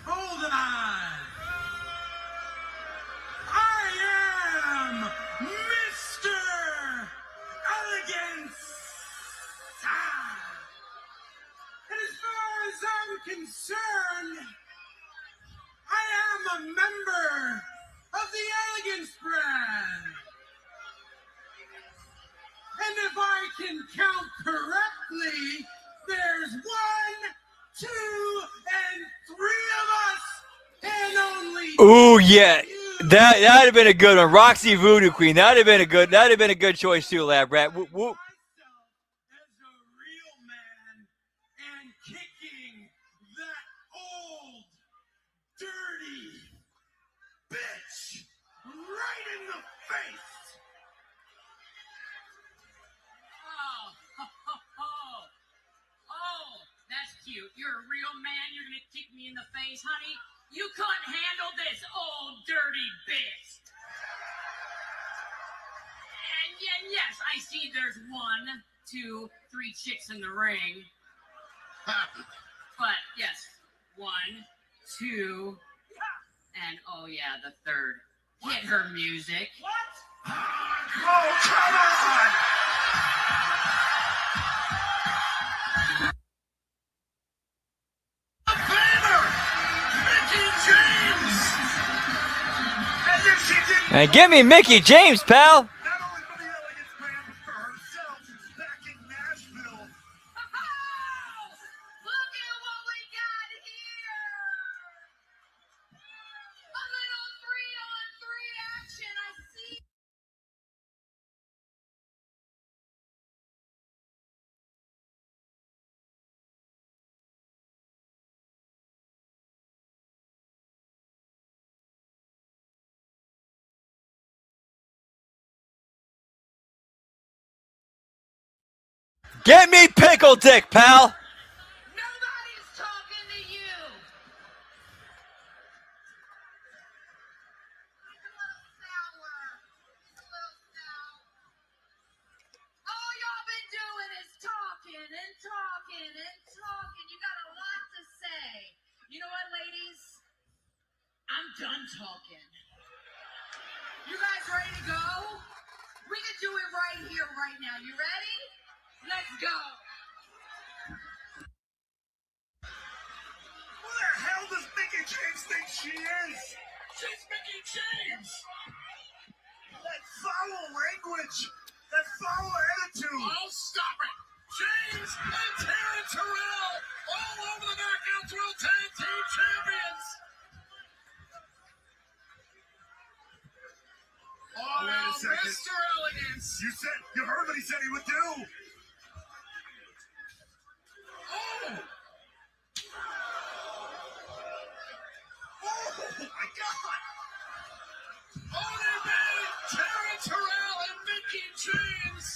S7: Hold on! I am Mr. Elegance! And as far as I'm concerned, I am a member of the Elegance brand. And if I can count correctly, there's 1, 2, and 3 of us, and only.
S1: Ooh, yeah. That'd have been a good one. Roxy Voodoo Queen. That'd have been a good choice too, Lab Rat. Whoop, whoop.
S7: As a real man and kicking that old dirty bitch right in the face.
S9: Oh, that's cute. You're a real man. You're going to kick me in the face, honey. You couldn't handle this old dirty bitch. And yes, I see there's 1, 2, 3 chicks in the ring. But yes, 1, 2, and oh yeah, the third. Hit her music.
S3: Oh, come on! A Vader! Mickey James! And then she did
S1: And give me Mickey James, pal.
S3: not only for the Elegance brand, but for herself back in Nashville.
S6: Look at what we got here. A little 3-on-3 action. I see.
S1: Get me Pickle Dick, pal.
S6: Nobody's talking to you. It's a little sour. It's a little sour. All y'all been doing is talking and talking and talking. You got a lot to say. You know what, ladies? I'm done talking. You guys ready to go? We can do it right here, right now. You ready? Let's go.
S3: Who the hell does Mickey James think she is? She's Mickey James! That foul language, that foul attitude.
S7: Oh, stop it! James and Taryn Terrell, all over the Knockouts World Tag Team Champions.
S3: Oh, wait a second.
S7: Mr. Elegance.
S3: You heard what he said he would do.
S7: Oh!
S3: Oh my God!
S7: Only made Taryn Terrell and Mickey James.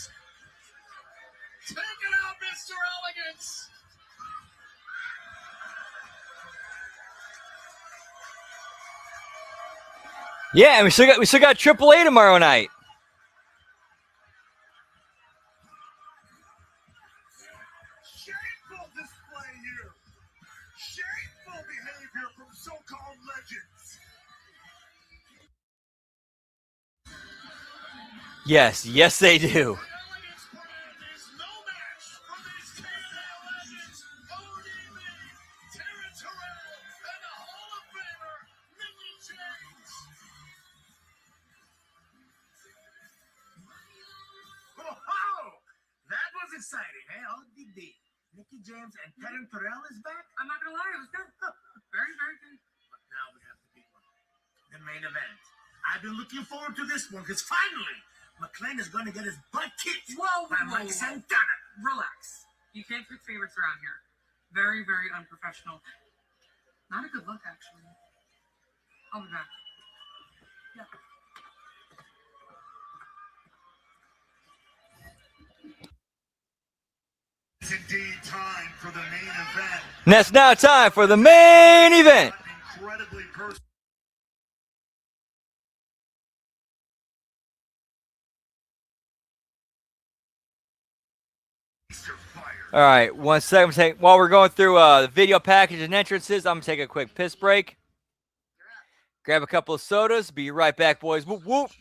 S7: Take it out, Mr. Elegance.
S1: Yeah, and we still got AAA tomorrow night.
S3: Shameful display here. Shameful behavior from so-called legends.
S1: Yes, yes they do.
S3: The Elegance brand is no match for these TNA legends. ODB, Terrence Terrell, and the Hall of Famer, Mickey James. Oh, that was exciting, eh? ODB, Mickey James, and Terrence Terrell is back?
S8: I'm not gonna lie, it was good. Very, very good.
S3: But now we have the big one, the main event. I've been looking forward to this one because finally, McLean is going to get his butt kicked by Mike Santana.
S8: Relax. You can't pick favorites around here. Very, very unprofessional. Not a good look, actually. I'll be back. Yeah.
S3: It's indeed time for the main event.
S1: And that's now time for the main event.
S3: Incredibly personal.
S1: All right, 1 second. While we're going through the video package and entrances, I'm going to take a quick piss break. Grab a couple of sodas. Be right back, boys. Whoop, whoop.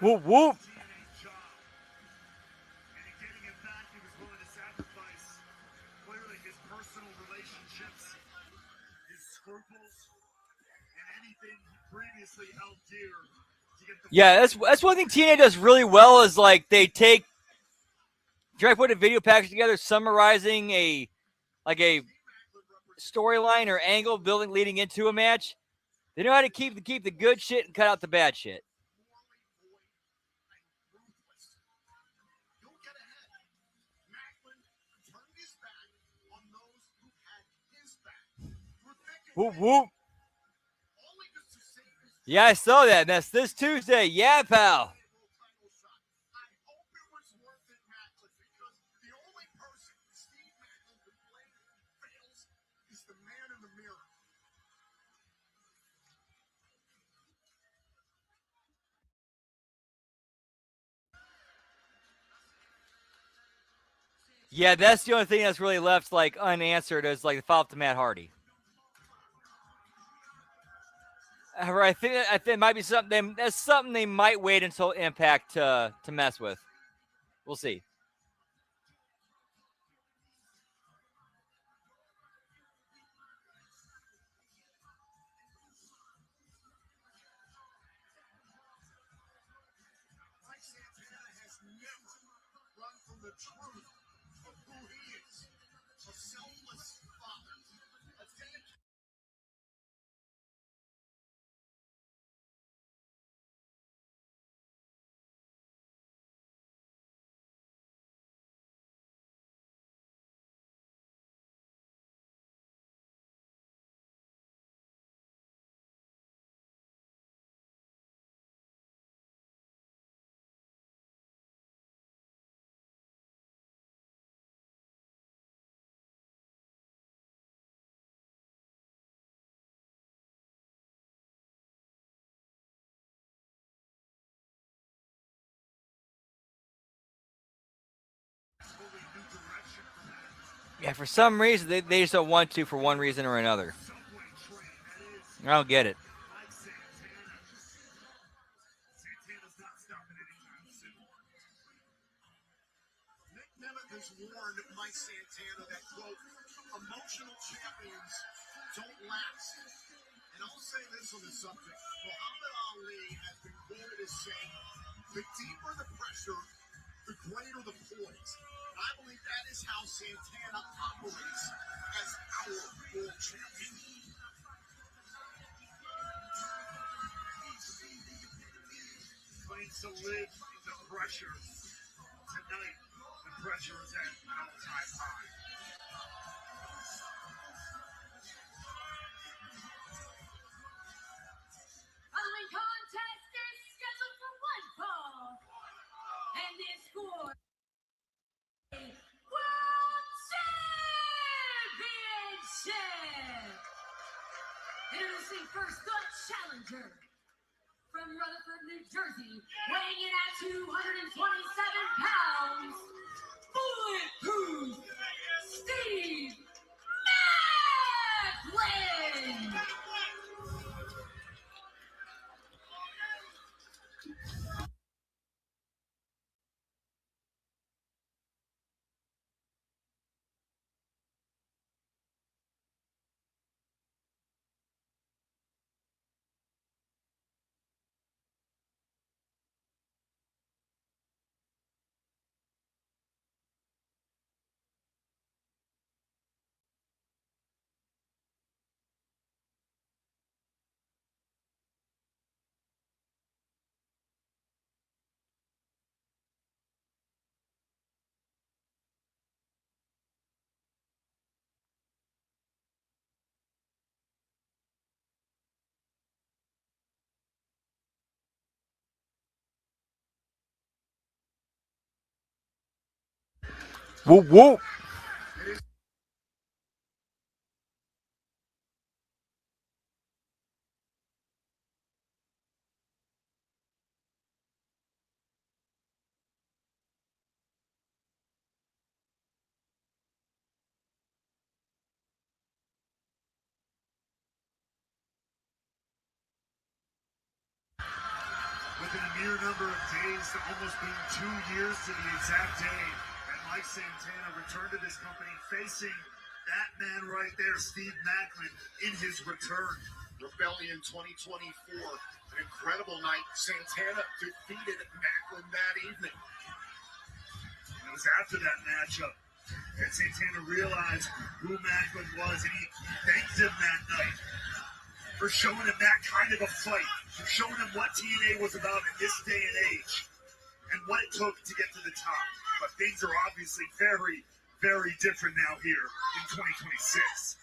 S1: Whoop, whoop.
S3: And in getting it back, he was willing to sacrifice clearly his personal relationships, his scruples, and anything he previously held dear to get the
S1: Yeah, that's one thing TNA does really well is like they try to put a video package together summarizing a storyline or angle building leading into a match. They know how to keep the good shit and cut out the bad shit.
S2: Don't get ahead. Macklin turned his back on those who had his back. Through thick and
S1: Whoop,
S2: thin,
S1: whoop. Yeah, I saw that. That's this Tuesday. Yeah, pal.
S2: Title shot. I hope it was worth it, Macklin, because the only person Steve Macklin could blame fails is the man in the mirror.
S1: Yeah, that's the only thing that's really left like unanswered is like the follow up to Matt Hardy. I think it might be something. That's something they might wait until Impact to mess with. We'll see.
S2: Mike Santana has never run from the truth of who he is. A selfless father. A dedicated
S1: Yeah, for some reason they just don't want to for one reason or another. I don't get it.
S3: Santana's not stopping anytime soon.
S2: Nick Nemeth has warned Mike Santana that, quote, emotional champions don't last. And I'll say this on the subject. Muhammad Ali has been quoted as saying, the deeper the pressure, the greater the poise. I believe that is how Santana operates as our world champion.
S3: Claims to live in the pressure. Tonight, the pressure is at an all-time high.
S6: Following contest is scheduled for one fall. And this for World Championship. Introducing first the challenger from Rutherford, New Jersey, weighing in at 227 pounds, bulletproof Steve Macklin.
S1: Whoop whoop.
S3: Within a mere number of days, to almost being 2 years to the exact day, and Mike Santana returned to this company facing that man right there, Steve Macklin, in his return.
S2: Rebellion 2024, an incredible night. Santana defeated Macklin that evening.
S3: And it was after that matchup that Santana realized who Macklin was, and he thanked him that night for showing him that kind of a fight, for showing him what TNA was about in this day and age, and what it took to get to the top. But things are obviously very, very different now here in 2026.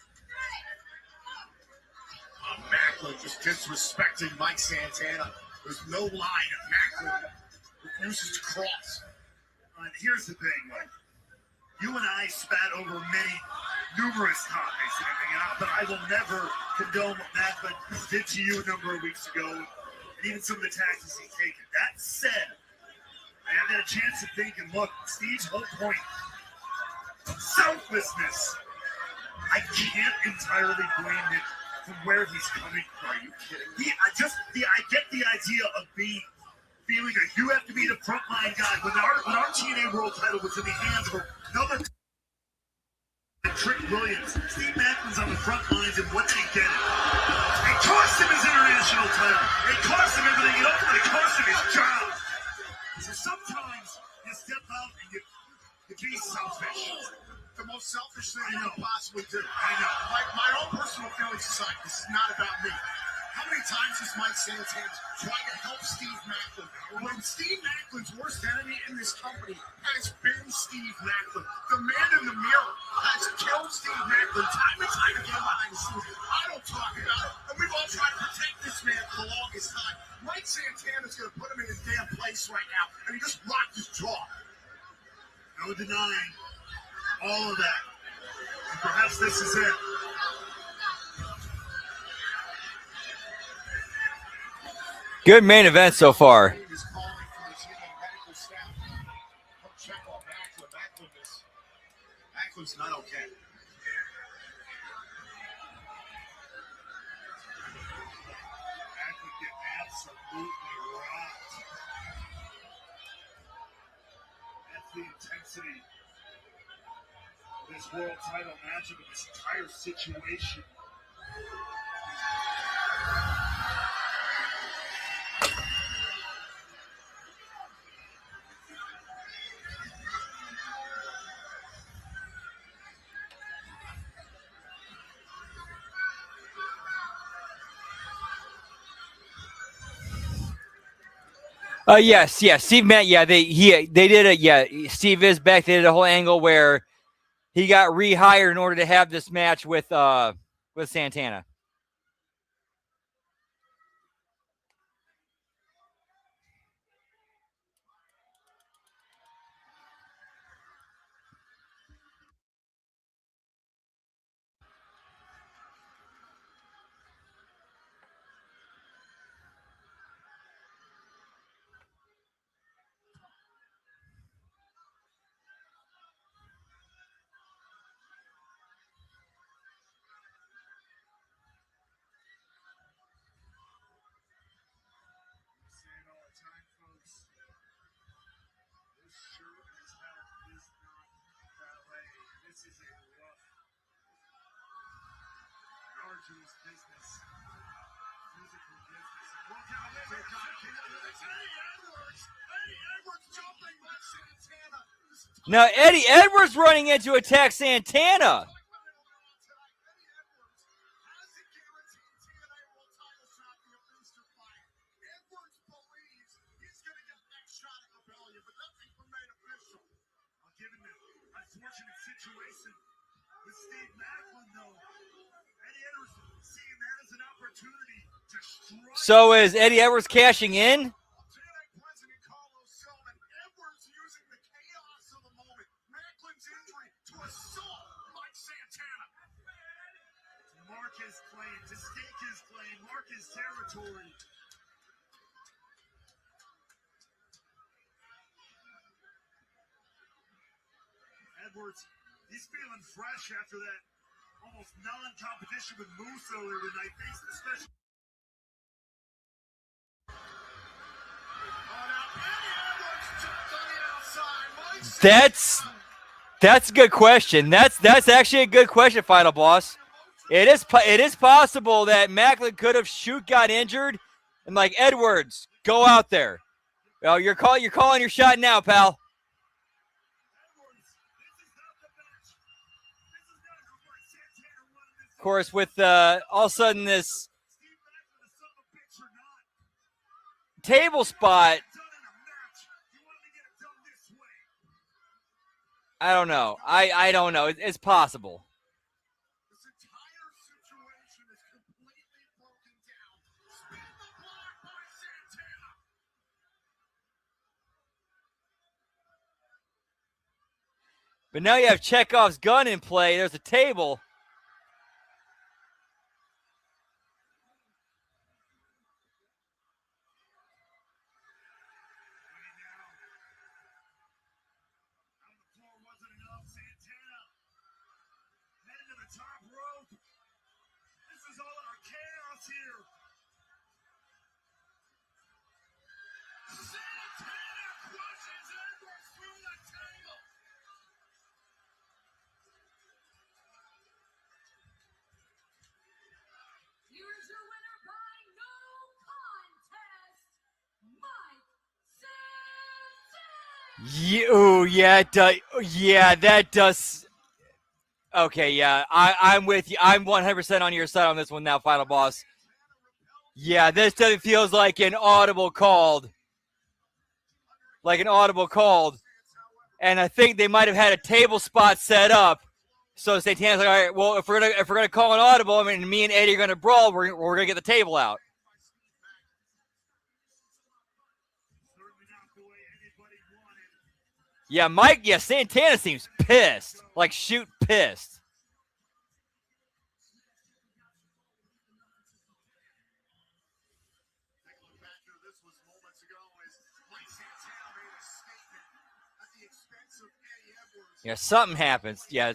S2: Macklin just disrespecting Mike Santana. There's no line that Macklin refuses to cross.
S3: Here's the thing, Mike. You and I spat over numerous topics and everything, but I will never condone what Macklin did to you a number of weeks ago, and even some of the tactics he's taken. That said, I have had a chance to think and look, Steve's whole point, selflessness. I can't entirely blame it from where he's coming from. Are you kidding? I get the idea of feeling that you have to be the frontline guy. When our TNA World title was in the hands of another Trick Williams, Steve Macklin's on the front lines and what they get. It cost him his international title. It cost him everything. It ultimately cost him his job. So sometimes you step out and you be selfish.
S2: The most selfish thing you could possibly do.
S3: I know.
S2: My own personal feelings aside, this is not about me. How many times has Mike Santana tried to help Steve Macklin when Steve Macklin's worst enemy in this company has been Steve Macklin? The man in the mirror has killed Steve Macklin time and time again behind the scenes. I don't talk about it, and we've all tried to protect this man for the longest time. Mike Santana's going to put him in his damn place right now, and he just rocked his jaw.
S3: No denying all of that. And perhaps this is it.
S1: Good main event so far.
S2: He's calling for the TNA medical staff. Come check on Macklin. Macklin's not okay.
S3: Macklin get absolutely rocked. That's the intensity of this world title matchup and this entire situation.
S1: Yes. Steve Matt. Yeah, they did it. Yeah, Steve is back. They did a whole angle where he got rehired in order to have this match with Santana. Now Eddie Edwards running in to attack Santana. So is Eddie Edwards cashing in?
S3: Mark his claim, to stake his claim, mark his territory. Edwards, he's feeling fresh after that almost non-competition with Moose earlier tonight, facing a special.
S1: That's a good question. That's actually a good question, Final Boss. It is possible that Macklin could have got injured, and like Edwards, go out there. Well, you're calling your shot now, pal. Of course, with all of a sudden this table spot, I don't know. I don't know. It's possible.
S2: This entire situation is completely
S1: But now you have Chekhov's gun in play. There's a table.
S3: Top rope. This is all our chaos here. Santana crushes Edwards through the table.
S6: Here's your winner by no contest, Mike Santana.
S1: Yeah, that does. Okay, yeah, I'm with you. I'm 100% on your side on this one now, Final Boss. Yeah, this definitely feels like an audible called. And I think they might have had a table spot set up. So Santana's like, all right, well, if we're gonna call an audible, I mean, me and Eddie are gonna brawl. We're gonna get the table out. Yeah, Mike. Yeah, Santana seems pissed. Like shoot pissed. Yeah, something happens. Yeah,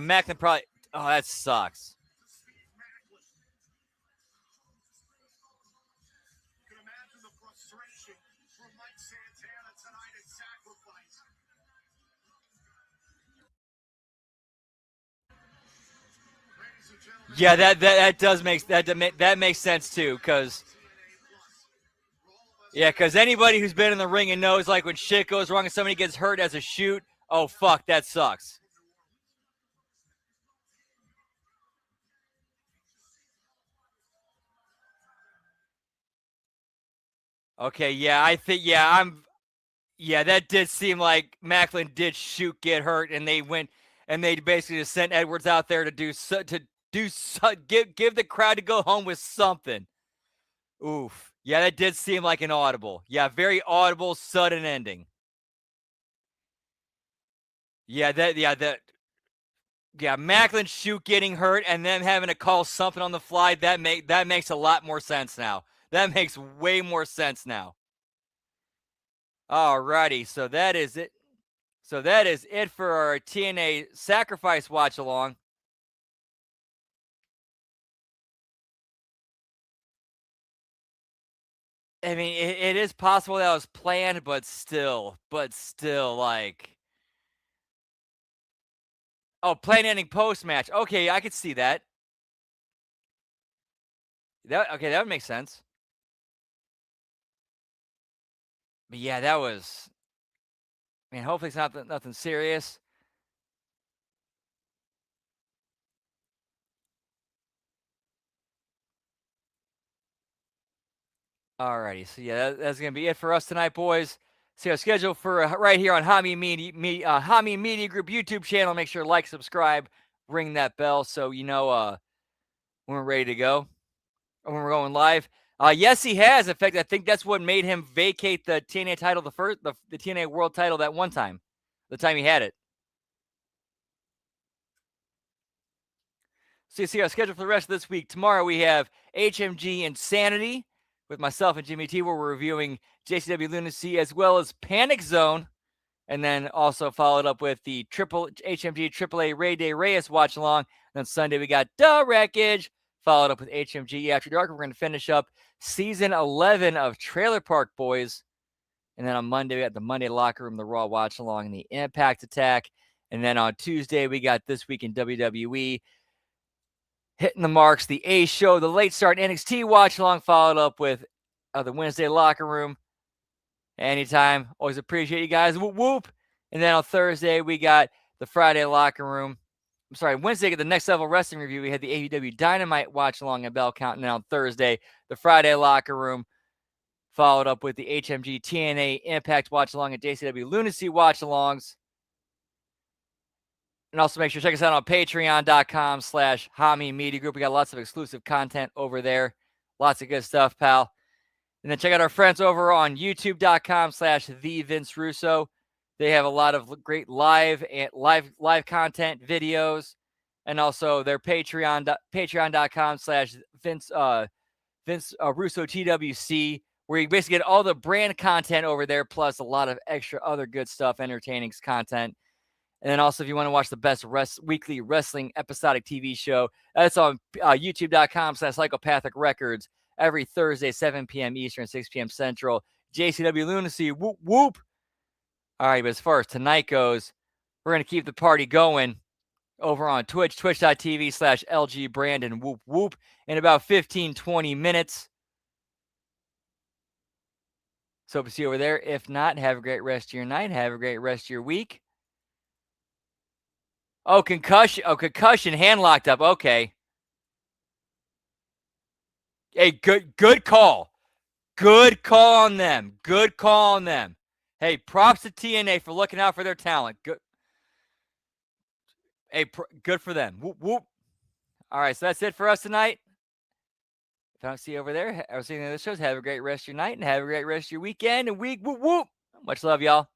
S1: Macklin probably. Oh, that sucks.
S3: You can imagine the frustration from Mike Santana tonight at Sacrifice.
S1: Yeah, that makes sense too, because anybody who's been in the ring and knows, like, when shit goes wrong and somebody gets hurt as a shoot, oh fuck, that sucks. Okay, yeah, I think that did seem like Macklin did get hurt, and they basically just sent Edwards out there to give the crowd to go home with something. Oof. Yeah, that did seem like an audible. Yeah, very audible, sudden ending. Yeah, Macklin shoot getting hurt and then having to call something on the fly, that makes a lot more sense now. That makes way more sense now. Alrighty, so that is it. So that is it for our TNA Sacrifice watch along. I mean, it is possible that was planned, but still, like. Oh, planned ending post match. Okay, I could see that. That would make sense. But yeah, that was. I mean, hopefully it's not nothing serious. Alrighty, so yeah, that's gonna be it for us tonight, boys. See our schedule for right here on Hami Media Group YouTube channel. Make sure to like, subscribe, ring that bell so you know when we're ready to go, or when we're going live. Yes, he has. In fact, I think that's what made him vacate the TNA title, the TNA World title that one time, the time he had it. So you see our schedule for the rest of this week. Tomorrow we have HMG Insanity with myself and Jimmy T, where we're reviewing JCW Lunacy as well as Panic Zone, and then also followed up with the HMG AAA Ray Day Reyes watch along. And then Sunday we got The Wreckage, followed up with HMG After Dark. We're going to finish up season 11 of Trailer Park Boys. And then on Monday, we got the Monday Locker Room, the Raw watch along, and the Impact Attack. And then on Tuesday, we got This Week in WWE. Hitting the marks, the A Show, the Late Start NXT watch along, followed up with the Wednesday Locker Room. Anytime. Always appreciate you guys. Whoop, whoop. And then on Thursday, we got the Friday Locker Room. I'm sorry, Wednesday, get the Next Level Wrestling review. We had the AEW Dynamite watch along and bell count. And then on Thursday, the Friday Locker Room, followed up with the HMG TNA Impact watch along and JCW Lunacy watch alongs. And also make sure to check us out on patreon.com/Hami Media Group. We got lots of exclusive content over there. Lots of good stuff, pal. And then check out our friends over on youtube.com/The Vince Russo. They have a lot of great live content videos, and also their patreon.com/Vince Russo TWC, where you basically get all the brand content over there, plus a lot of extra other good stuff, entertaining content. And then also, if you want to watch the best weekly wrestling episodic TV show, that's on youtube.com/Psychopathic Records every Thursday, 7 p.m. Eastern, 6 p.m. Central. JCW Lunacy, whoop, whoop. All right, but as far as tonight goes, we're going to keep the party going over on Twitch, twitch.tv/LG Brandon, whoop, whoop, in about 15, 20 minutes. So hope to see you over there. If not, have a great rest of your night. Have a great rest of your week. Oh, concussion. Oh, concussion. Hand locked up. Okay. Hey, good call. Good call on them. Good call on them. Hey, props to TNA for looking out for their talent. Good. Hey, good for them. Whoop, whoop. All right, so that's it for us tonight. If I don't see you over there, I was seeing the other shows. Have a great rest of your night and have a great rest of your weekend and week. Whoop, whoop. Much love, y'all.